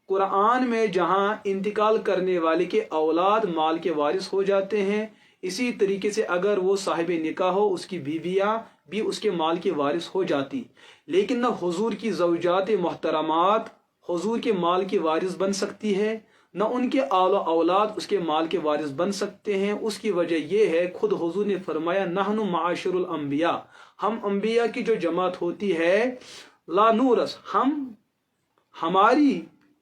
कुरान में जहां इंतकाल करने वाले के औलाद माल के वारिस हो जाते हैं, इसी तरीके से अगर वो साहिब निकाह हो, उसकी बीवियां भी उसके माल के वारिस हो जाती। लेकिन न हुजूर की ज़ौजात मोहतरमात हुजूर के माल के वारिस बन सकती है, न उनके औलाद उसके माल के वारिस बन सकते हैं। उसकी वजह यह है, खुद हुजूर ने फरमाया, नहनु माशरुल अंबिया, हम अंबिया की जो जमात होती है, ला नूरस, हमारी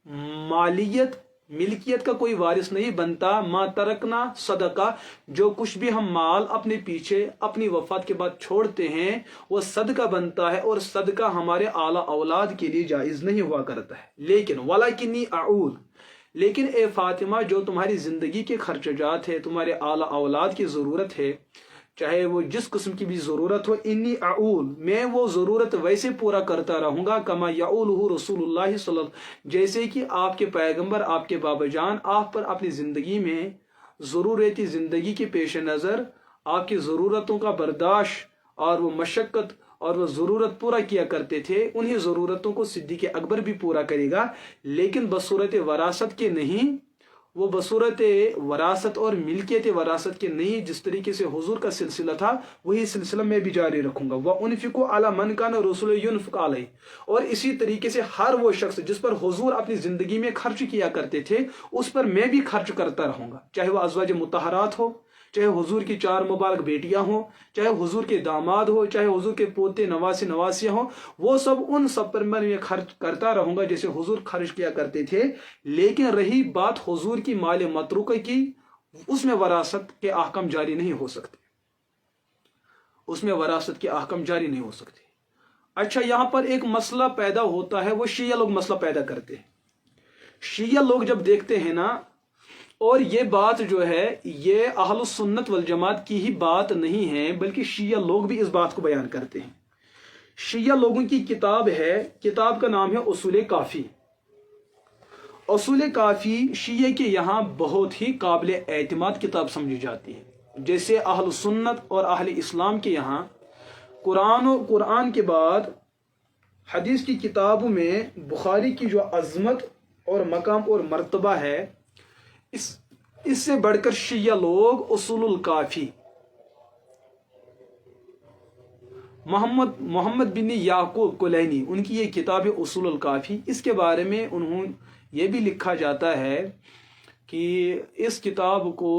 मालियत मिल्कियत का कोई वारिस नहीं बनता। माँ तरकना सदका, जो कुछ भी हम माल अपने पीछे अपनी वफात के बाद छोड़ते हैं वो सदका बनता है, और सदका हमारे आला औलाद के लिए जायज़ नहीं हुआ करता है। लेकिन वलाकिन्नी अऊल, लेकिन ए फातिमा, जो तुम्हारी ज़िंदगी के खर्चात है, तुम्हारे आला औलाद की ज़रूरत है, चाहे वो जिस किस्म की भी ज़रूरत हो, इन्नी अऊल, मैं वो ज़रूरत वैसे पूरा करता रहूँगा, कमा यऊलहु रसूलुल्लाह सल्लल्लाहु, जैसे कि आपके पैगंबर, आपके बाबा जान आप पर अपनी ज़िंदगी में ज़रूरती ज़िंदगी के पेश नज़र आपकी ज़रूरतों का बर्दाश्त और वो मशक्क़त और वो ज़रूरत पूरा किया करते थे, उन्हीं ज़रूरतों को सिद्दीक़ अकबर भी पूरा करेगा, लेकिन बसूरत वरासत के नहीं, वो बसूरत वरासत और मिल्कियत वरासत के नहीं। जिस तरीके से हुजूर का सिलसिला था वही सिलसिला मैं भी जारी रखूंगा। वह उनफिकु अला मन कान रसूल युनफिक अलैहि, और इसी तरीके से हर वो शख्स जिस पर हुजूर अपनी ज़िंदगी में खर्च किया करते थे, उस पर मैं भी खर्च करता रहूंगा, चाहे वह अज़वाज मुतहरात हो, चाहे हुजूर की 4 मुबारक बेटियां हो, चाहे हुजूर के दामाद हो, चाहे हुजूर के पोते नवासियां हो, वो सब उन सब पर मैं खर्च करता रहूंगा जैसे हुजूर खर्च किया करते थे। लेकिन रही बात हुजूर की माल मतरूका की, उसमें वरासत के अहकाम जारी नहीं हो सकते, उसमें वरासत के अहकाम जारी नहीं हो सकते। अच्छा, यहां पर एक मसला पैदा होता है, वो शिया लोग मसला पैदा करते हैं। शिया लोग जब देखते हैं ना, और ये बात जो है ये अहलुस सुन्नत वल जमात की ही बात नहीं है, बल्कि शिया लोग भी इस बात को बयान करते हैं। शिया लोगों की किताब है, किताब का नाम है उसूल काफ़ी। उसूल काफ़ी शिया के यहाँ बहुत ही काबिल एतमाद किताब समझी जाती है। जैसे अहलुस सुन्नत और अहले इस्लाम के यहाँ कुरान के बाद हदीस की किताबों में बुखारी की जो अजमत और मकाम और मर्तबा है, इससे बढ़कर शिया लोग उसूलुल काफ़ी, मोहम्मद बिन याकूब कुलैनी, उनकी ये किताब है उसूलुल काफ़ी, इसके बारे में उन्होंने ये भी लिखा जाता है कि इस किताब को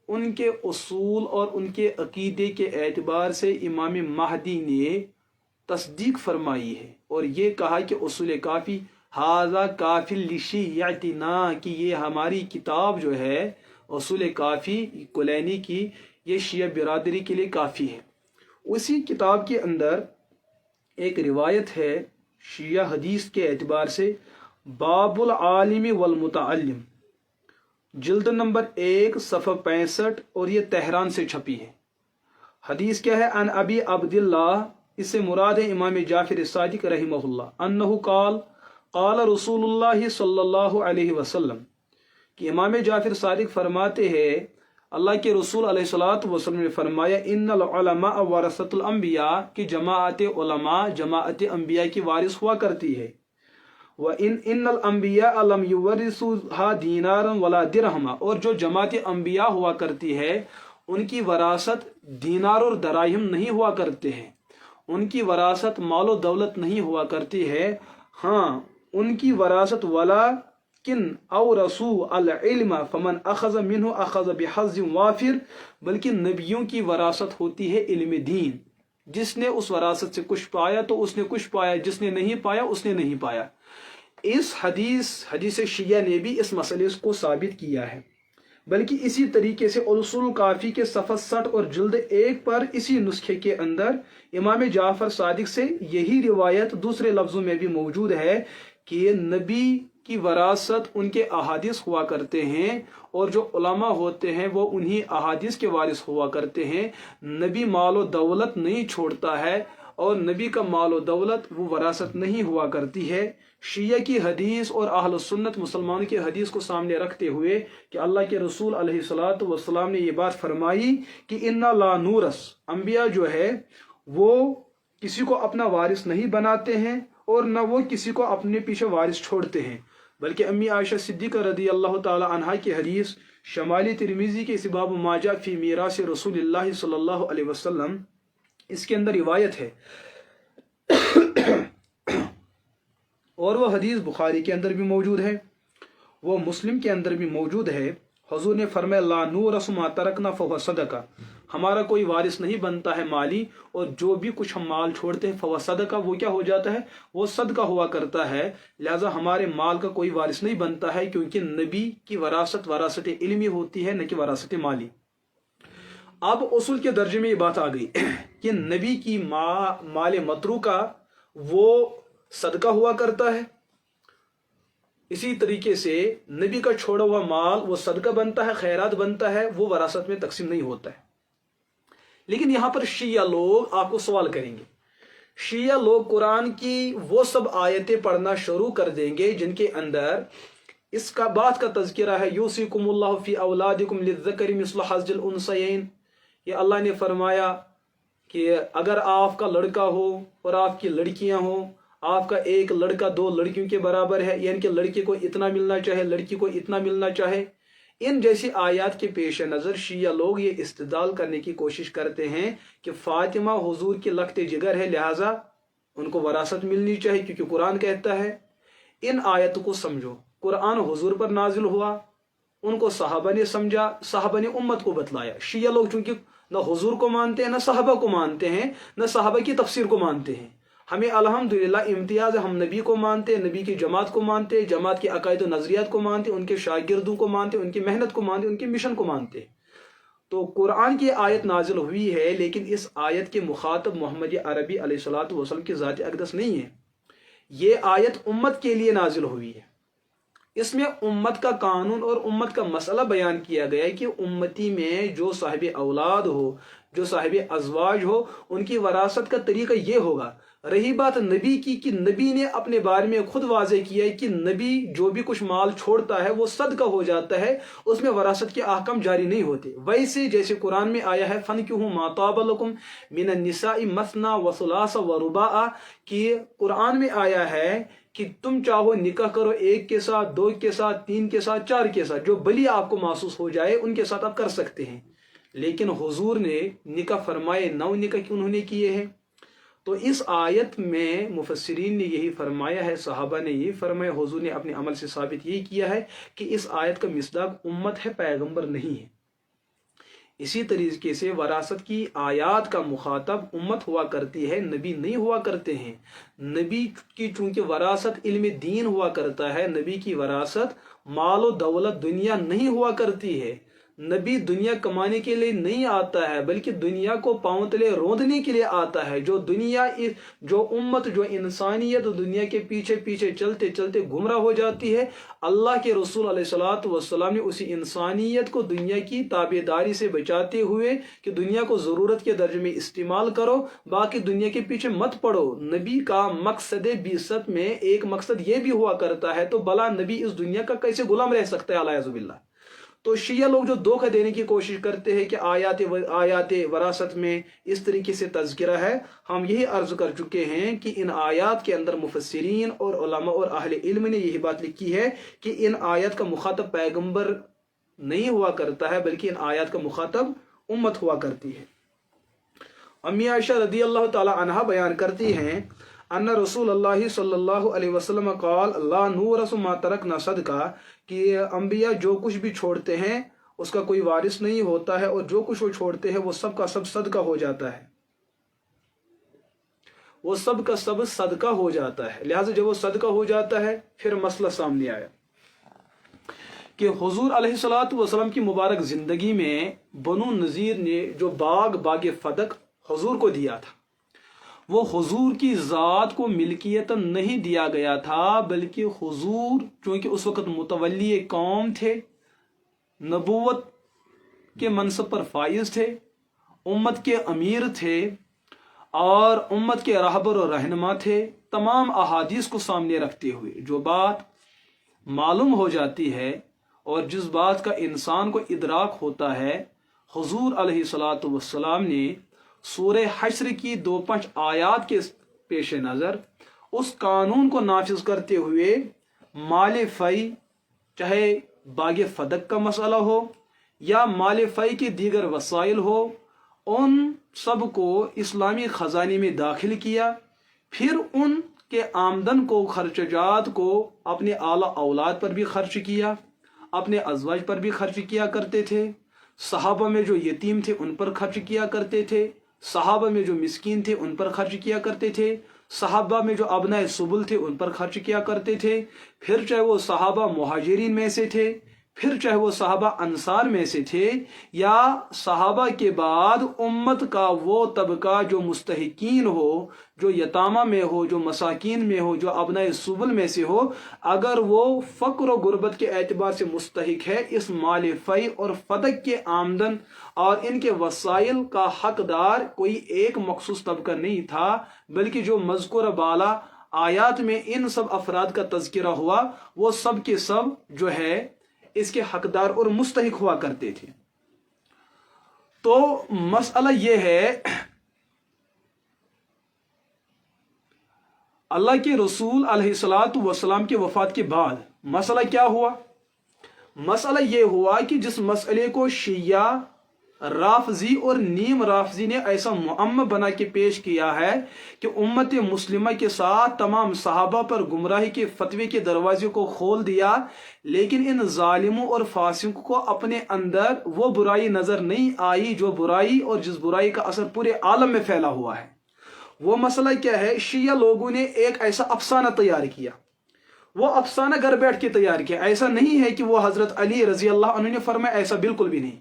उनके उसूल और उनके अकीदे के एतबार से इमाम महदी ने तस्दीक फरमाई है, और ये कहा कि उसूल काफ़ी हाजा काफिल लिशियतिना, कि ये हमारी किताब जो है उसूल काफ़ी कुलैनी की, ये शिया बिरादरी के लिए काफ़ी है। उसी किताब के अंदर एक रिवायत है शिया हदीस के एतबार से, बाबुल आलिम वल मुतअल्लिम, जिल्द नंबर 1 सफ़ा 65, और ये तेहरान से छपी है। हदीस क्या है? अन अबी अब्दुल्लाह, इससे मुराद है इमाम जाफर सादिक रहिमहुल्लाह, अन्नहु क़ाल रसूलुल्लाह सल्लल्लाहु अलैहि वसल्लम, कि इमाम जाफर सादिक फरमाते हैं अल्लाह के रसूल अलैहिस्सलातु वस्सलाम ने फरमाया, इन्नल उलमा वरसतुल अंबिया, की जमाअत उलमा जमाअत अंबिया की वारिस हुआ करती है। व इन्नल अंबिया लम युवरिसुहा दीनारन वला दिरहमा, और जो जमाअत अंबिया हुआ करती है उनकी वरासत दीनार और दराहिम नहीं हुआ करते हैं, उनकी वरासत मालो दौलत नहीं हुआ करती है। हाँ, उनकी वरासत वाला किन औ रसू अल इल्म फमन अखज़ मिन्हु अखज़ बिहज़्ज़िन वाफिर, बल्कि नबियों की वरासत होती है इल्म दीन, जिसने उस वरासत से कुछ पाया तो उसने कुछ पाया, जिसने नहीं पाया उसने नहीं पाया। इस हदीस शिया ने भी इस मसले को साबित किया है। बल्कि इसी तरीके से उसूल काफ़ी के सफ़ा 60 और जिल्द 1 पर इसी नुस्खे के अंदर इमाम जाफर सादिक से यही रिवायत दूसरे लफ्ज़ों में भी मौजूद है कि नबी की वरासत उनके अहादीस हुआ करते हैं, और जो उलमा होते हैं वो उन्हीं अहादीस के वारिस हुआ करते हैं। नबी मालो दौलत नहीं छोड़ता है, और नबी का मालो दौलत वो वरासत नहीं हुआ करती है। शिया की हदीस और अहल सुन्नत मुसलमानों की हदीस को सामने रखते हुए कि अल्लाह के रसूल अलैहिस्सलातु वस्सलाम ने ये बात फरमाई कि इन्ना ला नूरस, अंबिया जो है वो किसी को अपना वारिस नहीं बनाते हैं, اور نہ وہ کسی کو اپنے پیچھے وارث چھوڑتے ہیں، بلکہ امی عائشہ صدیقہ رضی اللہ تعالی عنہا کی حدیث شمالی ترمیزی کے باب ما جاء فی میراث رسول اللہ صلی اللہ علیہ وسلم، اس کے اندر روایت ہے اور وہ حدیث بخاری کے اندر بھی موجود ہے، وہ مسلم کے اندر بھی موجود ہے۔ حضور نے فرمایا لا نورث ما ترکنا فهو صدقہ، ہمارا کوئی وارث نہیں بنتا ہے مالی، اور جو بھی کچھ ہم مال چھوڑتے ہیں فهو صدقہ، وہ کیا ہو جاتا ہے؟ وہ صدقہ ہوا کرتا ہے۔ لہذا ہمارے مال کا کوئی وارث نہیں بنتا ہے، کیونکہ نبی کی وراثت علمی ہوتی ہے، نہ کہ وراثت مالی۔ اب اصول کے درجے میں یہ بات آ گئی کہ نبی کی مال متروکہ وہ صدقہ ہوا کرتا ہے، اسی طریقے سے نبی کا چھوڑا ہوا مال وہ صدقہ بنتا ہے، خیرات بنتا ہے، وہ وراثت میں تقسیم نہیں ہوتا ہے۔ لیکن یہاں پر شیعہ لوگ آپ کو سوال کریں گے، شیعہ لوگ قرآن کی وہ سب آیتیں پڑھنا شروع کر دیں گے جن کے اندر اس کا بات کا تذکرہ ہے یوصیکم اللہ فی اولادکم للذکر مثل حظ الانثیین، یہ اللہ نے فرمایا کہ اگر آپ کا لڑکا ہو اور آپ کی لڑکیاں ہوں، آپ کا ایک لڑکا دو لڑکیوں کے برابر ہے، یعنی کہ لڑکی کو اتنا ملنا چاہے، لڑکی کو اتنا ملنا چاہے۔ ان جیسی آیات کے پیش نظر شیعہ لوگ یہ استدلال کرنے کی کوشش کرتے ہیں کہ فاطمہ حضور کی لخت جگر ہے، لہٰذا ان کو وراثت ملنی چاہیے، کیونکہ قرآن کہتا ہے۔ ان آیتوں کو سمجھو، قرآن حضور پر نازل ہوا، ان کو صحابہ نے سمجھا، صحابہ نے امت کو بتلایا۔ شیعہ لوگ چونکہ نہ حضور کو مانتے ہیں، نہ صحابہ کو مانتے ہیں، نہ صحابہ کی تفسیر کو مانتے ہیں۔ ہمیں الحمدللہ امتیاز ہے، ہم نبی کو مانتے ہیں، نبی کی جماعت کو مانتے ہیں، جماعت کے عقائد و نظریات کو مانتے ہیں، ان کے شاگردوں کو مانتے ہیں، ان کی محنت کو مانتے ہیں، ان کے مشن کو مانتے ہیں۔ تو قرآن کی آیت نازل ہوئی ہے، لیکن اس آیت کے مخاطب محمد عربی علیہ الصلوۃ والسلام کی ذات اقدس نہیں ہے۔ یہ آیت امت کے لیے نازل ہوئی ہے، اس میں امت کا قانون اور امت کا مسئلہ بیان کیا گیا ہے کہ امتی میں جو صاحب اولاد ہو، جو صاحب ازواج ہو، ان کی وراثت کا طریقہ یہ ہوگا۔ رہی بات نبی کی کہ نبی نے اپنے بارے میں خود واضح کیا ہے کہ نبی جو بھی کچھ مال چھوڑتا ہے وہ صدقہ ہو جاتا ہے، اس میں وراثت کے احکام جاری نہیں ہوتے۔ ویسے جیسے قرآن میں آیا ہے فَانْكِحُوا مَا طَابَ لَكُم مِّنَ النِّسَاءِ مَثْنَىٰ وَثُلَاثَ وَرُبَاعَ، کہ قرآن میں آیا ہے کہ تم چاہو نکاح کرو ایک کے ساتھ، دو کے ساتھ، تین کے ساتھ، چار کے ساتھ، جو بلی آپ کو محسوس ہو جائے ان کے ساتھ آپ کر سکتے ہیں۔ لیکن حضور نے نکاح فرمائے 9 نکاح انہوں نے کیے ہیں۔ تو اس آیت میں مفسرین نے یہی فرمایا ہے، صحابہ نے یہی فرمایا، حضور نے اپنے عمل سے ثابت یہی کیا ہے کہ اس آیت کا مصداق امت ہے، پیغمبر نہیں ہے۔ اسی طریقے سے وراثت کی آیات کا مخاطب امت ہوا کرتی ہے، نبی نہیں ہوا کرتے ہیں۔ نبی کی چونکہ وراثت علم دین ہوا کرتا ہے، نبی کی وراثت مال و دولت دنیا نہیں ہوا کرتی ہے۔ نبی دنیا کمانے کے لیے نہیں آتا ہے، بلکہ دنیا کو پاؤں تلے روندنے کے لیے آتا ہے۔ جو امت، جو انسانیت دنیا کے پیچھے پیچھے چلتے چلتے گمراہ ہو جاتی ہے، اللہ کے رسول علیہ الصلوۃ والسلام نے اسی انسانیت کو دنیا کی تابع داری سے بچاتے ہوئے کہ دنیا کو ضرورت کے درجے میں استعمال کرو، باقی دنیا کے پیچھے مت پڑو۔ نبی کا مقصد بعثت میں ایک مقصد یہ بھی ہوا کرتا ہے، تو بلا نبی اس دنیا کا کیسے غلام رہ سکتا ہے؟ اعوذ باللہ۔ تو شیعہ لوگ جو دھوکہ دینے کی کوشش کرتے ہیں کہ آیات وراثت میں اس طریقے سے تذکرہ ہے، ہم یہی عرض کر چکے ہیں کہ ان آیات کے اندر مفسرین اور علماء اور اہل علم نے یہی بات لکھی ہے کہ ان آیات کا مخاطب پیغمبر نہیں ہوا کرتا ہے، بلکہ ان آیات کا مخاطب امت ہوا کرتی ہے۔ امی عائشہ رضی اللہ تعالی عنہا بیان کرتی ہیں ان رسول اللہ صلی اللہ علیہ وسلم قال لا نورث ما ترکنا صدقہ، کہ انبیاء جو کچھ بھی چھوڑتے ہیں اس کا کوئی وارث نہیں ہوتا ہے، اور جو کچھ وہ چھوڑتے ہیں وہ سب کا سب صدقہ ہو جاتا ہے، وہ سب کا سب صدقہ ہو جاتا ہے۔ لہٰذا جب وہ صدقہ ہو جاتا ہے پھر مسئلہ سامنے آیا کہ حضور علیہ الصلوۃ والسلام کی مبارک زندگی میں بنو نذیر نے جو باغ فدق حضور کو دیا تھا، وہ حضور کی ذات کو ملکیت نہیں دیا گیا تھا، بلکہ حضور چونکہ اس وقت متولی قوم تھے، نبوت کے منصب پر فائز تھے، امت کے امیر تھے اور امت کے رہبر و رہنما تھے، تمام احادیث کو سامنے رکھتے ہوئے جو بات معلوم ہو جاتی ہے اور جس بات کا انسان کو ادراک ہوتا ہے، حضور علیہ الصلوۃ والسلام نے سورہ حشر کی 2-5 آیات کے پیش نظر उस कानून को नाफिज करते हुए माल फ़ई, चाहे बाग फदक का मसला हो या माल फ़ई के दीगर वसाइल हो, उन सब को इस्लामी ख़जाने में दाखिल किया। फिर उनके आमदन को, खर्चजात को अपने आला औलाद पर भी खर्च किया, अपने अज़वाज पर भी खर्च किया करते थे। सहाबा में जो यतीम थे उन पर खर्च किया करते थे, सहाबा में जो मिस्कीन थे उन पर खर्च किया करते थे, सहाबा में जो अबनाए सुबुल थे उन पर खर्च किया करते थे। फिर चाहे वो सहाबा मुहाजिरीन में से थे, फिर चाहे वो सहाबा अंसार में से थे, या सहाबा के बाद उम्मत का वो तबका जो मुस्तहिकीन हो, जो यतामा में हो, जो मसाकीन में हो, जो अबनाए सुबुल में से हो, अगर वो फ़क्र और गुर्बत के एतबार से मुस्तहिक है, इस माल फ़ई और फदक के आमदन और इनके वसाइल का हकदार कोई एक मखसूस तबका नहीं था, बल्कि जो मज़कूर बाला आयात में इन सब अफराद का तज़किरा हुआ, वो सब के सब जो है इसके हकदार और मुस्तहिक हुआ करते थे। तो मसला यह है, अल्लाह के रसूल अलैहिस्सलातु वस्सलाम के वफात के बाद मसला क्या हुआ? मसला यह हुआ कि जिस मसले को शिया, राफजी और नीम राफजी ने ऐसा मुअम्मा बना के पेश किया है कि उम्मत मुस्लिमा के साथ तमाम सहाबा पर गुमराही के फतवे के दरवाजे को खोल दिया, लेकिन इन जालिमों और फासिकों को अपने अंदर वो बुराई नजर नहीं आई जो बुराई और जिस बुराई का असर पूरे आलम में फैला हुआ है। वो मसला क्या है? शिया लोगों ने एक ऐसा अफसाना तैयार किया, वो अफसाना घर बैठ के तैयार किया। ऐसा नहीं है कि वो हजरत अली रजी अल्लाह अन्हु ने फरमाया, ऐसा बिल्कुल भी नहीं।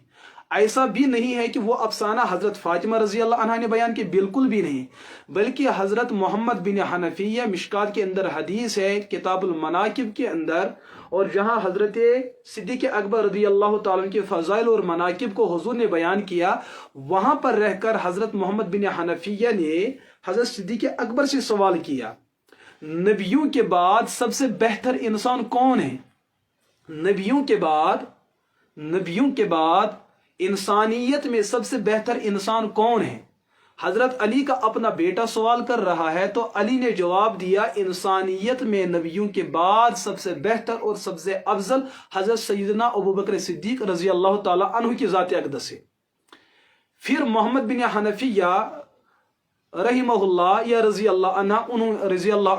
ऐसा भी नहीं है कि वो अफसाना हजरत फातिमा रजी अल्लाह अन्हा ने बयान की, बिल्कुल भी नहीं। बल्कि हजरत मोहम्मद बिन हनफिया मिशकात के अंदर हदीस है, किताबुल मनाकिब के अंदर, और जहां हजरत सिद्दीक़ अकबर रजी अल्लाह तआला के फजाइल और मनाकिब को हुजूर ने बयान किया, वहां पर रहकर हजरत मोहम्मद बिन हनफिया ने हजरत सिद्दीक़ अकबर से सवाल किया, नबियों के बाद सबसे बेहतर इंसान कौन है? नबियों के बाद इंसानियत में सबसे बेहतर इंसान कौन है? हजरत अली का अपना बेटा सवाल कर रहा है, तो अली ने जवाब दिया, इंसानियत में नबियों के बाद सबसे बेहतर और सबसे अफजल हजरत सैयदना अबू बकर सिद्दीक रजी अल्लाह ताला अन्हु की ज़ात अक़दस है। फिर मोहम्मद बिन हनफिया रहिमहुल्लाह या रजी अल्लाह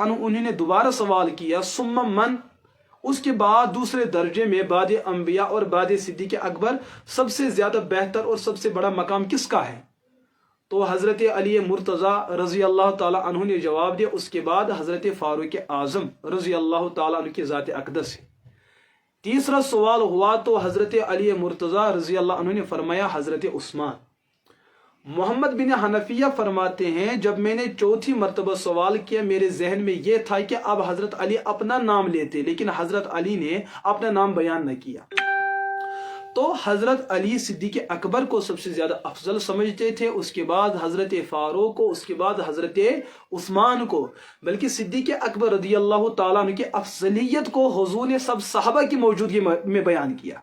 अन्हु उन्होंने दोबारा सवाल किया, सुम्मा मन, उसके बाद दूसरे दर्जे में बाद अंबिया और बाद सिद्दीक़ अकबर सबसे ज्यादा बेहतर और सबसे बड़ा मकाम किसका है? तो हजरत अली मुर्तज़ा रजी अल्लाह ताला अन्हु ने जवाब दिया, उसके बाद हजरत फारूक आजम रजी अल्लाह ताला अन्हु की ज़ात अक़दस है। तीसरा सवाल हुआ तो हजरत अली मुर्तज़ा रजी अल्लाह अन्हु ने फरमाया, हजरत उस्मान। मोहम्मद बिन हनफिया फरमाते हैं, जब मैंने चौथी मरतबा सवाल किया, मेरे जहन में यह था कि अब हजरत अली अपना नाम लेते, लेकिन हजरत अली ने अपना नाम बयान न किया। तो हजरत अली सिद्दीक़ अकबर को सबसे ज्यादा अफजल समझते थे, उसके बाद हजरत फारूक को, उसके बाद हजरत उस्मान को। बल्कि सिद्दीक़ अकबर रदी अल्लाह ताला अन्हु की अफजलियत को हुजूर ने सब सहाबा की मौजूदगी में बयान किया।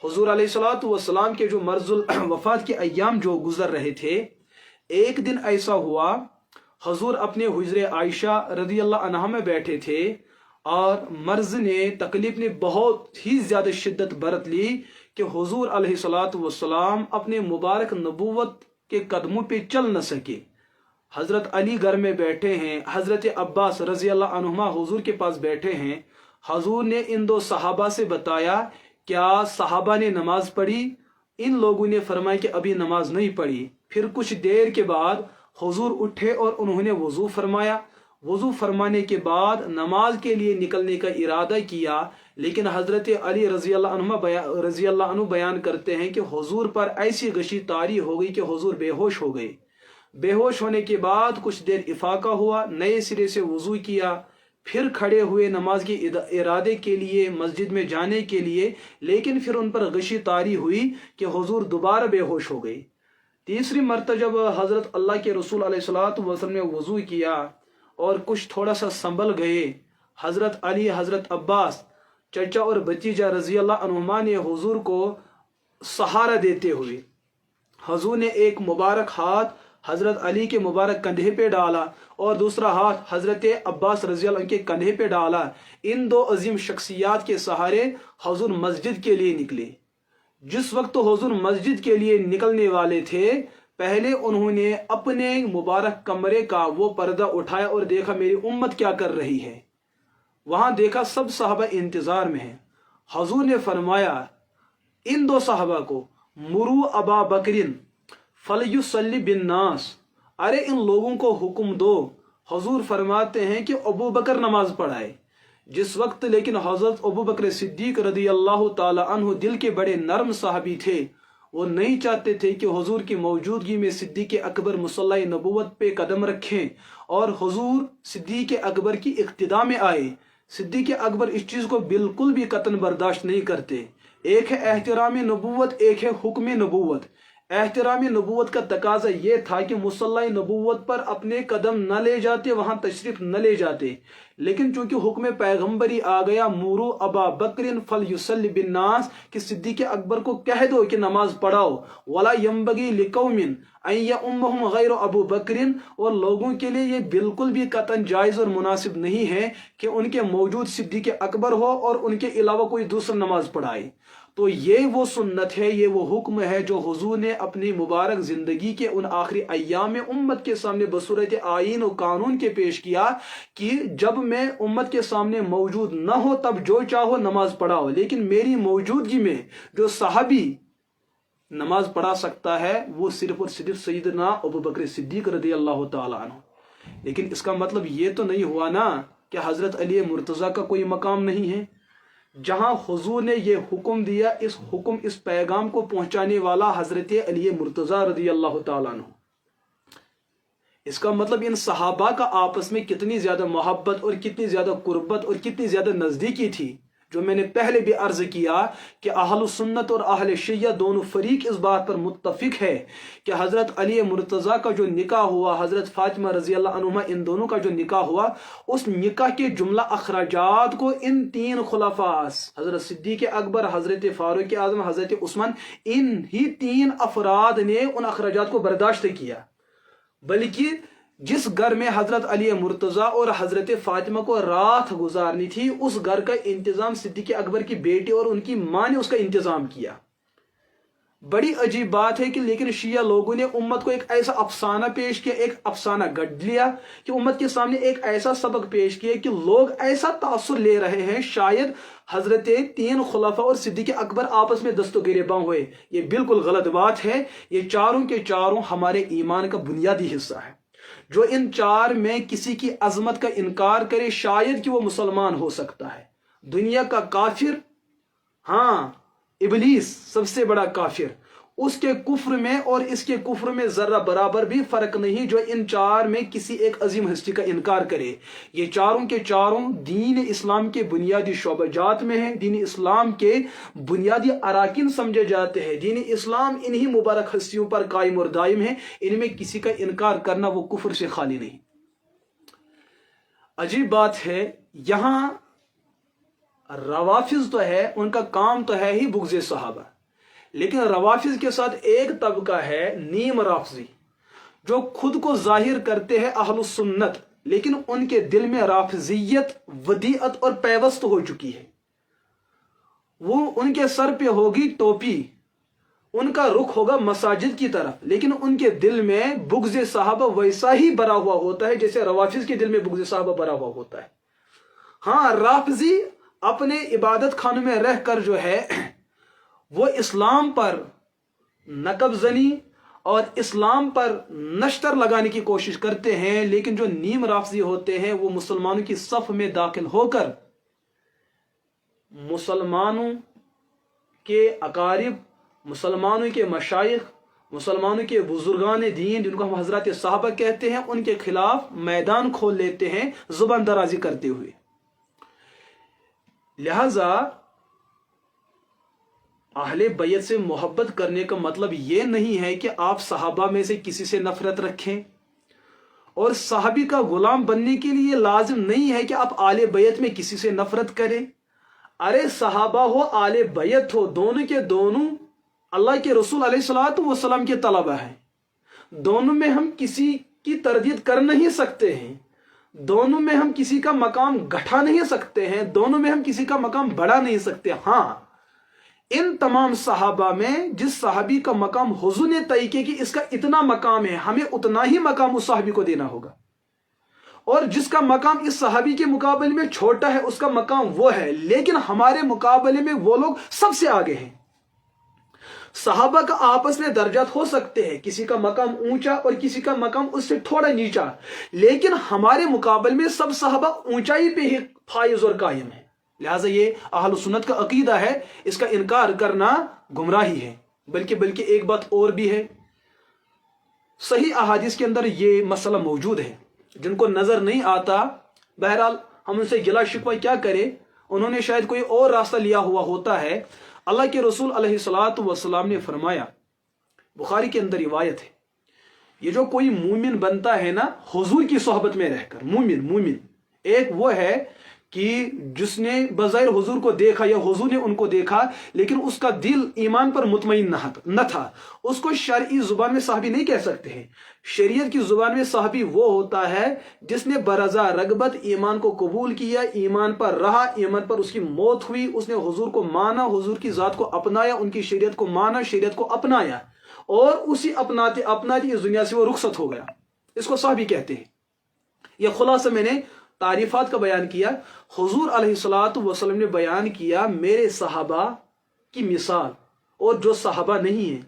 हुजूर अलैहिस्सलातु वस्सलाम के जो मर्जुल वफात के अय्याम जो गुजर रहे थे, एक दिन ऐसा हुआ, हुजूर अपने हुजरे आयशा रदी अल्लाह अन्हा में बैठे थे और मर्ज ने, तकलीफ ने बहुत ही ज्यादा शिद्दत बरत ली कि हुजूर अलैहिस्सलातु वस्सलाम अपने मुबारक नबूवत के कदमों पे चल न सके। हजरत अली घर में बैठे हैं, हजरत अब्बास रजी अल्लाह अन्हुमा हुजूर के पास बैठे हैं। हुजूर ने इन दो सहाबा से बताया, क्या सहाबा ने नमाज पढ़ी? इन लोगों ने फरमाया कि अभी नमाज नहीं पढ़ी। फिर कुछ देर के बाद हुजूर उठे और उन्होंने वजू फरमाया। वजू फरमाने के बाद नमाज के लिए निकलने का इरादा किया, लेकिन हजरत अली रजी अल्लाह अन्हु बयान करते हैं कि हुजूर पर ऐसी गशी तारी हो गई कि हुजूर बेहोश हो गए। बेहोश होने के बाद कुछ देर इफाका हुआ, नए सिरे से वजू किया, फिर खड़े हुए नमाज के इरादे के लिए, मस्जिद में जाने के लिए, लेकिन फिर उन पर गशी तारी हुई कि हुजूर दोबारा बेहोश हो गई। तीसरी मरतबा जब हजरत अल्लाह के रसूल अलैहिस्सलातु वस्सलाम ने वजू किया और कुछ थोड़ा सा संभल गए, हजरत अली, हजरत अब्बास, चचा और भतीजा रजी अल्लाह अन्हुमा ने हुजूर को सहारा देते हुए, हुजूर ने एक मुबारक हाथ حضرت علی کے مبارک کندھے پہ ڈالا اور دوسرا ہاتھ حضرت عباس رضی اللہ عنہ کے کندھے پہ ڈالا۔ ان دو عظیم شخصیات کے سہارے حضور مسجد کے لیے نکلے۔ جس وقت حضور مسجد کے لیے نکلنے والے تھے، پہلے انہوں نے اپنے مبارک کمرے کا وہ پردہ اٹھایا اور دیکھا میری امت کیا کر رہی ہے۔ وہاں دیکھا سب صحابہ انتظار میں ہیں۔ حضور نے فرمایا ان دو صحابہ کو، مرو ابا بکرن فلیصلی بالناس، ارے ان لوگوں کو حکم دو۔ حضور فرماتے ہیں کہ ابو بکر نماز پڑھائے۔ جس وقت لیکن حضرت ابو بکر صدیق رضی اللہ تعالی عنہ دل کے بڑے نرم صحابی تھے، وہ نہیں چاہتے تھے کہ حضور کی موجودگی میں صدیق اکبر مصلی نبوت پہ قدم رکھیں اور حضور صدیق اکبر کی اقتداء میں آئے۔ صدیق اکبر اس چیز کو بالکل بھی قطعاً برداشت نہیں کرتے۔ ایک ہے احترام نبوت، ایک ہے حکم نبوت۔ احترام نبوت کا تقاضا یہ تھا کہ مصلی نبوت پر اپنے قدم نہ لے جاتے، وہاں تشریف نہ لے جاتے، لیکن چونکہ حکم پیغمبری آ گیا مرو ابا بکر فلیصلی بالناس، کہ صدیق اکبر کو کہہ دو کہ نماز پڑھاؤ، ولا ینبغی لقوم ان یؤمہم غیر ابو بکر، اور لوگوں کے لیے یہ بالکل بھی قطعاً جائز اور مناسب نہیں ہے کہ ان کے موجود صدیق اکبر ہو اور ان کے علاوہ کوئی دوسرا نماز پڑھائے۔ تو یہ وہ سنت ہے، یہ وہ حکم ہے جو حضور نے اپنی مبارک زندگی کے ان آخری ایام میں امت کے سامنے بصورت آئین و قانون کے پیش کیا کہ جب میں امت کے سامنے موجود نہ ہو تب جو چاہو نماز پڑھاؤ، لیکن میری موجودگی میں جو صحابی نماز پڑھا سکتا ہے وہ صرف اور صرف سیدنا ابو بکر صدیق رضی اللہ تعالی عنہ۔ لیکن اس کا مطلب یہ تو نہیں ہوا نا کہ حضرت علی مرتضیٰ کا کوئی مقام نہیں ہے۔ جہاں حضور نے یہ حکم دیا، اس پیغام کو پہنچانے والا حضرت علی مرتضیٰ رضی اللہ تعالیٰ عنہ۔ اس کا مطلب ان صحابہ کا آپس میں کتنی زیادہ محبت اور کتنی زیادہ قربت اور کتنی زیادہ نزدیکی تھی، جو میں نے پہلے بھی عرض کیا کہ اہل سنت اور اہل شیعہ دونوں فریق اس بات پر متفق ہے کہ حضرت علی مرتضیٰ کا جو نکاح ہوا، حضرت فاطمہ رضی اللہ عنہما، ان دونوں کا جو نکاح ہوا، اس نکاح کے جملہ اخراجات کو ان تین خلفاء حضرت صدیق اکبر، حضرت فاروق اعظم، حضرت عثمان، ان ہی تین افراد نے ان اخراجات کو برداشت کیا۔ بلکہ جس گھر میں حضرت علی مرتضیٰ اور حضرت فاطمہ کو رات گزارنی تھی، اس گھر کا انتظام صدیق اکبر کی بیٹی اور ان کی ماں نے اس کا انتظام کیا۔ بڑی عجیب بات ہے کہ لیکن شیعہ لوگوں نے امت کو ایک ایسا افسانہ پیش کیا، ایک افسانہ گڑھ لیا کہ امت کے سامنے ایک ایسا سبق پیش کیا کہ لوگ ایسا تاثر لے رہے ہیں شاید حضرت تین خلفاء اور صدیق اکبر آپس میں دست و گریباں ہوئے۔ یہ بالکل غلط بات ہے۔ یہ چاروں کے چاروں ہمارے ایمان کا بنیادی حصہ ہے۔ جو ان چار میں کسی کی عظمت کا انکار کرے شاید کہ وہ مسلمان ہو سکتا ہے۔ دنیا کا کافر، ہاں ابلیس سب سے بڑا کافر، اس کے کفر میں اور اس کے کفر میں ذرہ برابر بھی فرق نہیں جو ان چار میں کسی ایک عظیم ہستی کا انکار کرے۔ یہ چاروں کے چاروں دین اسلام کے بنیادی شعبہ جات میں ہیں، دین اسلام کے بنیادی اراکین سمجھے جاتے ہیں۔ دین اسلام انہی مبارک ہستیوں پر قائم اور دائم ہے، ان میں کسی کا انکار کرنا وہ کفر سے خالی نہیں۔ عجیب بات ہے، یہاں روافض تو ہے، ان کا کام تو ہے ہی بغض صحابہ، لیکن روافض کے ساتھ ایک طبقہ ہے نیم رافضی، جو خود کو ظاہر کرتے ہیں اہل سنت، لیکن ان کے دل میں رافضیت ودیعت اور پیوست ہو چکی ہے۔ وہ ان کے سر پہ ہوگی ٹوپی، ان کا رخ ہوگا مساجد کی طرف، لیکن ان کے دل میں بغض صحابہ ویسا ہی بھرا ہوا ہوتا ہے جیسے روافض کے دل میں بغض صحابہ بھرا ہوا ہوتا ہے۔ ہاں رافضی اپنے عبادت خانوں میں رہ کر جو ہے وہ اسلام پر نقب زنی اور اسلام پر نشتر لگانے کی کوشش کرتے ہیں، لیکن جو نیم رافضی ہوتے ہیں وہ مسلمانوں کی صف میں داخل ہو کر مسلمانوں کے اقارب، مسلمانوں کے مشائخ، مسلمانوں کے بزرگان دین جن کو ہم حضرات صحابہ کہتے ہیں، ان کے خلاف میدان کھول لیتے ہیں زبان درازی کرتے ہوئے۔ لہذا اہل بیت سے محبت کرنے کا مطلب یہ نہیں ہے کہ آپ صحابہ میں سے کسی سے نفرت رکھیں، اور صحابی کا غلام بننے کے لیے لازم نہیں ہے کہ آپ آل بیت میں کسی سے نفرت کریں۔ ارے صحابہ ہو آل بیت ہو، دونوں کے دونوں اللہ کے رسول علیہ الصلوۃ والسلام کے طلبہ ہیں، دونوں میں ہم کسی کی تردید کر نہیں سکتے ہیں، دونوں میں ہم کسی کا مقام گھٹا نہیں سکتے ہیں، دونوں میں ہم کسی کا مقام بڑھا نہیں سکتے۔ ہاں، ان تمام صحابہ میں جس صحابی کا مقام حضور نے طے کیا کہ اس کا اتنا مقام ہے، ہمیں اتنا ہی مقام اس صحابی کو دینا ہوگا، اور جس کا مقام اس صحابی کے مقابلے میں چھوٹا ہے اس کا مقام وہ ہے، لیکن ہمارے مقابلے میں وہ لوگ سب سے آگے ہیں۔ صحابہ کا آپس میں درجات ہو سکتے ہیں، کسی کا مقام اونچا اور کسی کا مقام اس سے تھوڑا نیچا، لیکن ہمارے مقابلے میں سب صحابہ اونچائی پہ ہی فائز اور قائم ہے۔ لہٰذا یہ اہل سنت کا عقیدہ ہے، اس کا انکار کرنا گمراہی ہے۔ بلکہ ایک بات اور بھی ہے، صحیح احادیث کے اندر یہ مسئلہ موجود ہے، جن کو نظر نہیں آتا، بہرحال ہم ان سے گلا شکوہ کیا کرے، انہوں نے شاید کوئی اور راستہ لیا ہوا ہوتا ہے۔ اللہ کے رسول علیہ الصلاۃ والسلام نے فرمایا، بخاری کے اندر روایت ہے، یہ جو کوئی مومن بنتا ہے نا حضور کی صحبت میں رہ کر، مومن ایک وہ ہے کہ جس نے بظاہر حضور کو دیکھا یا حضور نے ان کو دیکھا، لیکن اس کا دل ایمان پر مطمئن نہ تھا، اس کو شرعی زبان میں صحابی نہیں کہہ سکتے ہیں۔ شریعت کی زبان میں صحابی وہ ہوتا ہے جس نے برضا رغبت ایمان کو قبول کیا، ایمان پر رہا، ایمان پر اس کی موت ہوئی، اس نے حضور کو مانا، حضور کی ذات کو اپنایا، ان کی شریعت کو مانا، شریعت کو اپنایا، اور اسی اپناتے اس دنیا سے وہ رخصت ہو گیا، اس کو صحابی کہتے ہیں۔ یہ خلاصہ میں نے تعریفات کا بیان کیا۔ حضور علیہ الصلاۃ والسلام نے بیان کیا میرے صحابہ کی مثال، اور جو صحابہ نہیں ہیں،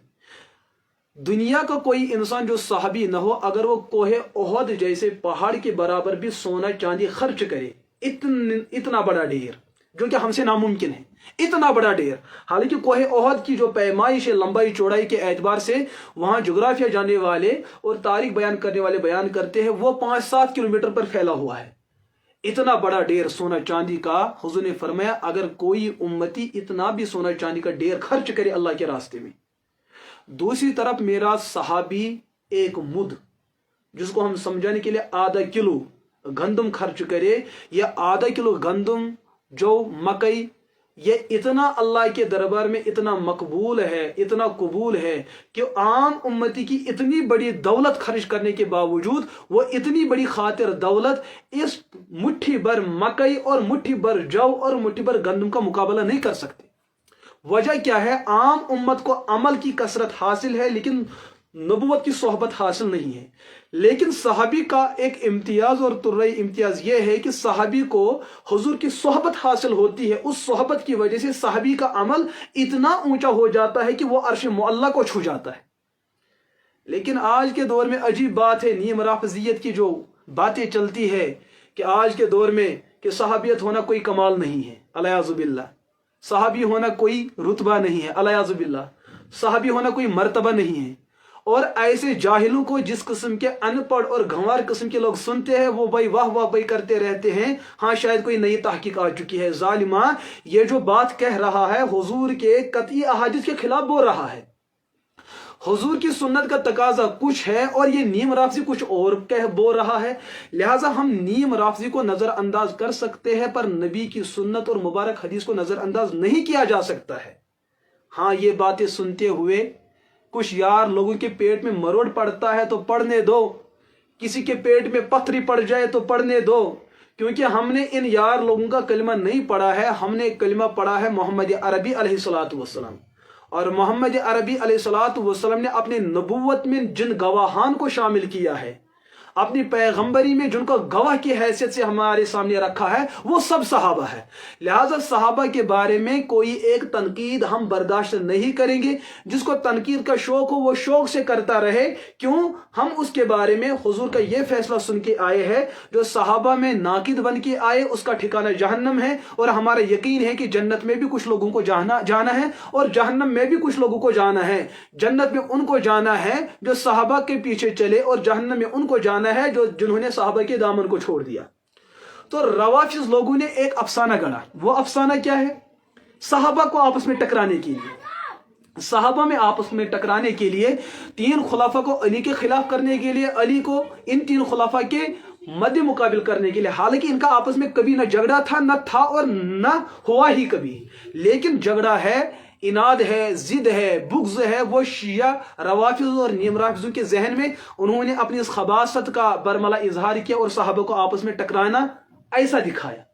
دنیا کا کوئی انسان جو صحابی نہ ہو، اگر وہ کوہ احد جیسے پہاڑ کے برابر بھی سونا چاندی خرچ کرے، اتنا بڑا ڈھیر جو کہ ہم سے ناممکن ہے، اتنا بڑا ڈھیر، حالانکہ کوہ احد کی جو پیمائش ہے لمبائی چوڑائی کے اعتبار سے، وہاں جغرافیہ جاننے والے اور تاریخ بیان کرنے والے بیان کرتے ہیں وہ 5-7 کلومیٹر پر پھیلا ہوا ہے، اتنا بڑا ڈھیر سونا چاندی کا۔ حضور نے فرمایا اگر کوئی امتی اتنا بھی سونا چاندی کا ڈھیر خرچ کرے اللہ کے راستے میں، دوسری طرف میرا صحابی ایک مد، جس کو ہم سمجھانے کے لیے آدھا کلو گندم خرچ کرے، یا آدھا کلو گندم، جو مکئی، یہ اتنا اللہ کے دربار میں اتنا مقبول ہے، اتنا قبول ہے کہ عام امتی کی اتنی بڑی دولت خرچ کرنے کے باوجود وہ اتنی بڑی خاطر دولت اس مٹھی بھر مکئی اور مٹھی بھر جو اور مٹھی بھر گندم کا مقابلہ نہیں کر سکتے۔ وجہ کیا ہے؟ عام امت کو عمل کی کثرت حاصل ہے لیکن نبوت کی صحبت حاصل نہیں ہے۔ لیکن صحابی کا ایک امتیاز اور ترئی امتیاز یہ ہے کہ صحابی کو حضور کی صحبت حاصل ہوتی ہے، اس صحبت کی وجہ سے صحابی کا عمل اتنا اونچا ہو جاتا ہے کہ وہ عرش معلی کو چھو جاتا ہے۔ لیکن آج کے دور میں عجیب بات ہے، نیم رافضیت کی جو باتیں چلتی ہے کہ آج کے دور میں کہ صحابیت ہونا کوئی کمال نہیں ہے، الیاذ باللہ، صحابی ہونا کوئی رتبہ نہیں ہے، الیاذ باللہ، صحابی ہونا کوئی مرتبہ نہیں ہے۔ اور ایسے جاہلوں کو جس قسم کے ان پڑھ اور گھنوار قسم کے لوگ سنتے ہیں وہ بھائی واہ واہ بھائی کرتے رہتے ہیں، ہاں شاید کوئی نئی تحقیق آ چکی ہے۔ ظالمہ یہ جو بات کہہ رہا ہے حضور کے قطعی احادیث کے خلاف بول رہا ہے، حضور کی سنت کا تقاضا کچھ ہے اور یہ نیم رافضی کچھ اور بول رہا ہے۔ لہٰذا ہم نیم رافضی کو نظر انداز کر سکتے ہیں پر نبی کی سنت اور مبارک حدیث کو نظر انداز نہیں کیا جا سکتا ہے۔ ہاں یہ باتیں سنتے ہوئے کچھ یار لوگوں کے پیٹ میں مروڑ پڑتا ہے تو پڑھنے دو، کسی کے پیٹ میں پتھری پڑ جائے تو پڑھنے دو، کیونکہ ہم نے ان یار لوگوں کا کلمہ نہیں پڑھا ہے، ہم نے کلمہ پڑھا ہے محمد عربی علیہ الصلاۃ والسلام۔ اور محمد عربی علیہ الصلاۃ والسلام نے اپنے نبوت میں جن گواہان کو شامل کیا ہے، اپنی پیغمبری میں جن کو گواہ کی حیثیت سے ہمارے سامنے رکھا ہے، وہ سب صحابہ ہے۔ لہٰذا صحابہ کے بارے میں کوئی ایک تنقید ہم برداشت نہیں کریں گے، جس کو تنقید کا شوق ہو وہ شوق سے کرتا رہے، کیوں؟ ہم اس کے بارے میں حضور کا یہ فیصلہ سن کے آئے ہیں، جو صحابہ میں ناقد بن کے آئے اس کا ٹھکانہ جہنم ہے، اور ہمارا یقین ہے کہ جنت میں بھی کچھ لوگوں کو جانا ہے اور جہنم میں بھی کچھ لوگوں کو جانا ہے۔ جنت میں ان کو جانا ہے جو صحابہ کے پیچھے چلے، اور جہنم میں ان کو جانا ہے جنہوں نے صحابہ کے دامن کو چھوڑ دیا۔ تو روافض لوگوں نے ایک افسانہ گڑھا، وہ افسانہ کیا ہے؟ صحابہ کو آپس میں ٹکرانے کے لیے، صحابہ میں آپس میں ٹکرانے کے لیے، 3 خلافہ کو علی کے خلاف کرنے کے لیے، علی کو ان 3 خلافہ کے مد مقابل کرنے کے لیے۔ حالانکہ ان کا آپس میں کبھی نہ جھگڑا تھا، نہ تھا اور نہ ہوا ہی کبھی، لیکن جھگڑا ہے इनाद है, जिद है, बुग़्ज़ है, वो शिया रवाफिज़ और नीम राफिज़ों के जहन में उन्होंने अपनी इस खबासत का बरमला इजहार किया और सहाबा को आपस में टकराना ऐसा दिखाया।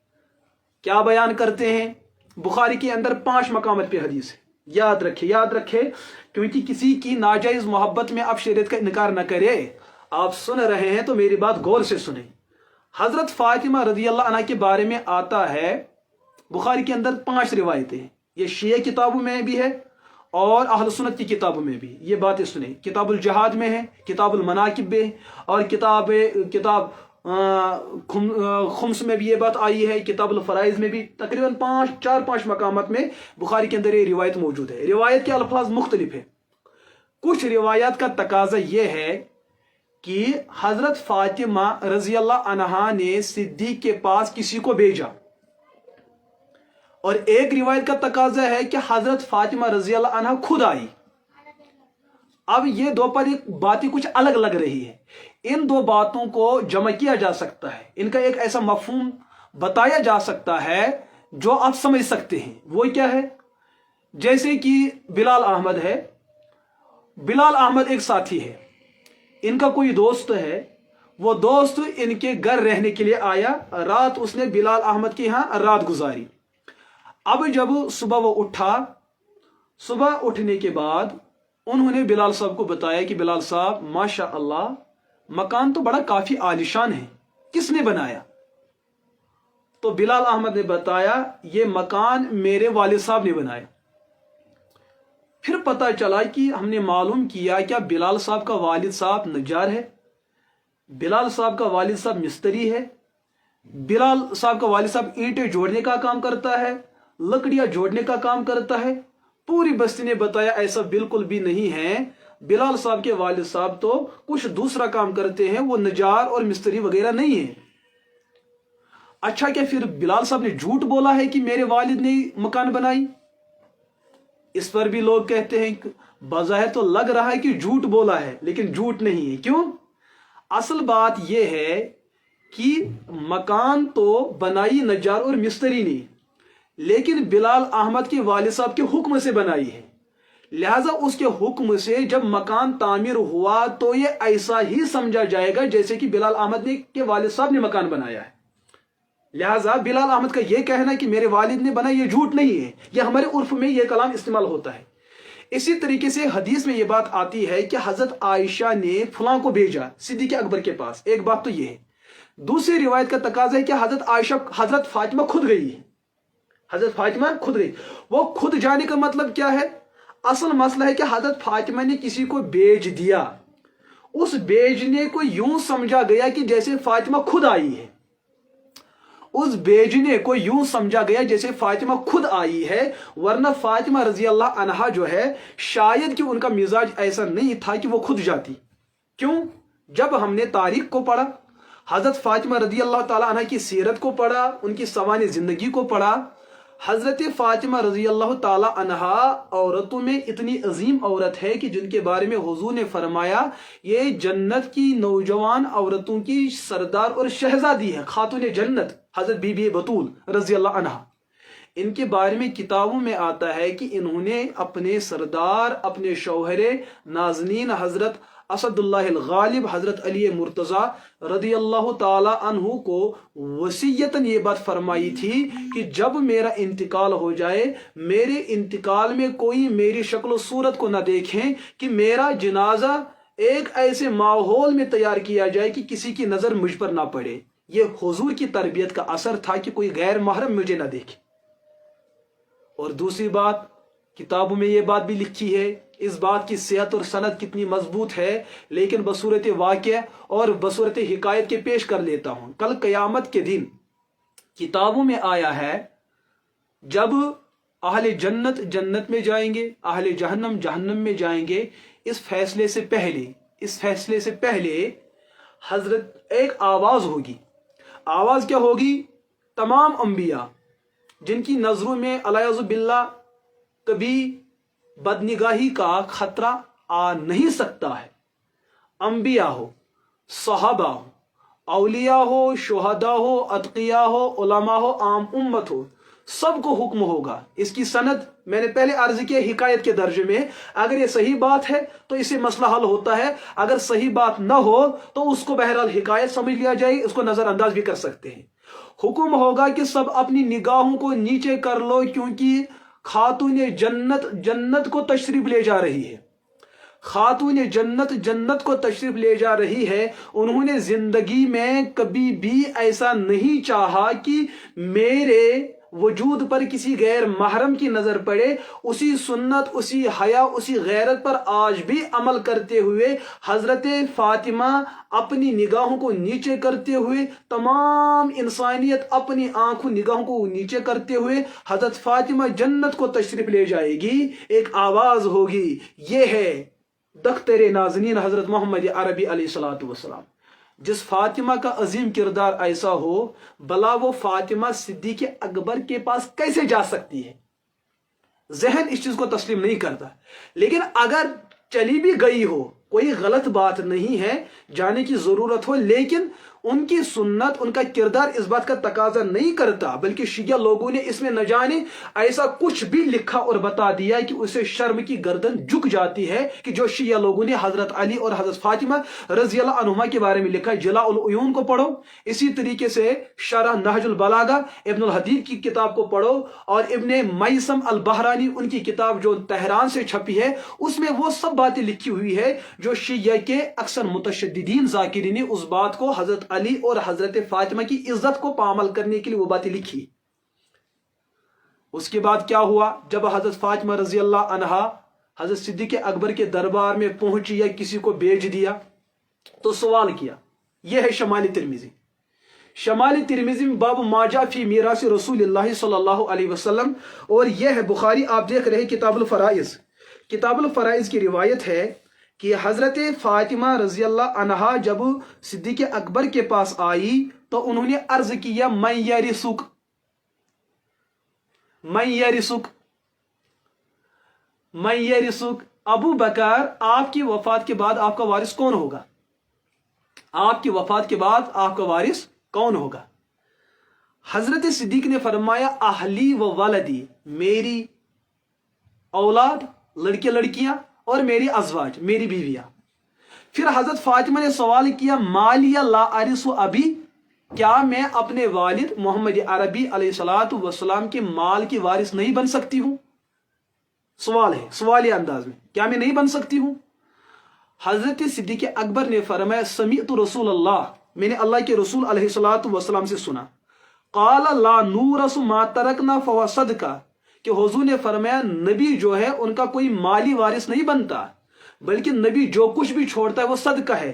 क्या बयान करते हैं? बुखारी के अंदर 5 मकामत पे हदीस है, याद रखे, क्योंकि किसी की नाजायज मोहब्बत में आप शरीयत का इनकार न करे। आप सुन रहे हैं तो मेरी बात गौर से सुने। हजरत फातिमा रजी अल्लाह अन्हा के बारे में आता है बुखारी के अंदर 5 रिवायतें हैं। ये शिया किताबों में भी है और अहल सुन्नत की किताबों में भी। ये बातें सुने, किताबुल जहाद में है, किताबुल मनाकिब में और किताब खुम्स में भी ये बात आई है, किताबुल फराइज में भी। तकरीबन 4-5 मकामात में बुखारी के अंदर ये रिवायत मौजूद है। रिवायत के अल्फाज मुख्तलिफ है। कुछ रिवायत का तकाजा ये है कि हजरत फातिमा रजी अल्लाह अन्हा ने सिद्दीक के पास किसी को भेजा, और एक रिवायत का तकाजा है कि हजरत फातिमा रजी अल्लाह अन्हा खुद आई। अब ये दो पर एक बातें कुछ अलग लग रही है। इन दो बातों को जमा किया जा सकता है, इनका एक ऐसा मफहूम बताया जा सकता है जो आप समझ सकते हैं। वो क्या है? जैसे कि बिलाल अहमद है, बिलाल अहमद एक साथी है, इनका कोई दोस्त है, वो दोस्त इनके घर रहने के लिए आया, रात उसने बिलाल अहमद के यहाँ रात गुजारी। अब जब सुबह वो उठा, सुबह उठने के बाद उन्होंने बिलाल साहब को बताया कि बिलाल साहब माशा अल्लाह मकान तो बड़ा काफी आलिशान है, किसने बनाया? तो बिलाल अहमद ने बताया ये मकान मेरे वालिद साहब ने बनाया। फिर पता चला कि हमने मालूम किया क्या बिलाल साहब का वालिद साहब नज्जार है, बिलाल साहब का वालिद साहब मिस्त्री है, बिलाल साहब का वालिद साहब ईंटें जोड़ने का काम करता है, लकड़ियां जोड़ने का काम करता है। पूरी बस्ती ने बताया ऐसा बिल्कुल भी नहीं है, बिलाल साहब के वालिद साहब तो कुछ दूसरा काम करते हैं, वो नजार और मिस्त्री वगैरह नहीं है। अच्छा, क्या फिर बिलाल साहब ने झूठ बोला है कि मेरे वालिद ने मकान बनाई? इस पर भी लोग कहते हैं बज़ाहिर तो लग रहा है कि झूठ बोला है, लेकिन झूठ नहीं है। क्यों? असल बात यह है कि मकान तो बनाई नजार और मिस्त्री ने, लेकिन बिलाल अहमद के वालिद साहब के हुक्म से बनाई है। लिहाजा उसके हुक्म से जब मकान तामीर हुआ तो ये ऐसा ही समझा जाएगा जैसे कि बिलाल अहमद ने के वालिद साहब ने मकान बनाया है। लिहाजा बिलाल अहमद का यह कहना कि मेरे वालिद ने बनाया, ये झूठ नहीं है। यह हमारे उर्फ में यह कलाम इस्तेमाल होता है। इसी तरीके से हदीस में यह बात आती है कि हजरत आयशा ने फलां को भेजा सिद्दीक अकबर के पास। एक बात तो यह है। दूसरी रिवायत का तकाजा है कि हजरत फातिमा खुद गई है। हजरत फातिमा खुद गई। वो खुद जाने का मतलब क्या है? असल मसला है कि हजरत फातिमा ने किसी को भेज दिया, उस भेजने को यूं समझा गया कि जैसे फातिमा खुद आई है। उस भेजने को यूं समझा गया जैसे फातिमा खुद आई है, वरना फातिमा रजी अल्लाह अन्हा जो है शायद कि उनका मिजाज ऐसा नहीं था कि वो खुद जाती। क्यों? जब हमने तारीख को पढ़ा, हजरत फातिमा रजी अल्लाह ताला अन्हा की सीरत को पढ़ा, उनकी सवाने जिंदगी को पढ़ा, हजरत फातिमा रजी अल्लाह ताला अन्हा औरतों में इतनी अजीम औरत है कि जिनके बारे में हुजूर ने फरमाया ये जन्नत की नौजवान औरतों की सरदार और शहजादी है, खातून जन्नत हजरत बीबी बतूल रजी अल्लाह अन्हा। इनके बारे में किताबों में आता है कि इन्होंने अपने सरदार, अपने शौहरे नाजनीन हजरत असदुल्लाह गालिब हजरत अली मुर्तज़ा रदी अल्लाह ताला अन्हु को वसीयतन ये बात फरमाई थी कि जब मेरा इंतकाल हो जाए, मेरे इंतकाल में कोई मेरी शक्ल सूरत को ना देखें, कि मेरा जनाजा एक ऐसे माहौल में तैयार किया जाए कि किसी की नजर मुझ पर ना पड़े। ये हुजूर की तरबियत का असर था कि कोई गैर महरम मुझे ना देखे। और दूसरी बात, किताबों में ये बात भी लिखी है, इस बात की सेहत और सनद कितनी मजबूत है, लेकिन बसूरत वाक़या और बसूरत हिकायत के पेश कर लेता हूं। कल क़यामत के दिन किताबों में आया है जब अहले जन्नत जन्नत में जाएंगे, अहले जहन्नम जहन्नम में जाएंगे, इस फैसले से पहले हजरत एक आवाज होगी। आवाज क्या होगी? तमाम अंबिया जिनकी नजरों में अलायज़ु बिल्लाह कभी बदनिगाही का खतरा आ नहीं सकता है, अंबिया हो, सहाबा हो, औलिया हो, शुहदा हो, अतकिया हो, उलमा हो, आम उम्मत हो, सबको हुक्म होगा। इसकी सनद मैंने पहले अर्ज किया हिकायत के दर्जे में, अगर ये सही बात है तो इससे मसला हल होता है, अगर सही बात न हो तो उसको बहरहाल हिकायत समझ लिया जाए, इसको नजरअंदाज भी कर सकते हैं। हुक्म होगा कि सब अपनी निगाहों को नीचे कर लो, क्योंकि खातून जन्नत जन्नत को तशरीफ ले जा रही है। खातून जन्नत जन्नत को तशरीफ ले जा रही है। उन्होंने जिंदगी में कभी भी ऐसा नहीं चाहा कि मेरे वजूद पर किसी गैर महरम की नजर पड़े। उसी सुन्नत, उसी हया, उसी गैरत पर आज भी अमल करते हुए हजरत फातिमा अपनी निगाहों को नीचे करते हुए, तमाम इंसानियत अपनी आंखों निगाहों को नीचे करते हुए हजरत फातिमा जन्नत को तशरीफ ले जाएगी। एक आवाज होगी, ये है दख्तर नाज़नीन हजरत मोहम्मद अरबी अलैहिस्सलातु वस्सलाम। जिस फातिमा का अजीम किरदार ऐसा हो, भला वो फातिमा सिद्दीक़ अकबर के पास कैसे जा सकती है? जहन इस चीज को तस्लीम नहीं करता। लेकिन अगर चली भी गई हो, कोई गलत बात नहीं है, जाने की जरूरत हो, लेकिन उनकी सुन्नत, उनका किरदार इस बात का तकाजा नहीं करता, बल्कि शिया लोगों ने इसमें न जाने ऐसा कुछ भी लिखा और बता दिया कि उसे शर्म की गर्दन झुक जाती है। कि जो शिया लोगों ने हजरत अली और हजरत फातिमा रजी अल्लाह अन्हुमा के बारे में लिखा है, जलाउल उयून को पढ़ो, इसी तरीके से शरह नहजुल बलागा इब्नुल हदीद की किताब को पढ़ो, और इब्ने मैसम अल बहरानी उनकी किताब जो तेहरान से छपी है, उसमें वो सब बातें लिखी हुई है जो शिया के अक्सर मुतशद्दिदीन ज़ाकिरीन ने उस बात को हजरत अली और हजरत फातिमा की इज्जत को पामाल करने के लिए वो बातें लिखी। उसके बाद क्या हुआ, जब हजरत फातिमा रजी अल्लाह अन्हा हजरत सिद्दीक़ अकबर के दरबार में पहुंची या किसी को भेज दिया, तो सवाल किया। यह है शमाल तिरमिजी। शमाल तिरमिजी में बाब माजा फी मीरास रसूलुल्लाह सल्लल्लाहु अलैहि वसल्लम, और यह है बुखारी, आप देख रहे हैं किताबुल फराइज। किताबुल फराइज की रिवायत है कि हजरत फातिमा रजी अल्लाह अन्हा जब सिद्दीक़ अकबर के पास आई तो उन्होंने अर्ज किया, मैं यरिसुक, मैं यरिसुक, मैं यरिसुक, अबू बकर आपकी वफात के बाद आपका वारिस कौन होगा? आपकी वफात के बाद आपका वारिस कौन होगा? हजरत सिद्दीक ने फरमाया, अहली व वलदी, मेरी औलाद, लड़के लड़कियां, और मेरी अजवाज, मेरी बीवियां। फिर हजरत फातिमा ने सवाल किया, मालिया ला अरिसु अभी, क्या मैं अपने वालिद मोहम्मद अरबी अलैहिस्सलातु वस्सलाम के माल की वारिस नहीं बन सकती हूं? सवाल है, सवाली अंदाज में, क्या मैं नहीं बन सकती हूं? हजरत सिद्दीक़ अकबर ने फरमाया, समीअतु रसूलल्लाह, मैंने अल्लाह के रसूल अलैहिस्सलातु वस्सलाम से सुना, क़ाला ला नूरसु मा तरकना फहुव सदका, कि हुजूर ने फरमाया नबी जो है उनका कोई माली वारिस नहीं बनता, बल्कि नबी जो कुछ भी छोड़ता है वो सदका है।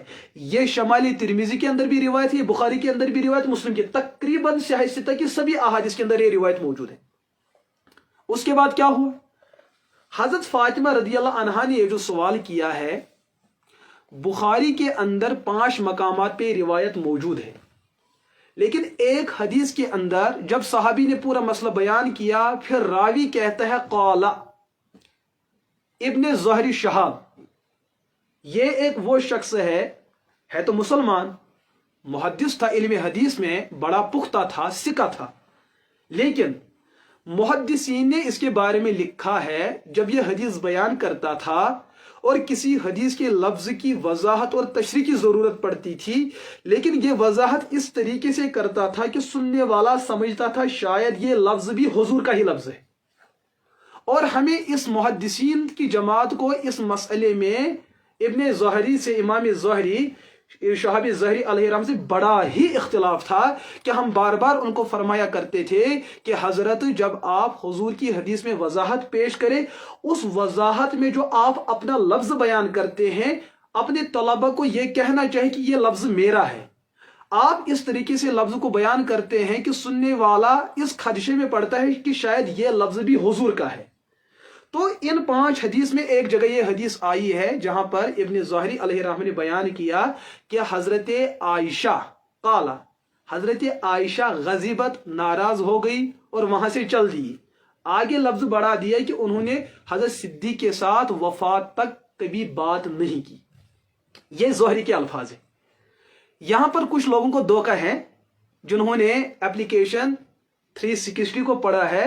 ये शमाली तिरमिजी के अंदर भी रिवायत है, बुखारी के अंदर भी रिवायत, मुस्लिम के तकरीबन सिता की सभी अहादीस के अंदर ये रिवायत मौजूद है। उसके बाद क्या हुआ, हजरत फातिमा रदी अल्लाह अन्हा ने ये जो सवाल किया है, बुखारी के अंदर 5 मकामात पे रिवायत मौजूद है, लेकिन एक हदीस के अंदर जब सहाबी ने पूरा मसला बयान किया, फिर रावी कहता है क़ाला इब्ने ज़ुहरी शहाब, ये एक वो शख्स है तो मुसलमान, मुहद्दिस था, इल्म हदीस में बड़ा पुख्ता था, सिका था, लेकिन मुहद्दिसीन ने इसके बारे में लिखा है, जब ये हदीस बयान करता था और किसी हदीस के लफ्ज की वजाहत और तशरीह की जरूरत पड़ती थी, लेकिन ये वजाहत इस तरीके से करता था कि सुनने वाला समझता था शायद ये लफ्ज भी हुजूर का ही लफ्ज है। और हमें इस मुहद्दिसीन की जमात को इस मसले में इब्ने ज़ुहरी से, इमाम ज़ुहरी शहाब ज़ुहरी अलैहिर्रहम से बड़ा ही इख्तिलाफ था, कि हम बार बार उनको फरमाया करते थे कि हजरत जब आप हुजूर की हदीस में वजाहत पेश करें, उस वजाहत में जो आप अपना लफ्ज बयान करते हैं, अपने तलबा को यह कहना चाहिए कि यह लफ्ज मेरा है। आप इस तरीके से लफ्ज को बयान करते हैं कि सुनने वाला इस खदशे में पड़ता है कि शायद यह लफ्ज भी हुजूर का है। तो इन 5 हदीस में एक जगह ये हदीस आई है जहां पर इब्ने ज़ुहरी अलैहिर्रहम ने बयान किया कि हजरत आयशा काला, हजरत आयशा गजीबत, नाराज हो गई और वहां से चल दी। आगे लफ्ज बढ़ा दिया कि उन्होंने हजरत सिद्दीक के साथ वफात तक कभी बात नहीं की। ये ज़ुहरी के अल्फाज है। यहां पर कुछ लोगों को धोखा है, जिन्होंने एप्लीकेशन 360 को पढ़ा है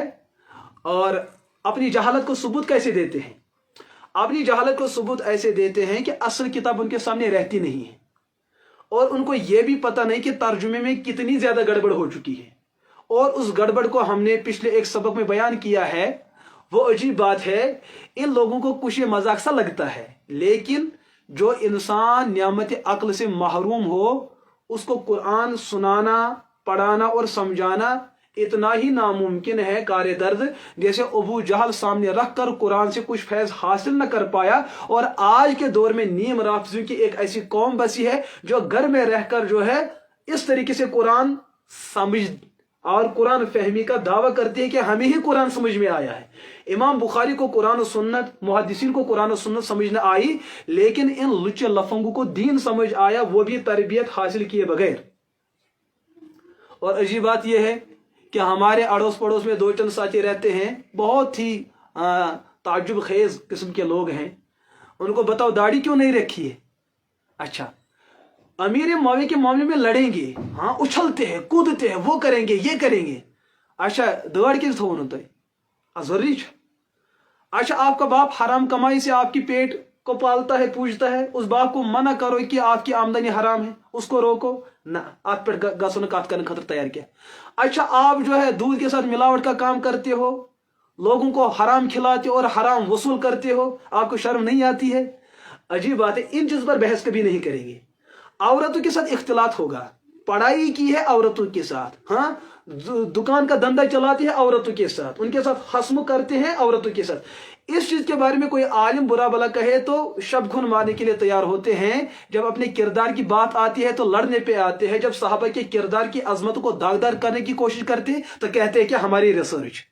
और अपनी जहालत को सबूत कैसे देते हैं? अपनी जहालत को सबूत ऐसे देते हैं कि असल किताब उनके सामने रहती नहीं है और उनको यह भी पता नहीं कि तर्जुमे में कितनी ज्यादा गड़बड़ हो चुकी है, और उस गड़बड़ को हमने पिछले एक सबक में बयान किया है। वो अजीब बात है, इन लोगों को कुछ ये मजाक सा लगता है, लेकिन जो इंसान नियामत अक्ल से महरूम हो उसको कुरान सुनाना, पढ़ाना और समझाना इतना ही नामुमकिन है कार दर्द जैसे अबू जहल सामने रखकर कुरान से कुछ फैज हासिल न कर पाया। और आज के दौर में नीम राफिजियों की एक ऐसी कौम बसी है जो घर में रहकर जो है इस तरीके से कुरान समझ और कुरान फहमी का दावा करती है कि हमें ही कुरान समझ में आया है। इमाम बुखारी को कुरान और सुन्नत, मुहद्दिसीन को कुरान और सुन्नत समझ न आई, लेकिन इन लुच्चे लफंगों को दीन समझ आया, वो भी तरबियत हासिल किए बगैर। और अजीब बात यह है कि हमारे अड़ोस पड़ोस में दो चंद साथी रहते हैं, बहुत ही ताज्जुब खेज किस्म के लोग हैं। उनको बताओ दाढ़ी क्यों नहीं रखी है? अच्छा, अमीर मौलवी के मामले में लड़ेंगे, हाँ उछलते हैं, कूदते हैं, वो करेंगे, ये करेंगे। अच्छा, दाढ़ किस थो तो जरूरी। अच्छा, आपका बाप हराम कमाई से आपकी पेट को पालता है, पूछता है, उस बाप को मना करो कि आपकी आमदनी हराम है, उसको रोको ना, आप पर गसों ने काट करने खतर तैयार किया। अच्छा, आप जो है दूध के साथ मिलावट का काम करते हो, लोगों को हराम खिलाते हो और हराम वसूल करते हो, आपको शर्म नहीं आती है? अजीब बात है, इन चीज पर बहस कभी नहीं करेंगे। औरतों के साथ इख्तिलात होगा, पढ़ाई की है औरतों के साथ, हाँ दुकान का धंधा चलाते हैं औरतों के साथ, उनके साथ हस्म करते हैं औरतों के साथ। इस चीज के बारे में कोई आलिम बुरा भला कहे तो शब खून मारने के लिए तैयार होते हैं। जब अपने किरदार की बात आती है तो लड़ने पे आते हैं। जब सहाबा के किरदार की अजमत को दागदार करने की कोशिश करते हैं तो कहते हैं कि हमारी रिसर्च।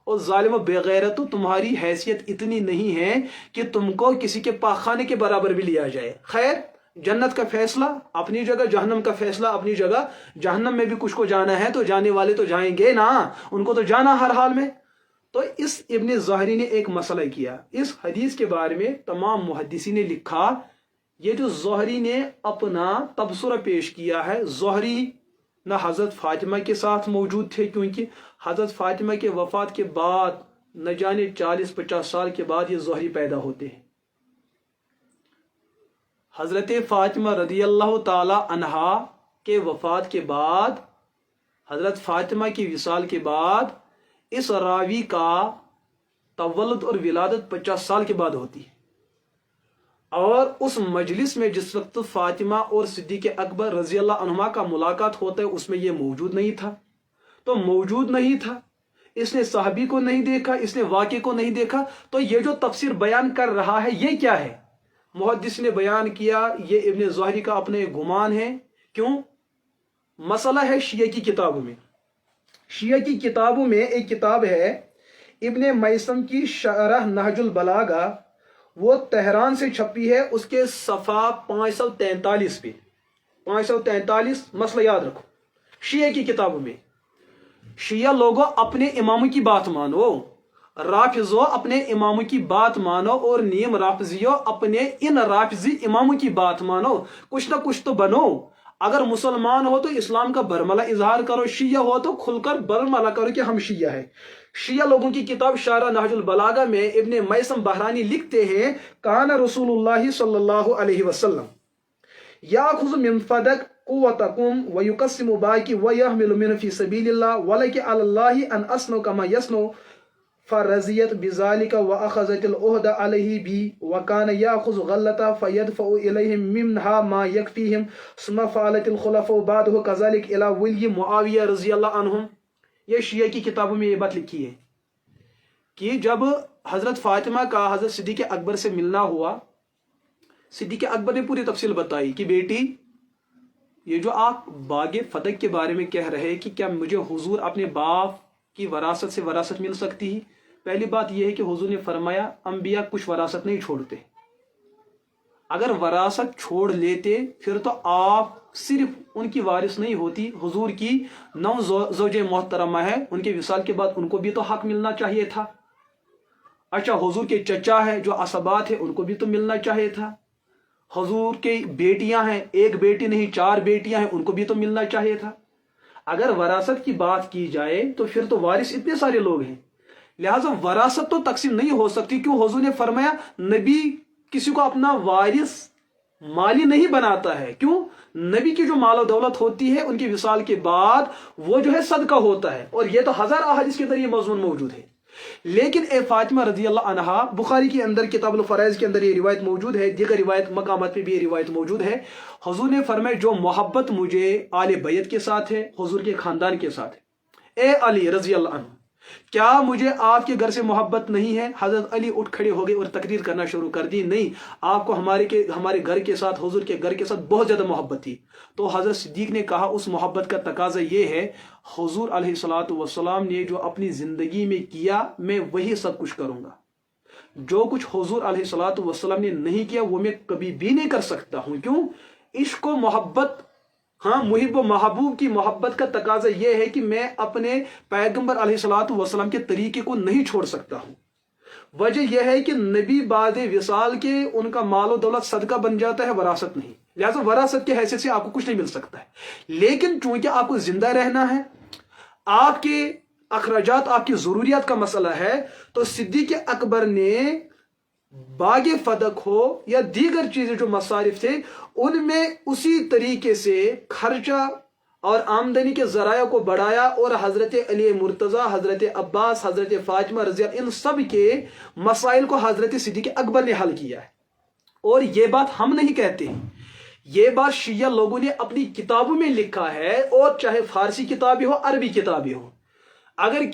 और जालिम बेगैरत, तुम्हारी हैसियत इतनी नहीं है कि तुमको किसी के पाखाने के बराबर भी लिया जाए। खैर, जन्नत का फैसला अपनी जगह, जहन्नम का फैसला अपनी जगह। जहन्नम में भी कुछ को जाना है तो जाने वाले तो जाएंगे ना, उनको तो जाना हर हाल में। तो इस इब्ने ज़ाहरी ने एक मसला किया, इस हदीस के बारे में तमाम मुहद्दिसीन ने लिखा। ये जो ज़ाहरी ने अपना तबसरा पेश किया है, ज़ाहरी ना हज़रत फातिमा के साथ मौजूद थे, क्योंकि हज़रत फातिमा के वफात के बाद न जाने 40-50 साल के बाद ये ज़ाहरी पैदा होते हैं। हज़रत फातिमा रदियल्लाहु ताला अन्हा के वफात के बाद, हज़रत फातिमा की विसाल के बाद इस रावी का तवल्लुद और विलादत 50 साल के बाद होती है। और उस मजलिस में जिस वक्त फातिमा और सिद्दीक़ अकबर रज़ियल्लाहु अन्हुमा का मुलाकात होता है, उसमें ये मौजूद नहीं था। तो मौजूद नहीं था, इसने साहबी को नहीं देखा, इसने वाक़े को नहीं देखा। तो ये जो तफसीर बयान कर रहा है ये क्या है? मुहद्दिस ने बयान किया ये इब्ने ज़ाहरी का अपने गुमान है। क्यों? मसला है शिया की किताबों में। शिया की किताबों में एक किताब है इब्ने मैसम की शरह नहजुल बलागा, वो तेहरान से छपी है, उसके सफ़ा 543 पे, 543 मसला याद रखो। शिया की किताबों में, शिया लोगों अपने इमामों की बात मानो, राफिजो अपने इमामों की बात मानो, और नीम राफिजियो अपने इन राफिजी इमामों की बात मानो। कुछ ना कुछ तो बनो। अगर मुसलमान हो तो इस्लाम का बरमला इजहार करो, शिया हो तो खुलकर बरमला करो कि हम शिया है। शिया लोगों की किताब शारा नहजुल बलागा में इब्ने मैसम बहरानी लिखते हैं, काना रसूलुल्लाह सल्लल्लाहु अलैहि वसल्लम याखुज़ु मिन फदक कुव्वतकुम व युकस्सिमु बाकी व यहमिलु मिन फी सबीलिल्लाह वलकि अलल्लाहि अन अस्नु कमा यसनु फरजियत बिजालिका व अखज़तिल उहदा अलैहि बी व कान याखुज़ु गल्लता फयदफउ इलैहिम मिनहा मा यकफीहिम सुम्मा फ़अलतिल खुलफ़ा बादहु कज़ालिक इला वली मुआविया रज़ियल्लाहु अन्हुम। ये शिया की किताबों में ये बात लिखी है कि जब हज़रत फातिमा का हज़रत सिद्दीक़ अकबर से मिलना हुआ, सिद्दीक़ अकबर ने पूरी तफसील बताई कि बेटी, ये जो आप बागे फदक के बारे में कह रहे हैं कि क्या मुझे हुजूर अपने बाप की वरासत से वरासत मिल सकती है? पहली बात यह है कि हुजूर ने फरमाया अंबिया कुछ वरासत नहीं छोड़ते। अगर वरासत छोड़ लेते फिर तो आप सिर्फ उनकी वारिस नहीं होती, हुजूर की 9 ज़ौजे मोहतरमा है, उनके विसाल के बाद उनको भी तो हक मिलना चाहिए था। अच्छा, हुजूर के चचा है जो असबात है, उनको भी तो मिलना चाहिए था। हुजूर के बेटियां हैं, एक बेटी नहीं 4 बेटियां हैं, उनको भी तो मिलना चाहिए था। اگر وراثت کی بات کی جائے تو پھر تو وارث اتنے سارے لوگ ہیں، لہٰذا وراثت تو تقسیم نہیں ہو سکتی. کیوں؟ حضور نے فرمایا نبی کسی کو اپنا وارث مالی نہیں بناتا ہے. کیوں؟ نبی کی جو مال و دولت ہوتی ہے ان کی وصال کے بعد وہ جو ہے صدقہ ہوتا ہے، اور یہ تو ہزار احادیث کے اندر یہ مضمون موجود ہے. لیکن اے فاطمہ رضی اللہ عنہا، بخاری کے اندر کتاب الفرائض کے اندر یہ روایت موجود ہے، دیگر روایت مقامات پہ بھی یہ روایت موجود ہے. حضور نے فرمایا جو محبت مجھے آل بیت کے ساتھ ہے، حضور کے خاندان کے ساتھ ہے، اے علی رضی اللہ عنہ، کیا مجھے آپ کے گھر سے محبت نہیں ہے؟ حضرت علی اٹھ کھڑے ہو گئے اور تقریر کرنا شروع کر دی، نہیں، آپ کو ہمارے گھر کے ساتھ، حضور کے گھر کے ساتھ بہت زیادہ محبت تھی. تو حضرت صدیق نے کہا اس محبت کا تقاضا یہ ہے، حضور علیہ الصلوۃ والسلام نے جو اپنی زندگی میں کیا میں وہی سب کچھ کروں گا. جو کچھ حضور علیہ الصلوۃ والسلام نے نہیں کیا وہ میں کبھی بھی نہیں کر سکتا ہوں. کیوں؟ عشق و محبت، ہاں، محب و محبوب کی محبت کا تقاضا یہ ہے کہ میں اپنے پیغمبر علیہ الصلوۃ والسلام کے طریقے کو نہیں چھوڑ سکتا ہوں. وجہ یہ ہے کہ نبی بعد وصال کے ان کا مال و دولت صدقہ بن جاتا ہے، وراثت نہیں. لہٰذا وراثت کے حیثیت سے آپ کو کچھ نہیں مل سکتا ہے. لیکن چونکہ آپ کو زندہ رہنا ہے، آپ کے اخراجات، آپ کی ضروریات کا مسئلہ ہے، تو صدیق اکبر نے باغ فدق ہو یا دیگر چیزیں جو مصارف تھے ان میں اسی طریقے سے خرچہ اور آمدنی کے ذرائع کو بڑھایا، اور حضرت علی مرتضیٰ، حضرت عباس، حضرت فاطمہ رضی اللہ، ان سب کے مسائل کو حضرت صدیق اکبر نے حل کیا ہے. اور یہ بات ہم نہیں کہتے، یہ بات شیعہ لوگوں نے اپنی کتابوں میں لکھا ہے، اور چاہے فارسی کتابیں ہو، عربی کتابیں ہو. اگر